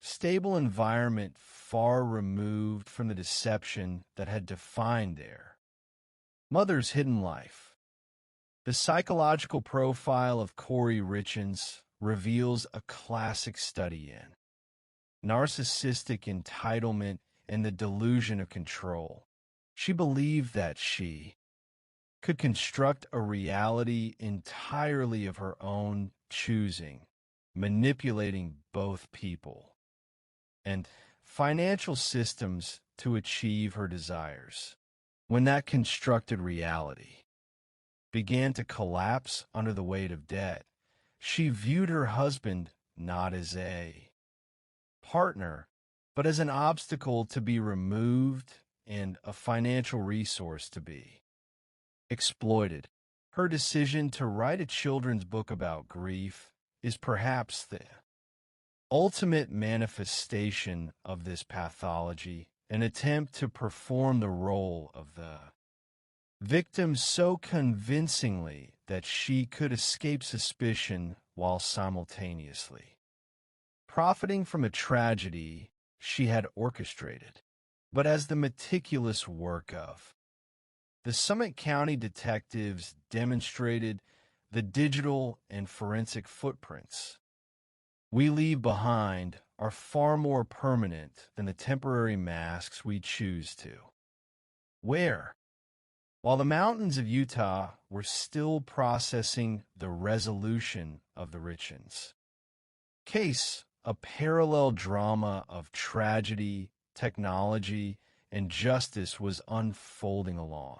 stable environment far removed from the deception that had defined their mother's hidden life. The psychological profile of Corey Richins reveals a classic study in narcissistic entitlement and the delusion of control. She believed that she could construct a reality entirely of her own choosing, manipulating both people and financial systems to achieve her desires. When that constructed reality began to collapse under the weight of debt, she viewed her husband not as a partner, but as an obstacle to be removed and a financial resource to be exploited. Her decision to write a children's book about grief is perhaps the ultimate manifestation of this pathology, an attempt to perform the role of the victim so convincingly that she could escape suspicion while simultaneously profiting from a tragedy she had orchestrated. But as the meticulous work of the Summit County detectives demonstrated, the digital and forensic footprints we leave behind are far more permanent than the temporary masks we choose to wear. While the mountains of Utah were still processing the resolution of the Richins case, a parallel drama of tragedy, technology, and justice was unfolding along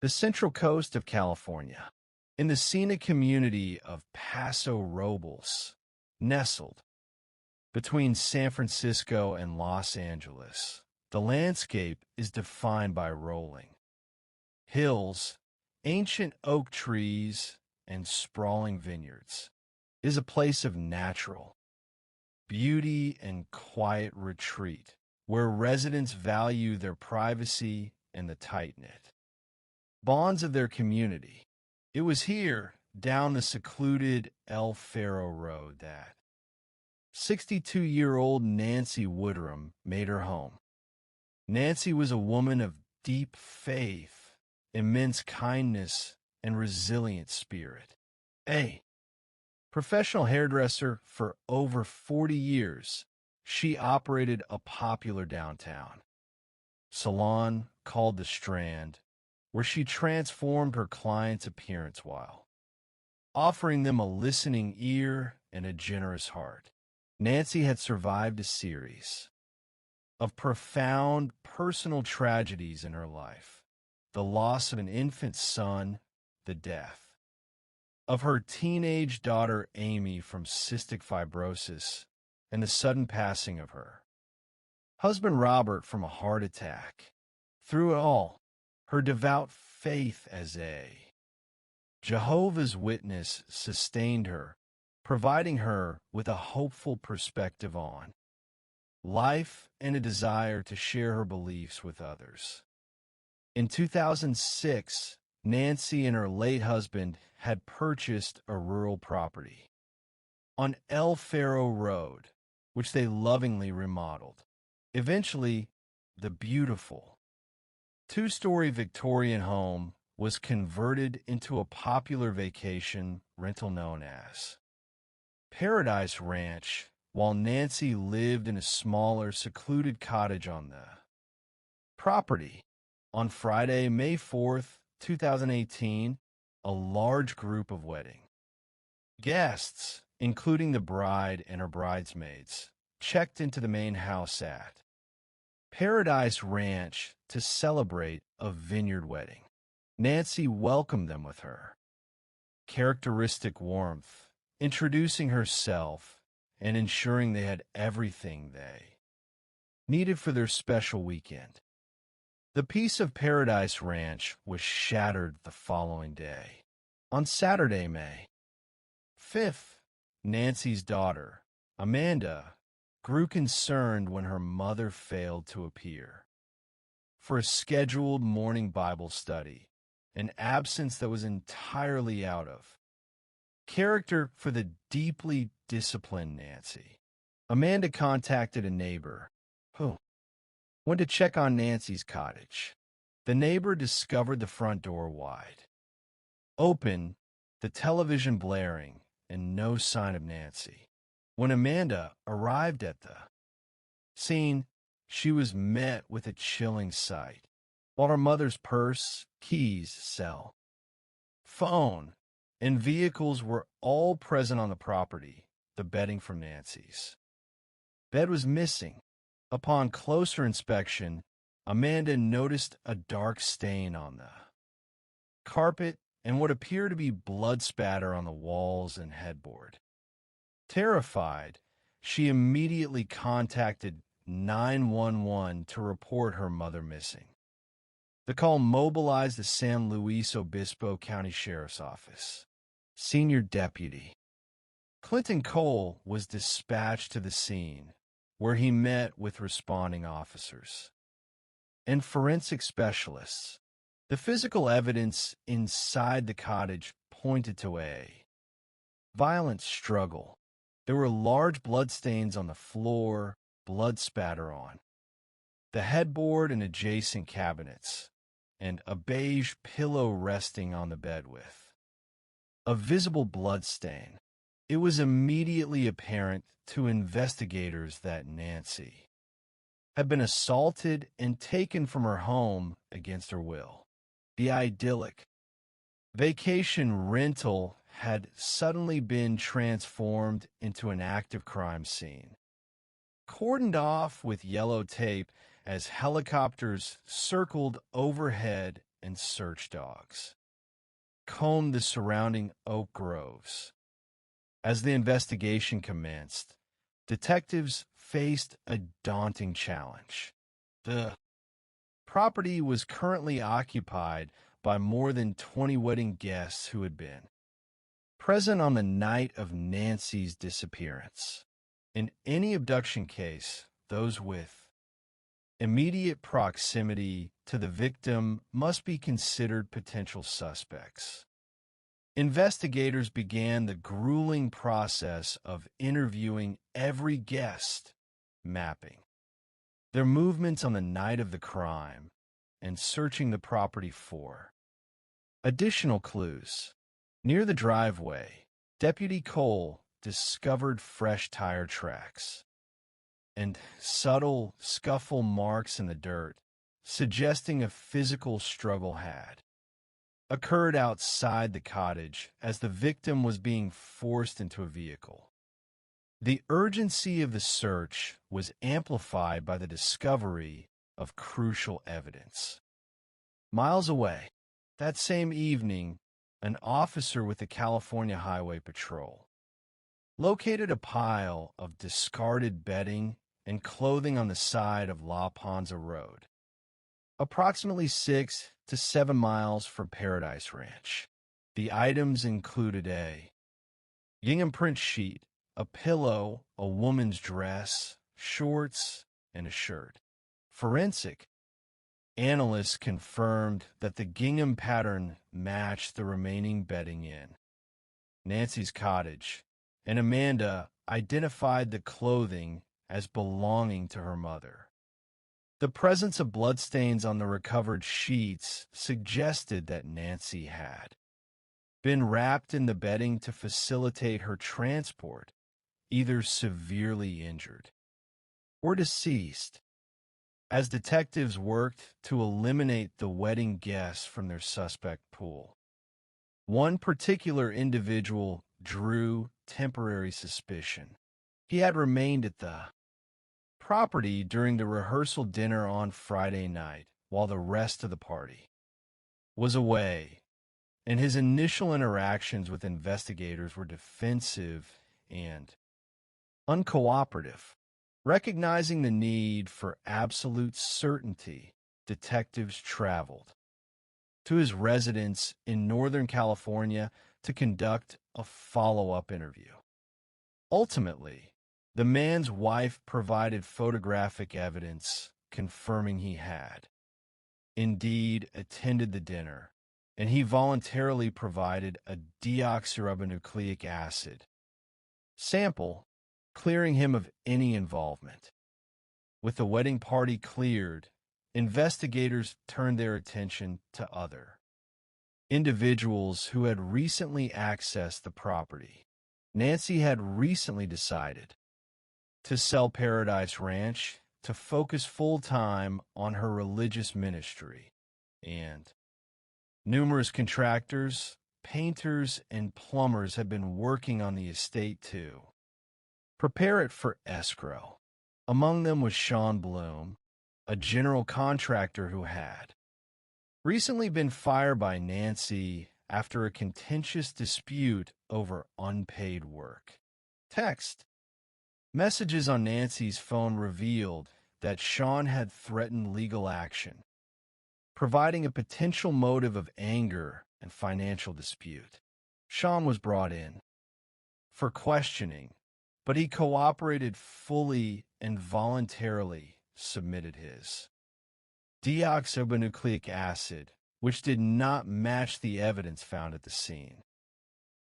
the Central Coast of California. In the scenic community of Paso Robles, nestled between San Francisco and Los Angeles, the landscape is defined by rolling hills, ancient oak trees, and sprawling vineyards. It is a place of natural beauty and quiet retreat, where residents value their privacy and the tight-knit bonds of their community. It was here, down the secluded El Faro Road, that 62-year-old Nancy Woodrum made her home. Nancy was a woman of deep faith, immense kindness, and resilient spirit. A professional hairdresser for over 40 years, she operated a popular downtown salon called The Strand, where she transformed her clients' appearance while offering them a listening ear and a generous heart. Nancy had survived a series of profound personal tragedies in her life: the loss of an infant son, the death of her teenage daughter Amy from cystic fibrosis, and the sudden passing of her husband Robert from a heart attack. Through it all, her devout faith as a Jehovah's Witness sustained her, providing her with a hopeful perspective on life and a desire to share her beliefs with others. In 2006, Nancy and her late husband had purchased a rural property on El Faro Road, which they lovingly remodeled. Eventually, the beautiful 2-story Victorian home was converted into a popular vacation rental known as Paradise Ranch, while Nancy lived in a smaller, secluded cottage on the property. On Friday, May 4th, 2018, a large group of wedding guests including the bride and her bridesmaids, checked into the main house at Paradise Ranch to celebrate a vineyard wedding. Nancy welcomed them with her characteristic warmth, introducing herself and ensuring they had everything they needed for their special weekend. The peace of Paradise Ranch was shattered the following day. On Saturday, May 5th, Nancy's daughter, Amanda, grew concerned when her mother failed to appear for a scheduled morning Bible study, an absence that was entirely out of character for the deeply disciplined Nancy. Amanda contacted a neighbor who went to check on Nancy's cottage. The neighbor discovered the front door wide open, the television blaring, and no sign of Nancy. When Amanda arrived at the scene, she was met with a chilling sight. While her mother's purse, keys, cell phone, and vehicles were all present on the property, the bedding from Nancy's bed was missing. Upon closer inspection, Amanda noticed a dark stain on the carpet and what appeared to be blood spatter on the walls and headboard. Terrified, she immediately contacted 911 to report her mother missing. The call mobilized the San Luis Obispo County Sheriff's Office. Senior Deputy Clinton Cole was dispatched to the scene, where he met with responding officers and forensic specialists. The physical evidence inside the cottage pointed to a violent struggle. There were large bloodstains on the floor, blood spatter on the headboard and adjacent cabinets, and a beige pillow resting on the bed with a visible blood stain. It was immediately apparent to investigators that Nancy had been assaulted and taken from her home against her will. The idyllic vacation rental had suddenly been transformed into an active crime scene, cordoned off with yellow tape as helicopters circled overhead and search dogs combed the surrounding oak groves. As the investigation commenced, detectives faced a daunting challenge. The property was currently occupied by more than 20 wedding guests who had been present on the night of Nancy's disappearance. In any abduction case, those with immediate proximity to the victim must be considered potential suspects. Investigators began the grueling process of interviewing every guest, mapping their movements on the night of the crime, and searching the property for additional clues. Near the driveway, Deputy Cole discovered fresh tire tracks and subtle scuffle marks in the dirt, suggesting a physical struggle had occurred outside the cottage as the victim was being forced into a vehicle. The urgency of the search was amplified by the discovery of crucial evidence. Miles away, that same evening, an officer with the California Highway Patrol located a pile of discarded bedding and clothing on the side of La Ponza Road, approximately 6 to 7 miles from Paradise Ranch. The items included a gingham print sheet, a pillow, a woman's dress, shorts, and a shirt. Forensic analysts confirmed that the gingham pattern matched the remaining bedding in Nancy's cottage, and Amanda identified the clothing as belonging to her mother. The presence of bloodstains on the recovered sheets suggested that Nancy had been wrapped in the bedding to facilitate her transport, either severely injured or deceased. As detectives worked to eliminate the wedding guests from their suspect pool, one particular individual drew temporary suspicion. He had remained at the property during the rehearsal dinner on Friday night, while the rest of the party was away, and his initial interactions with investigators were defensive and uncooperative. Recognizing the need for absolute certainty, detectives traveled to his residence in Northern California to conduct a follow-up interview. Ultimately, the man's wife provided photographic evidence confirming he had indeed attended the dinner, and he voluntarily provided a deoxyribonucleic acid sample, clearing him of any involvement. With the wedding party cleared, investigators turned their attention to other individuals who had recently accessed the property. Nancy had recently decided to sell Paradise Ranch to focus full-time on her religious ministry, and numerous contractors, painters, and plumbers have been working on the estate to prepare it for escrow. Among them was Sean Bloom, a general contractor who had recently been fired by Nancy after a contentious dispute over unpaid work. Text messages on Nancy's phone revealed that Sean had threatened legal action, providing a potential motive of anger and financial dispute. Sean was brought in for questioning, but he cooperated fully and voluntarily submitted his deoxyribonucleic acid, which did not match the evidence found at the scene.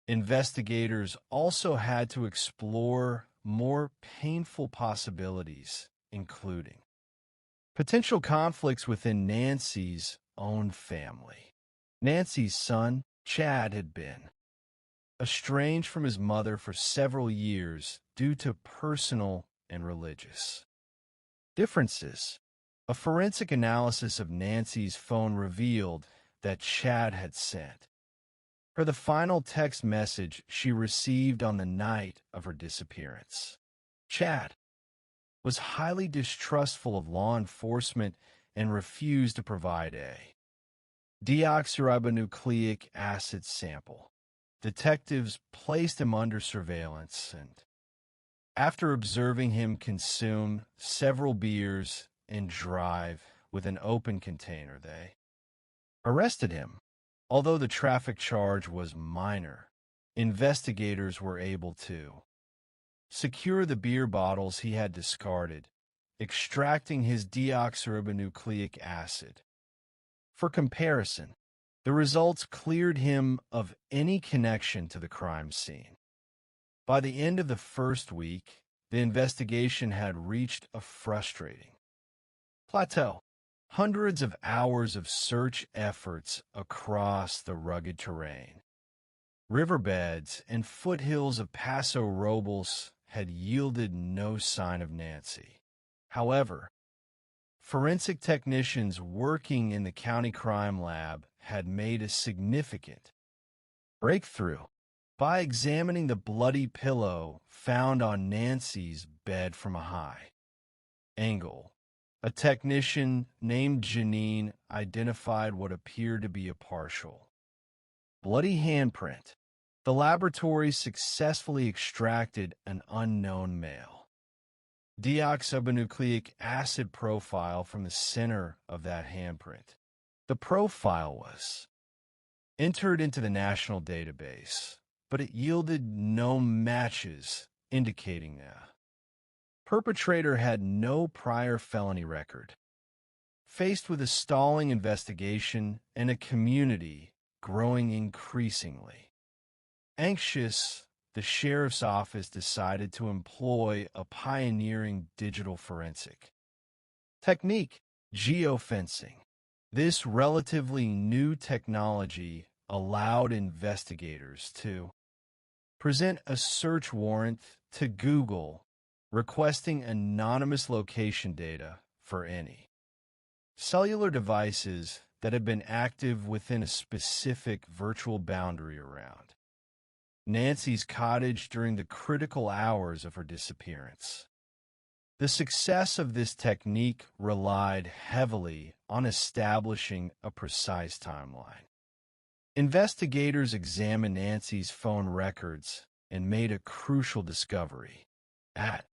Investigators also had to explore more painful possibilities, including potential conflicts within Nancy's own family. Nancy's son, Chad, had been estranged from his mother for several years due to personal and religious differences. A forensic analysis of Nancy's phone revealed that Chad had sent her the final text message she received on the night of her disappearance. Chad was highly distrustful of law enforcement and refused to provide a deoxyribonucleic acid sample. Detectives placed him under surveillance, and after observing him consume several beers and drive with an open container, they arrested him. Although the traffic charge was minor, investigators were able to secure the beer bottles he had discarded, extracting his deoxyribonucleic acid. For comparison, the results cleared him of any connection to the crime scene. By the end of the first week, the investigation had reached a frustrating plateau. Hundreds of hours of search efforts across the rugged terrain, riverbeds, and foothills of Paso Robles had yielded no sign of Nancy. However, forensic technicians working in the county crime lab had made a significant breakthrough by examining the bloody pillow found on Nancy's bed from a high angle. A technician named Janine identified what appeared to be a partial bloody handprint. The laboratory successfully extracted an unknown male deoxyribonucleic acid profile from the center of that handprint. The profile was entered into the national database, but it yielded no matches indicating that perpetrator had no prior felony record. Faced with a stalling investigation and a community growing increasingly anxious, the sheriff's office decided to employ a pioneering digital forensic technique, geofencing. This relatively new technology allowed investigators to present a search warrant to Google requesting anonymous location data for any cellular devices that had been active within a specific virtual boundary around Nancy's cottage during the critical hours of her disappearance. The success of this technique relied heavily on establishing a precise timeline. Investigators examined Nancy's phone records and made a crucial discovery. At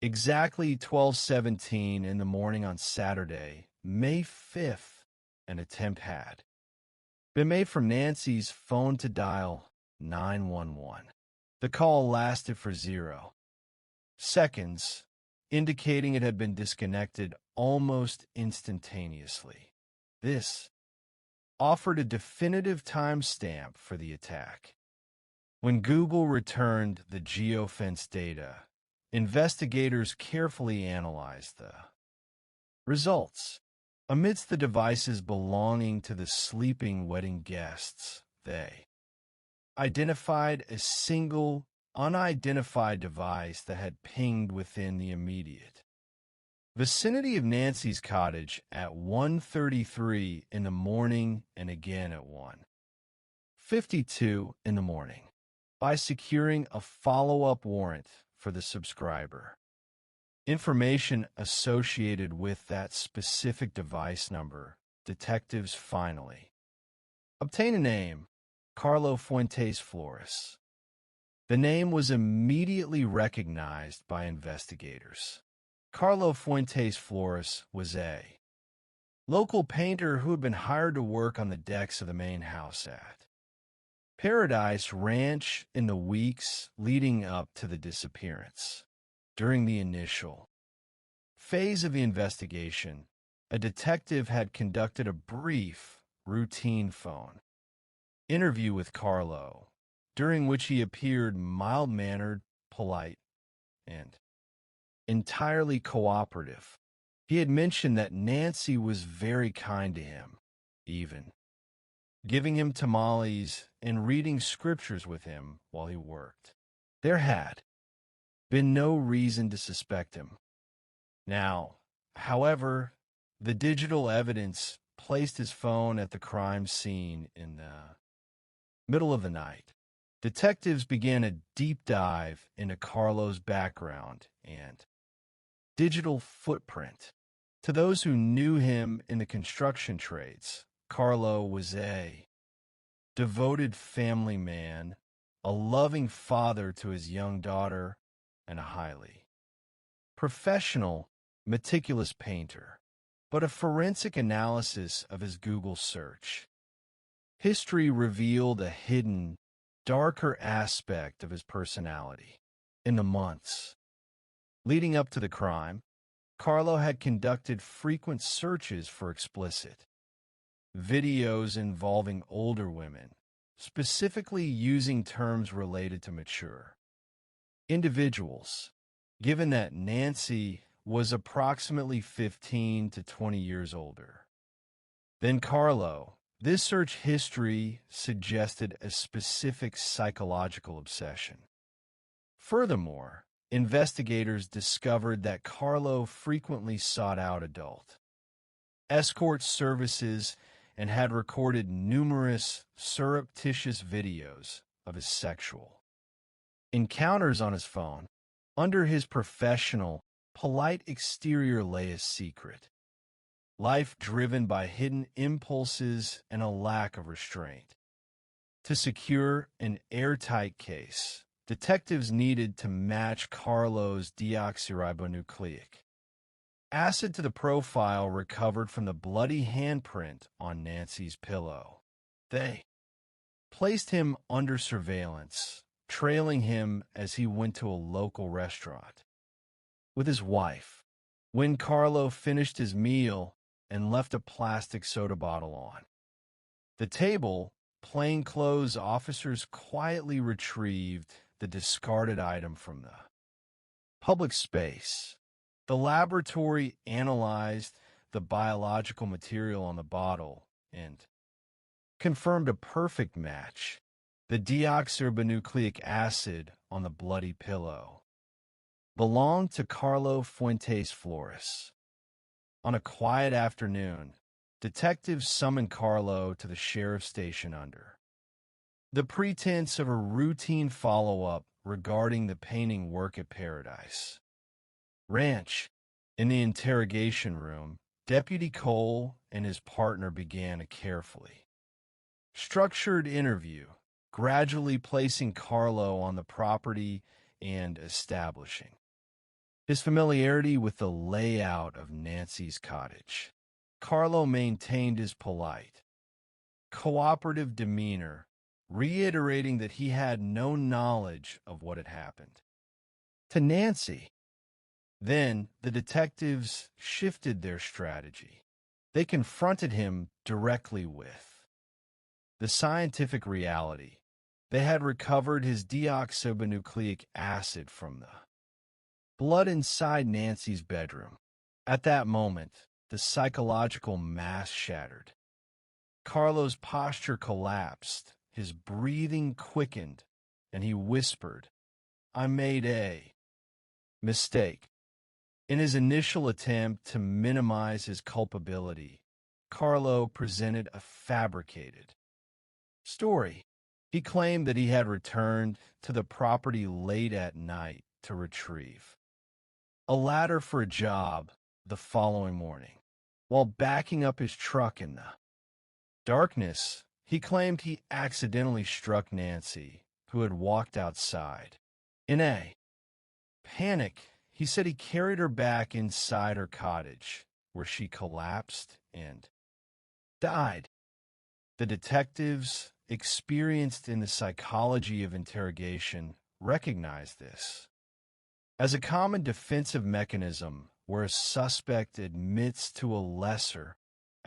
exactly 12:17 in the morning on Saturday, May 5th, an attempt had been made from Nancy's phone to dial 911. The call lasted for 0 seconds, indicating it had been disconnected almost instantaneously. This offered a definitive timestamp for the attack. When Google returned the geofence data, investigators carefully analyzed the results. Amidst the devices belonging to the sleeping wedding guests, they identified a single, unidentified device that had pinged within the immediate vicinity of Nancy's cottage at 1:33 in the morning and again at 1:52 in the morning. By securing a follow-up warrant for the subscriber, information associated with that specific device number, detectives finally obtained a name, Carlo Fuentes Flores. The name was immediately recognized by investigators. Carlo Fuentes Flores was a local painter who had been hired to work on the decks of the main house at Paradise Ranch in the weeks leading up to the disappearance. During the initial phase of the investigation, a detective had conducted a brief, routine phone interview with Carlo, during which he appeared mild-mannered, polite, and entirely cooperative. He had mentioned that Nancy was very kind to him, even giving him tamales and reading scriptures with him while he worked. There had been no reason to suspect him. Now, however, the digital evidence placed his phone at the crime scene in the middle of the night. Detectives began a deep dive into Carlo's background and digital footprint. To those who knew him in the construction trades, Carlo was a devoted family man, a loving father to his young daughter, and a highly professional, meticulous painter. But a forensic analysis of his Google search history revealed a hidden, darker aspect of his personality. In the months leading up to the crime, Carlo had conducted frequent searches for explicit videos involving older women, specifically using terms related to mature individuals. Given that Nancy was approximately 15 to 20 years older than Carlo, this search history suggested a specific psychological obsession. Furthermore, investigators discovered that Carlo frequently sought out adult escort services and had recorded numerous surreptitious videos of his sexual encounters on his phone. Under his professional, polite exterior lay a secret life driven by hidden impulses and a lack of restraint. To secure an airtight case, detectives needed to match Carlo's deoxyribonucleic acid to the profile recovered from the bloody handprint on Nancy's pillow. They placed him under surveillance, trailing him as he went to a local restaurant with his wife. When Carlo finished his meal and left a plastic soda bottle on the table, plainclothes officers quietly retrieved the discarded item from the public space. The laboratory analyzed the biological material on the bottle and confirmed a perfect match. The deoxyribonucleic acid on the bloody pillow belonged to Carlo Fuentes Flores. On a quiet afternoon, detectives summoned Carlo to the sheriff's station under the pretense of a routine follow-up regarding the painting work at Paradise Ranch. In the interrogation room, Deputy Cole and his partner began a carefully structured interview, gradually placing Carlo on the property and establishing his familiarity with the layout of Nancy's cottage. Carlo maintained his polite, cooperative demeanor, reiterating that he had no knowledge of what had happened to Nancy. Then the detectives shifted their strategy. They confronted him directly with the scientific reality. They had recovered his deoxyribonucleic acid from the blood inside Nancy's bedroom. At that moment, the psychological mask shattered. Carlo's posture collapsed, his breathing quickened, and he whispered, "I made a mistake." In his initial attempt to minimize his culpability, Carlo presented a fabricated story. He claimed that he had returned to the property late at night to retrieve a ladder for a job the following morning. While backing up his truck in the darkness, he claimed he accidentally struck Nancy, who had walked outside. In a panic, he said he carried her back inside her cottage, where she collapsed and died. The detectives, experienced in the psychology of interrogation, recognized this as a common defensive mechanism where a suspect admits to a lesser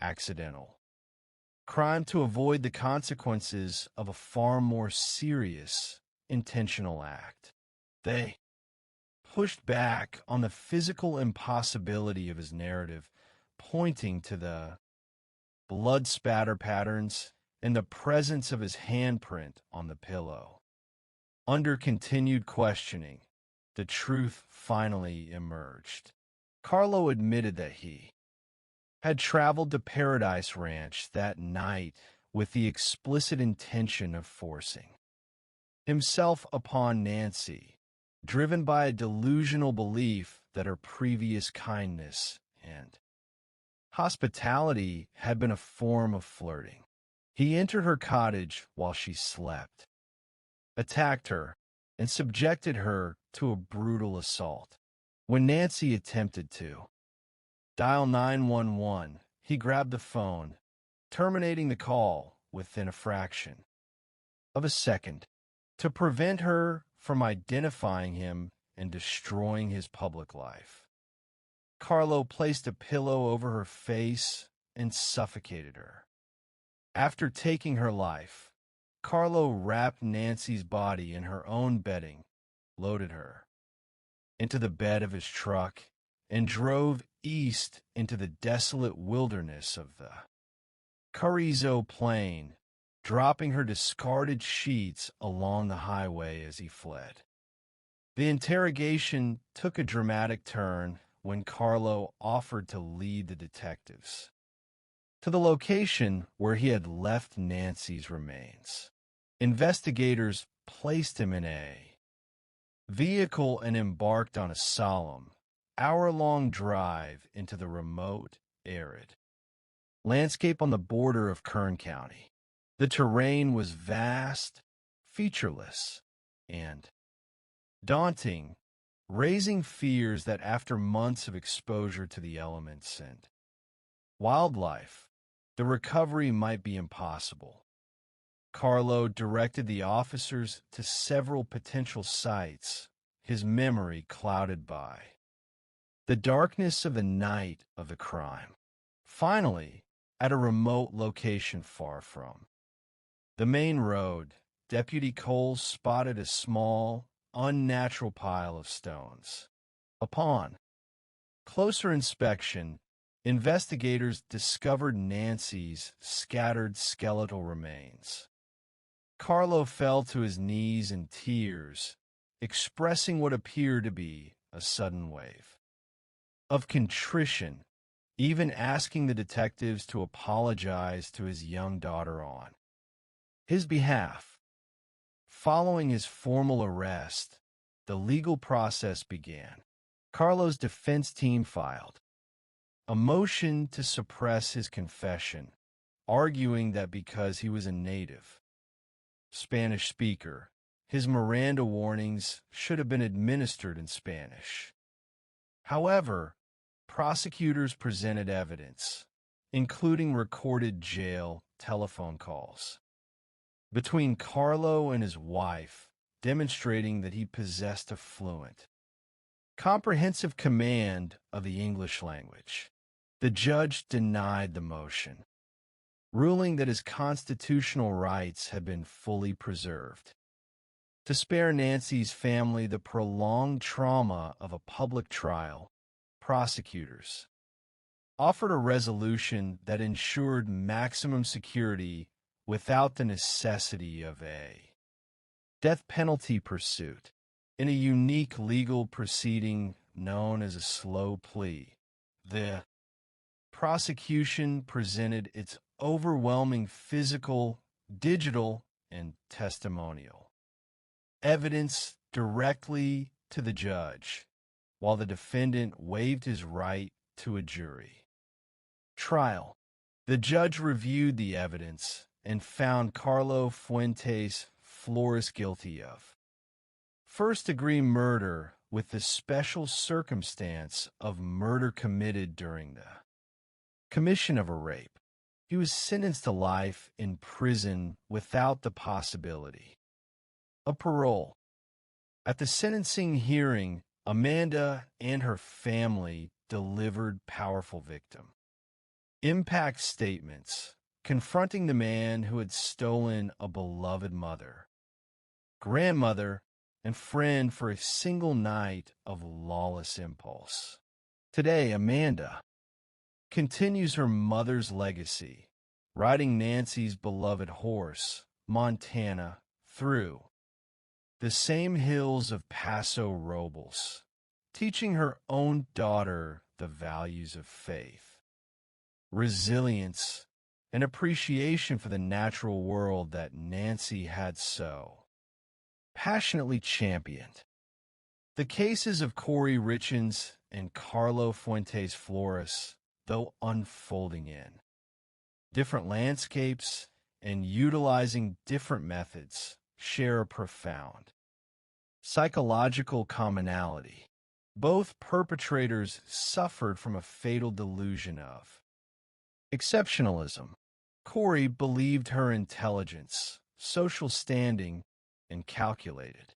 accidental crime to avoid the consequences of a far more serious intentional act. They pushed back on the physical impossibility of his narrative, pointing to the blood spatter patterns and the presence of his handprint on the pillow. Under continued questioning, the truth finally emerged. Carlo admitted that he had traveled to Paradise Ranch that night with the explicit intention of forcing himself upon Nancy, driven by a delusional belief that her previous kindness and hospitality had been a form of flirting. He entered her cottage while she slept, attacked her, and subjected her to a brutal assault. When Nancy attempted to dial 911, he grabbed the phone, terminating the call within a fraction of a second to prevent her from identifying him and destroying his public life. Carlo placed a pillow over her face and suffocated her. After taking her life, Carlo wrapped Nancy's body in her own bedding, loaded her into the bed of his truck, and drove east into the desolate wilderness of the Carrizo Plain, dropping her discarded sheets along the highway as he fled. The interrogation took a dramatic turn when Carlo offered to lead the detectives to the location where he had left Nancy's remains. Investigators placed him in a vehicle and embarked on a solemn, hour-long drive into the remote, arid landscape on the border of Kern County. The terrain was vast, featureless, and daunting, raising fears that after months of exposure to the elements and wildlife, the recovery might be impossible. Carlo directed the officers to several potential sites, his memory clouded by the darkness of the night of the crime. Finally, at a remote location far from the main road, Deputy Cole spotted a small, unnatural pile of stones. Upon closer inspection, investigators discovered Nancy's scattered skeletal remains. Carlo fell to his knees in tears, expressing what appeared to be a sudden wave of contrition, even asking the detectives to apologize to his young daughter on his behalf. Following his formal arrest, the legal process began. Carlo's defense team filed a motion to suppress his confession, arguing that because he was a native Spanish speaker, his Miranda warnings should have been administered in Spanish. However, prosecutors presented evidence, including recorded jail telephone calls between Carlo and his wife, demonstrating that he possessed a fluent, comprehensive command of the English language. The judge denied the motion, ruling that his constitutional rights had been fully preserved. To spare Nancy's family the prolonged trauma of a public trial, prosecutors offered a resolution that ensured maximum security without the necessity of a death penalty pursuit in a unique legal proceeding known as a slow plea. The prosecution presented its overwhelming physical, digital, and testimonial evidence directly to the judge, while the defendant waived his right to a jury trial. The judge reviewed the evidence and found Carlo Fuentes Flores guilty of first-degree murder with the special circumstance of murder committed during the commission of a rape. He was sentenced to life in prison without the possibility of parole. At the sentencing hearing, Amanda and her family delivered powerful victim impact statements confronting the man who had stolen a beloved mother, grandmother, and friend for a single night of lawless impulse. Today, Amanda continues her mother's legacy, riding Nancy's beloved horse, Montana, through the same hills of Paso Robles, teaching her own daughter the values of faith, resilience, and appreciation for the natural world that Nancy had so passionately championed. The cases of Corey Richins and Carlo Fuentes Flores, though unfolding in different landscapes and utilizing different methods, share a profound psychological commonality. Both perpetrators suffered from a fatal delusion of exceptionalism. Corey believed her intelligence, social standing, and calculated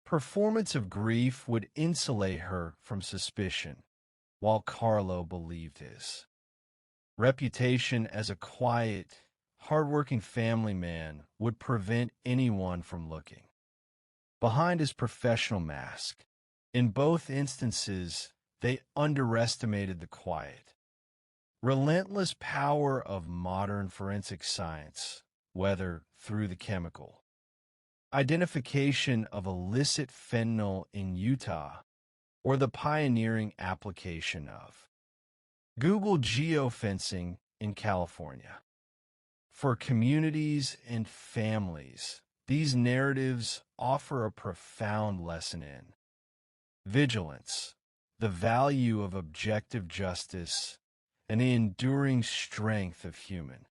performance of grief would insulate her from suspicion, while Carlo believed his reputation as a quiet, hardworking family man would prevent anyone from looking behind his professional mask. In both instances, they underestimated the quiet, relentless power of modern forensic science, whether through the chemical identification of illicit fentanyl in Utah or the pioneering application of Google geofencing in California. For communities and families, these narratives offer a profound lesson in vigilance, the value of objective justice, and the enduring strength of human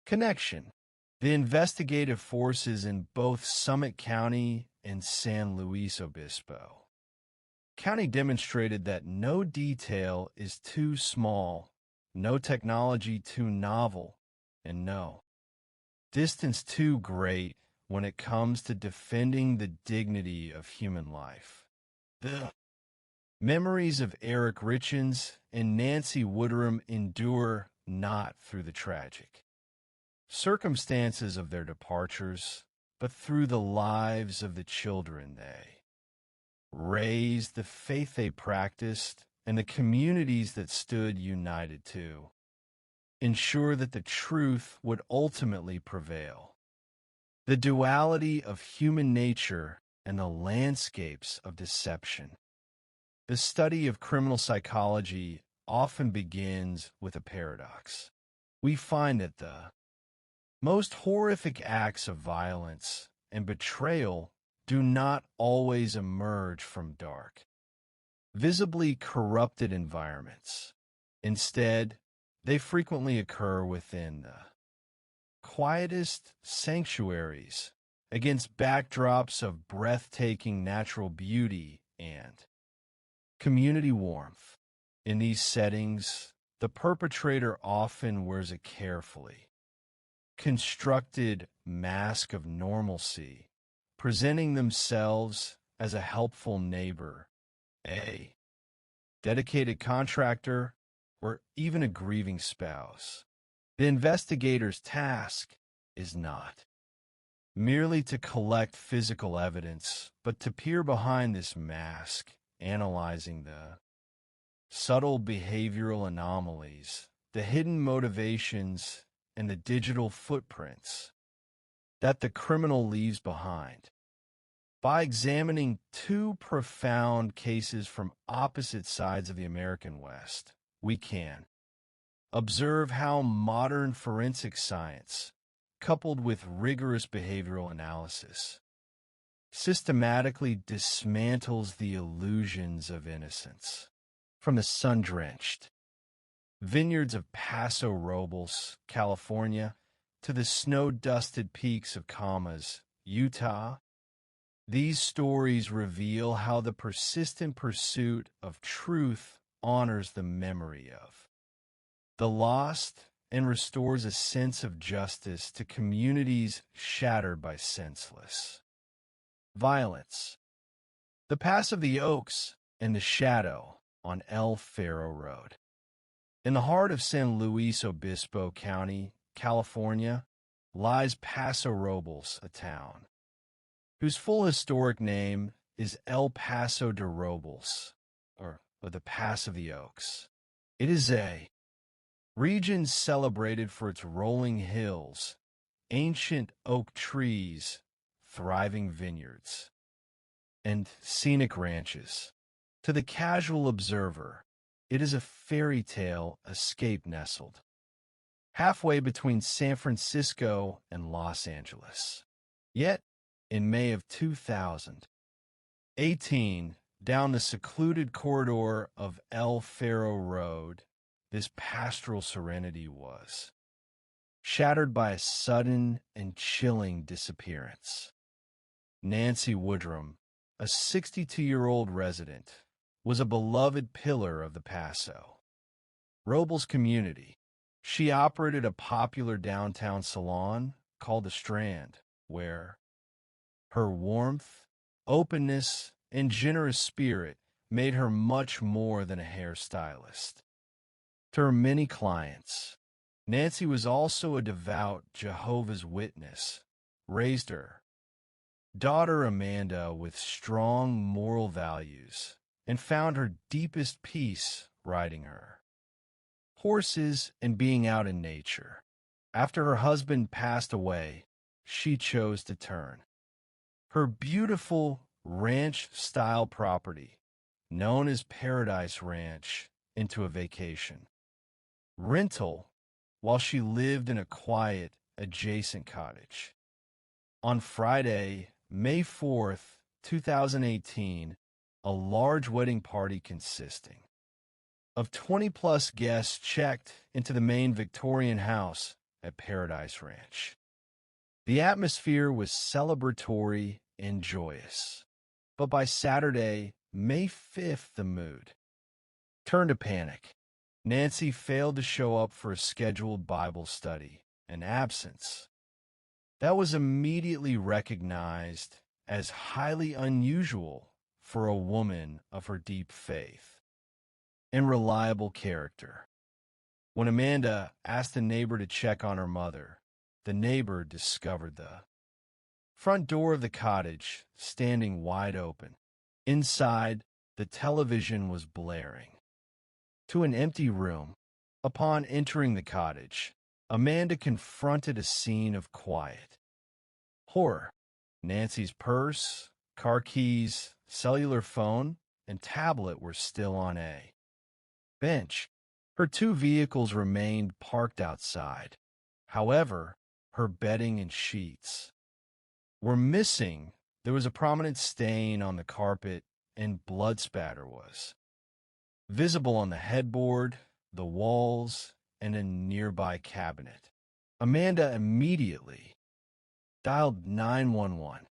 connection. The investigative forces in both Summit County and San Luis Obispo County demonstrated that no detail is too small, no technology too novel, and no distance too great when it comes to defending the dignity of human life. The memories of Eric Richins and Nancy Woodrum endure not through the tragic circumstances of their departures, but through the lives of the children they raised, the faith they practiced, and the communities that stood united to ensure that the truth would ultimately prevail. The duality of human nature and the landscapes of deception. The study of criminal psychology often begins with a paradox. We find that the most horrific acts of violence and betrayal do not always emerge from dark, visibly corrupted environments. Instead, they frequently occur within the quietest sanctuaries, against backdrops of breathtaking natural beauty and community warmth. In these settings, the perpetrator often wears a carefully constructed mask of normalcy, presenting themselves as a helpful neighbor, a dedicated contractor, or even a grieving spouse. The investigator's task is not merely to collect physical evidence, but to peer behind this mask, analyzing the subtle behavioral anomalies, the hidden motivations, and the digital footprints that the criminal leaves behind. By examining two profound cases from opposite sides of the American West, we can observe how modern forensic science, coupled with rigorous behavioral analysis, systematically dismantles the illusions of innocence. From the sun-drenched vineyards of Paso Robles, California, to the snow-dusted peaks of Camas, Utah, these stories reveal how the persistent pursuit of truth honors the memory of the lost and restores a sense of justice to communities shattered by senseless violence. The Pass of the Oaks and the Shadow on El Faro Road. In the heart of San Luis Obispo County, California, lies Paso Robles, a town whose full historic name is El Paso de Robles, or the Pass of the Oaks. It is a region celebrated for its rolling hills, ancient oak trees, thriving vineyards, and scenic ranches. To the casual observer, it is a fairy tale escape nestled halfway between San Francisco and Los Angeles. Yet, in May of 2018, down the secluded corridor of El Faro Road, this pastoral serenity was shattered by a sudden and chilling disappearance. Nancy Woodrum, a 62-year-old resident, was a beloved pillar of the Paso Robles community. She operated a popular downtown salon called The Strand, where her warmth, openness, and generous spirit made her much more than a hairstylist. To her many clients, Nancy was also a devout Jehovah's Witness, raised her daughter Amanda with strong moral values, and found her deepest peace riding her horses and being out in nature. After her husband passed away, she chose to turn her beautiful ranch-style property, known as Paradise Ranch, into a vacation rental while she lived in a quiet, adjacent cottage. On Friday, May 4th, 2018, a large wedding party consisting of 20-plus guests checked into the main Victorian house at Paradise Ranch. The atmosphere was celebratory and joyous, but by Saturday, May 5th, the mood turned to panic. Nancy failed to show up for a scheduled Bible study, an absence that was immediately recognized as highly unusual for a woman of her deep faith and reliable character. When Amanda asked a neighbor to check on her mother, the neighbor discovered the front door of the cottage standing wide open. Inside, the television was blaring. To an empty room, upon entering the cottage, Amanda confronted a scene of quiet horror. Nancy's purse, car keys, cellular phone, and tablet were still on a bench. Her two vehicles remained parked outside. However, her bedding and sheets were missing. There was a prominent stain on the carpet, and blood spatter was visible on the headboard, the walls, and a nearby cabinet. Amanda immediately dialed 911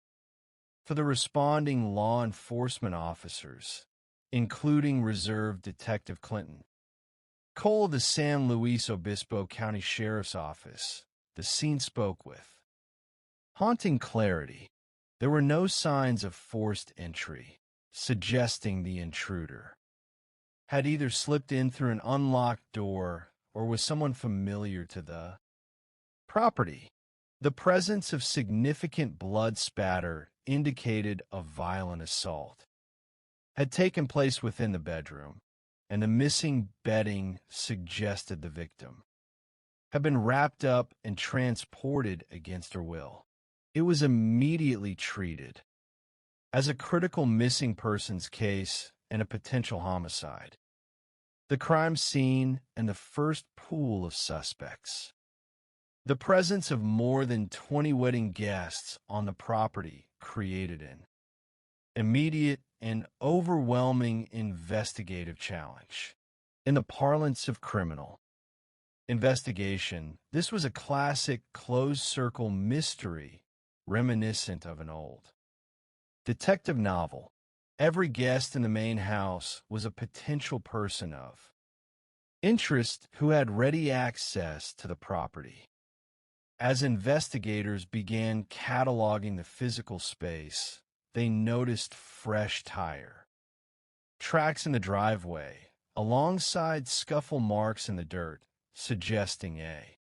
for the responding law enforcement officers, including Reserve Detective Clinton. Cole of the San Luis Obispo County Sheriff's Office, the scene spoke with haunting clarity. There were no signs of forced entry, suggesting the intruder had either slipped in through an unlocked door or was someone familiar to the property. The presence of significant blood spatter indicated a violent assault had taken place within the bedroom, and the missing bedding suggested the victim had been wrapped up and transported against her will. It was immediately treated as a critical missing persons case and a potential homicide. The crime scene and the first pool of suspects. The presence of more than 20 wedding guests on the property created an immediate and overwhelming investigative challenge. In the parlance of criminal investigation, this was a classic closed-circle mystery reminiscent of an old detective novel. Every guest in the main house was a potential person of interest who had ready access to the property. As investigators began cataloging the physical space, they noticed fresh tire tracks in the driveway, alongside scuffle marks in the dirt, suggesting a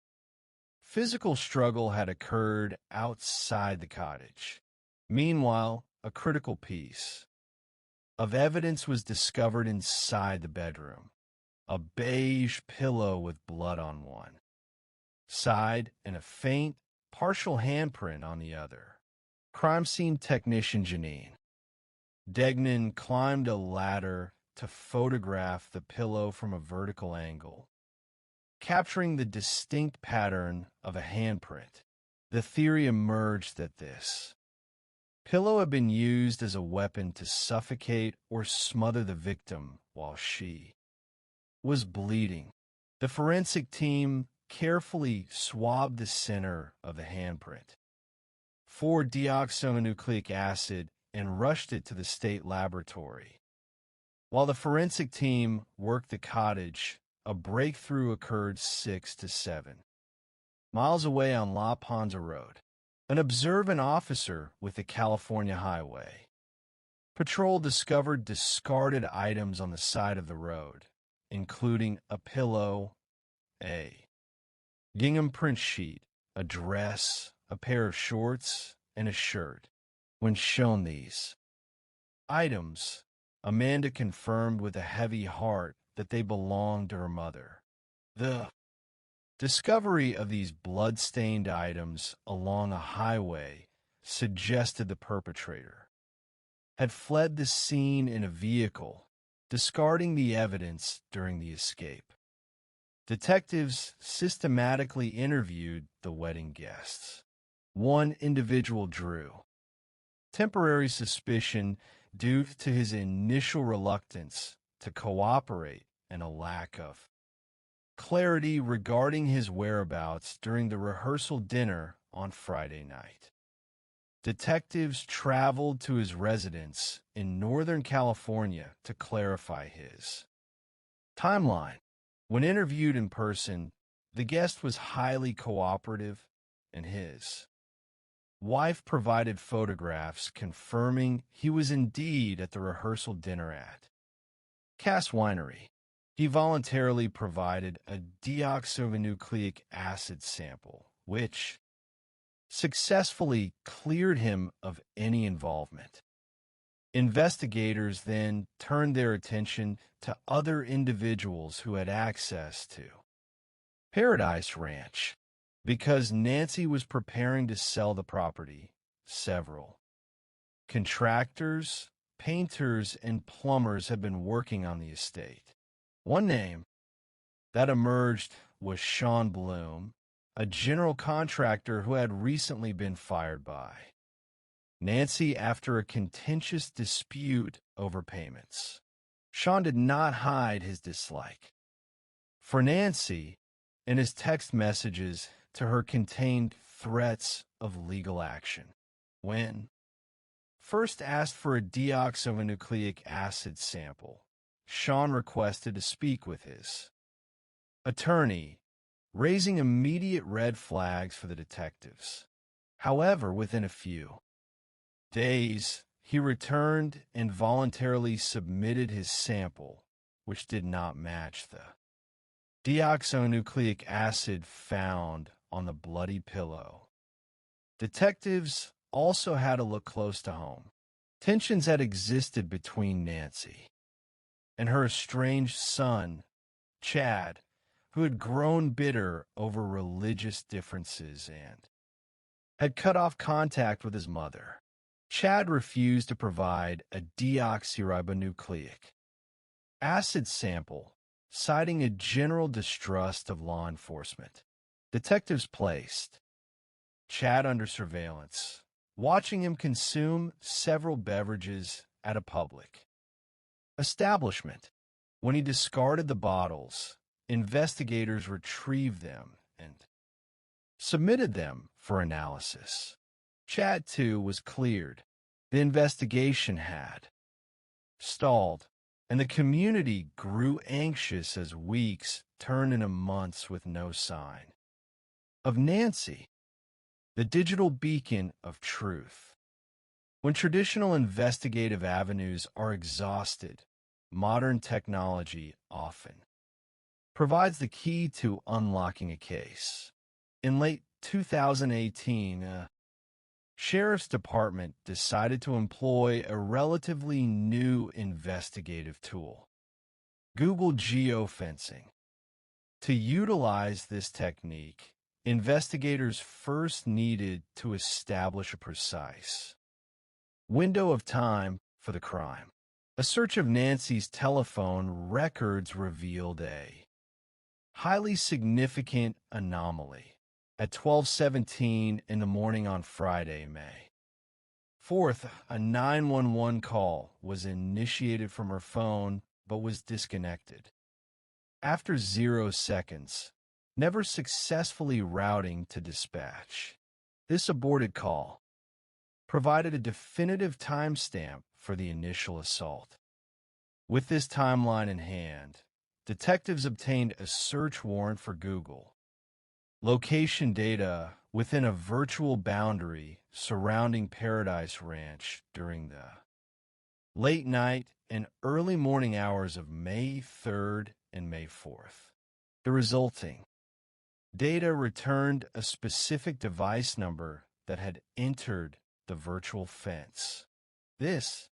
physical struggle had occurred outside the cottage. Meanwhile, a critical piece of evidence was discovered inside the bedroom. A beige pillow with blood on one side and a faint, partial handprint on the other. Crime scene technician Janine Degnan climbed a ladder to photograph the pillow from a vertical angle, capturing the distinct pattern of a handprint. The theory emerged that this pillow had been used as a weapon to suffocate or smother the victim while she was bleeding. The forensic team carefully swabbed the center of the handprint for deoxyribonucleic acid and rushed it to the state laboratory. While the forensic team worked the cottage, a breakthrough occurred 6 to 7 miles away on La Ponza Road. An observant officer with the California Highway Patrol discovered discarded items on the side of the road, including a pillow, a gingham print sheet, a dress, a pair of shorts, and a shirt. When shown these items, Amanda confirmed with a heavy heart that they belonged to her mother. The discovery of these blood-stained items along a highway suggested the perpetrator had fled the scene in a vehicle, discarding the evidence during the escape. Detectives systematically interviewed the wedding guests. One individual drew temporary suspicion due to his initial reluctance to cooperate and a lack of clarity regarding his whereabouts during the rehearsal dinner on Friday night. Detectives traveled to his residence in Northern California to clarify his timeline. When interviewed in person, the guest was highly cooperative, and his wife provided photographs confirming he was indeed at the rehearsal dinner at Cass Winery. He voluntarily provided a deoxyribonucleic acid sample, which successfully cleared him of any involvement. Investigators then turned their attention to other individuals who had access to Paradise Ranch. Because Nancy was preparing to sell the property, several contractors, painters, and plumbers had been working on the estate. One name that emerged was Sean Bloom, a general contractor who had recently been fired by Nancy after a contentious dispute over payments. Sean did not hide his dislike. For Nancy, and his text messages to her contained threats of legal action. When first asked for a deoxyribonucleic acid sample, Sean requested to speak with his attorney, raising immediate red flags for the detectives. However, within a few days, he returned and voluntarily submitted his sample, which did not match the deoxyribonucleic acid found on the bloody pillow. Detectives also had to look close to home. Tensions had existed between Nancy and her estranged son, Chad, who had grown bitter over religious differences and had cut off contact with his mother. Chad refused to provide a deoxyribonucleic acid sample, citing a general distrust of law enforcement. Detectives placed Chad under surveillance, watching him consume several beverages at a public establishment. When he discarded the bottles, investigators retrieved them and submitted them for analysis. Chad, too, was cleared. The investigation had stalled, and the community grew anxious as weeks turned into months with no sign of Nancy, the digital beacon of truth. When traditional investigative avenues are exhausted, modern technology often provides the key to unlocking a case. In late 2018, Sheriff's Department decided to employ a relatively new investigative tool, Google geofencing. To utilize this technique, investigators first needed to establish a precise window of time for the crime. A search of Nancy's telephone records revealed a highly significant anomaly. At 12:17 in the morning on Friday, May 4th, a 911 call was initiated from her phone but was disconnected. After 0 seconds, never successfully routing to dispatch, this aborted call provided a definitive timestamp for the initial assault. With this timeline in hand, detectives obtained a search warrant for Google location data within a virtual boundary surrounding Paradise Ranch during the late night and early morning hours of May 3rd and May 4th. The resulting data returned a specific device number that had entered the virtual fence. This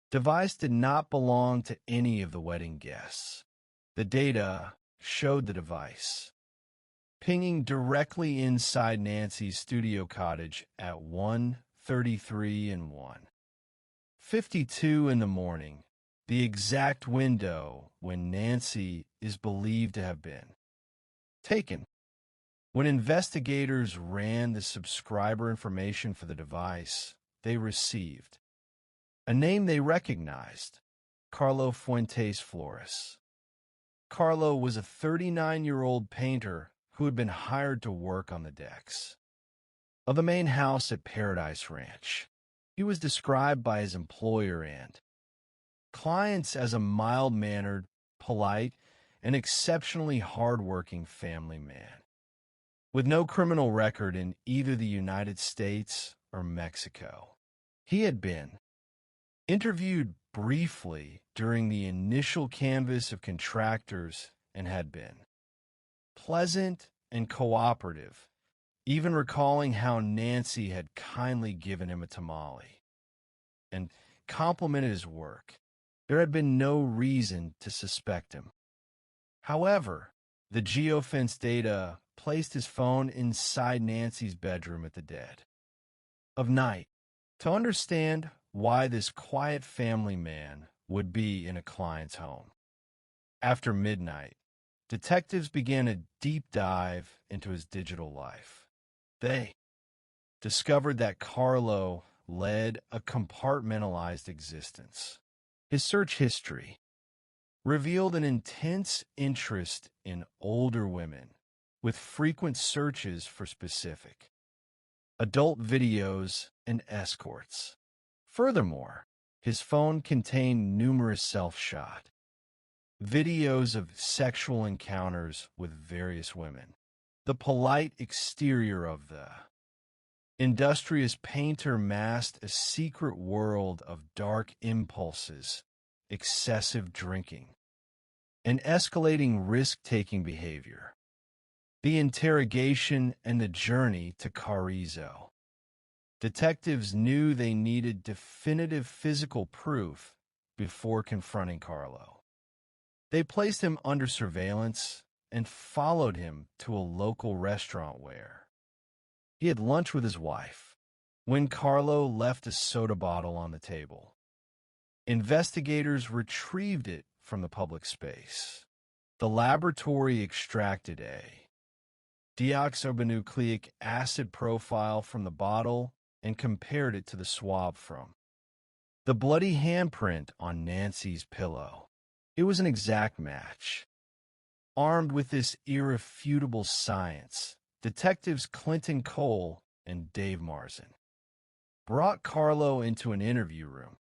device did not belong to any of the wedding guests. The data showed the device pinging directly inside Nancy's studio cottage at 1:33 and 1:52 in the morning, the exact window when Nancy is believed to have been taken. When investigators ran the subscriber information for the device, they received a name they recognized, Carlo Fuentes Flores. Carlo was a 39-year-old painter who had been hired to work on the decks of the main house at Paradise Ranch. He was described by his employer and clients as a mild-mannered, polite, and exceptionally hard-working family man, with no criminal record in either the United States or Mexico. He had been interviewed briefly during the initial canvass of contractors and had been pleasant and cooperative, even recalling how Nancy had kindly given him a tamale and complimented his work. There had been no reason to suspect him. However, the geofence data placed his phone inside Nancy's bedroom at the dead of night. To understand why this quiet family man would be in a client's home. After midnight, detectives began a deep dive into his digital life. They discovered that Carlo led a compartmentalized existence. His search history revealed an intense interest in older women, with frequent searches for specific adult videos and escorts. Furthermore, his phone contained numerous self-shot videos of sexual encounters with various women. The polite exterior of the industrious painter masked a secret world of dark impulses, excessive drinking, and escalating risk-taking behavior. The interrogation and the journey to Carrizo. Detectives knew they needed definitive physical proof before confronting Carlo. They placed him under surveillance and followed him to a local restaurant where he had lunch with his wife when Carlo left a soda bottle on the table. Investigators retrieved it from the public space. The laboratory extracted a deoxyribonucleic acid profile from the bottle and compared it to the swab from the bloody handprint on Nancy's pillow. It was an exact match. Armed with this irrefutable science, Detectives Clinton Cole and Dave Marzin brought Carlo into an interview room.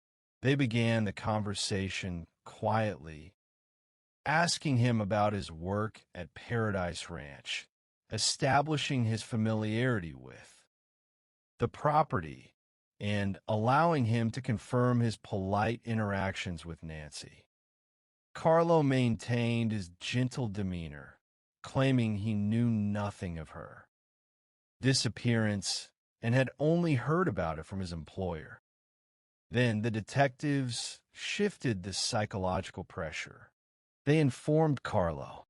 They began the conversation quietly, asking him about his work at Paradise Ranch, establishing his familiarity with the property, and allowing him to confirm his polite interactions with Nancy. Carlo maintained his gentle demeanor, claiming he knew nothing of her disappearance and had only heard about it from his employer. Then the detectives shifted the psychological pressure. They informed Carlo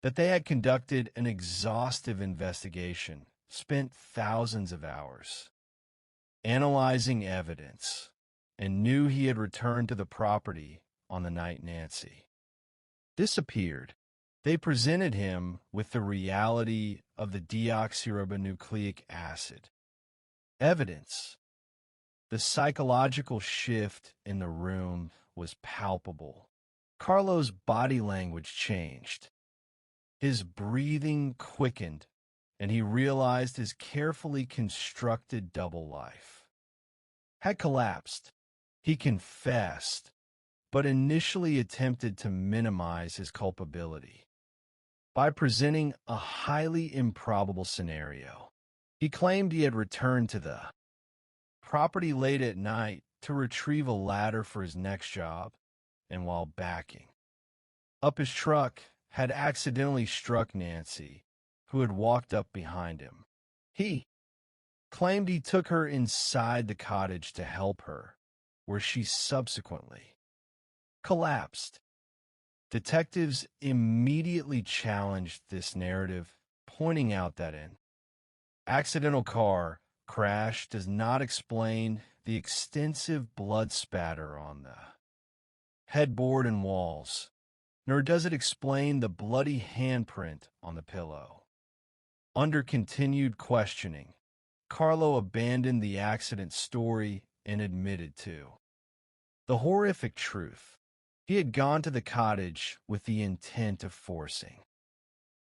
that they had conducted an exhaustive investigation, spent thousands of hours analyzing evidence, and knew he had returned to the property on the night Nancy disappeared. They presented him with the reality of the deoxyribonucleic acid evidence. The psychological shift in the room was palpable. Carlo's body language changed. His breathing quickened, and he realized his carefully constructed double life had collapsed. He confessed, but initially attempted to minimize his culpability by presenting a highly improbable scenario. He claimed he had returned to the property late at night to retrieve a ladder for his next job, and while backing up his truck, had accidentally struck Nancy, who had walked up behind him. He claimed he took her inside the cottage to help her, where she subsequently collapsed. Detectives immediately challenged this narrative, pointing out that an accidental car crash does not explain the extensive blood spatter on the headboard and walls, nor does it explain the bloody handprint on the pillow. Under continued questioning, Carlo abandoned the accident story and admitted to the horrific truth. He had gone to the cottage with the intent of forcing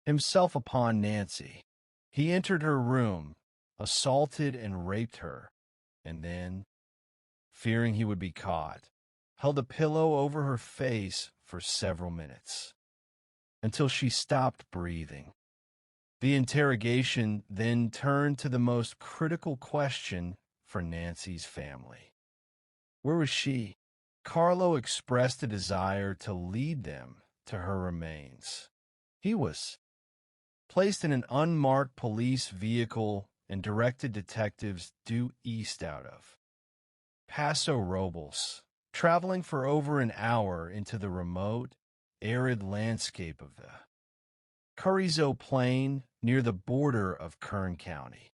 himself upon Nancy. He entered her room, assaulted and raped her, and then, fearing he would be caught, held a pillow over her face for several minutes, until she stopped breathing. The interrogation then turned to the most critical question for Nancy's family. Where was she? Carlo expressed a desire to lead them to her remains. He was placed in an unmarked police vehicle and directed detectives due east out of Paso Robles, traveling for over an hour into the remote, arid landscape of the Carrizo Plain near the border of Kern County.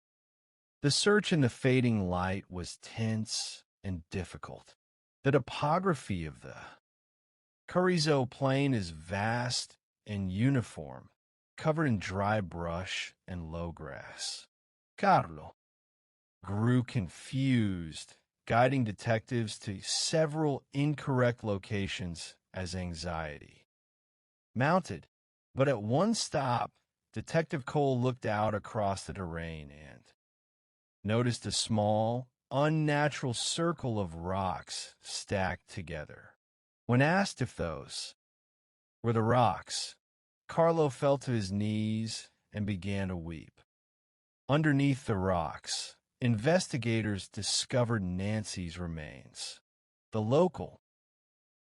The search in the fading light was tense and difficult. The topography of the Carrizo Plain is vast and uniform, covered in dry brush and low grass. Carlo grew confused, guiding detectives to several incorrect locations as anxiety mounted. But at one stop, Detective Cole looked out across the terrain and noticed a small, unnatural circle of rocks stacked together. When asked if those were the rocks, Carlo fell to his knees and began to weep. Underneath the rocks, investigators discovered Nancy's remains. The local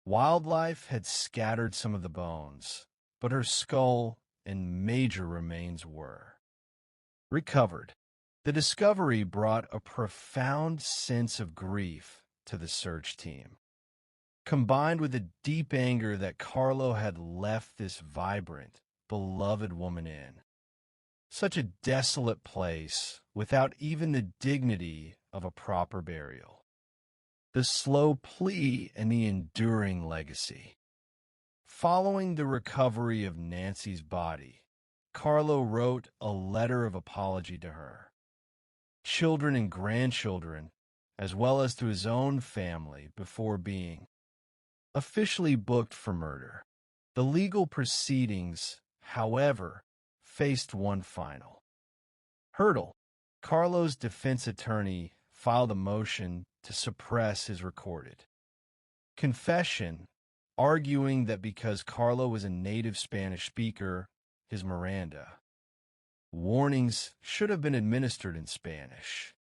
wildlife had scattered some of the bones, but her skull and major remains were recovered. The discovery brought a profound sense of grief to the search team, combined with the deep anger that Carlo had left this vibrant, beloved woman in such a desolate place without even the dignity of a proper burial. The slow plea and the enduring legacy. Following the recovery of Nancy's body, Carlo wrote a letter of apology to her, children and grandchildren, as well as to his own family before being officially booked for murder. The legal proceedings, however, faced one final hurdle. Carlo's defense attorney filed a motion to suppress his recorded confession, arguing that because Carlo was a native Spanish speaker, his Miranda warnings should have been administered in Spanish.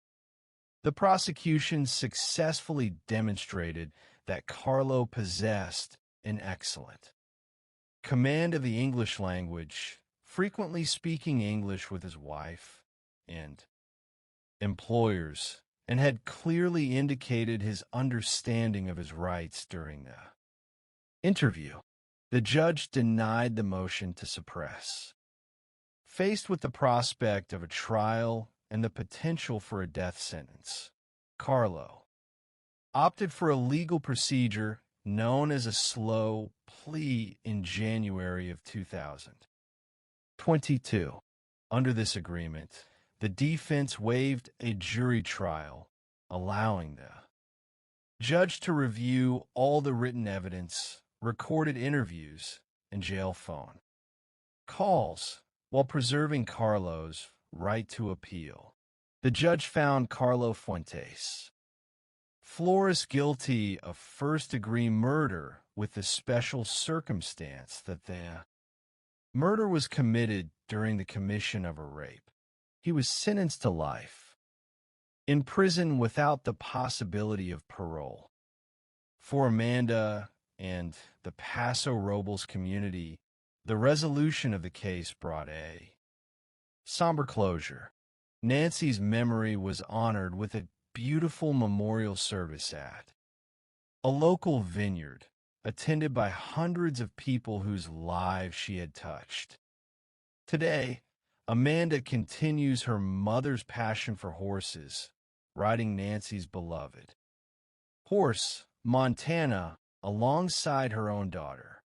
The prosecution successfully demonstrated that Carlo possessed an excellent command of the English language, frequently speaking English with his wife and employers, and had clearly indicated his understanding of his rights during the interview. The judge denied the motion to suppress. Faced with the prospect of a trial and the potential for a death sentence, Carlo opted for a legal procedure known as a slow plea in January of 2022. Under this agreement, the defense waived a jury trial, allowing the judge to review all the written evidence, recorded interviews, and jail phone calls while preserving Carlo's right to appeal. The judge found Carlo Fuentes Flores guilty of first-degree murder with the special circumstance that the murder was committed during the commission of a rape. He was sentenced to life in prison without the possibility of parole. For Amanda and the Paso Robles community, the resolution of the case brought a somber closure. Nancy's memory was honored with a beautiful memorial service at a local vineyard, attended by hundreds of people whose lives she had touched. Today, Amanda continues her mother's passion for horses, riding Nancy's beloved horse, Montana, alongside her own daughter.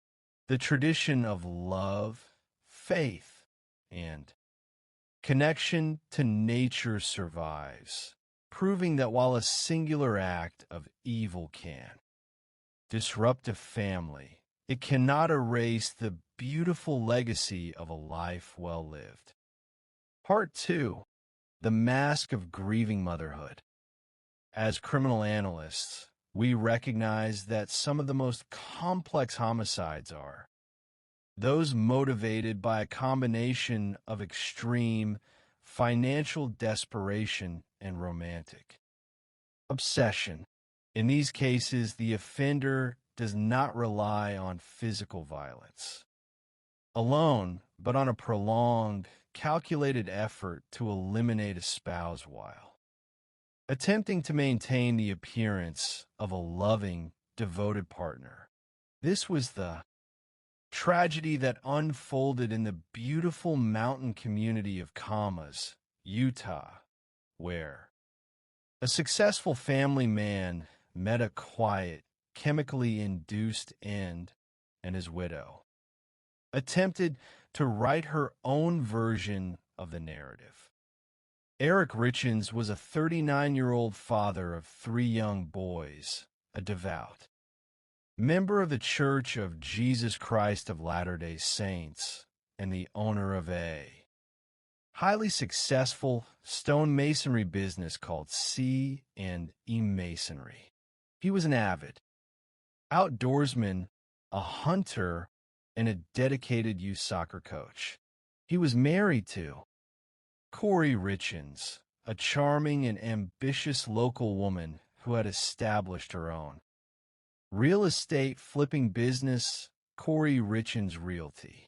The tradition of love, faith, and connection to nature survives, proving that while a singular act of evil can disrupt a family, it cannot erase the beautiful legacy of a life well lived. Part 2. The Mask of Grieving Motherhood. As criminal analysts, we recognize that some of the most complex homicides are those motivated by a combination of extreme financial desperation and romantic obsession. In these cases, the offender does not rely on physical violence alone, but on a prolonged, calculated effort to eliminate a spouse while attempting to maintain the appearance of a loving, devoted partner. This was the tragedy that unfolded in the beautiful mountain community of Kamas, Utah, where a successful family man met a quiet, chemically induced end, and his widow attempted to write her own version of the narrative. Eric Richens was a 39-year-old father of 3 young boys, a devout member of the Church of Jesus Christ of Latter-day Saints, and the owner of a highly successful stonemasonry business called C&E Masonry. He was an avid outdoorsman, a hunter, and a dedicated youth soccer coach. He was married to Corey Richens, a charming and ambitious local woman who had established her own real estate flipping business, Corey Richens Realty.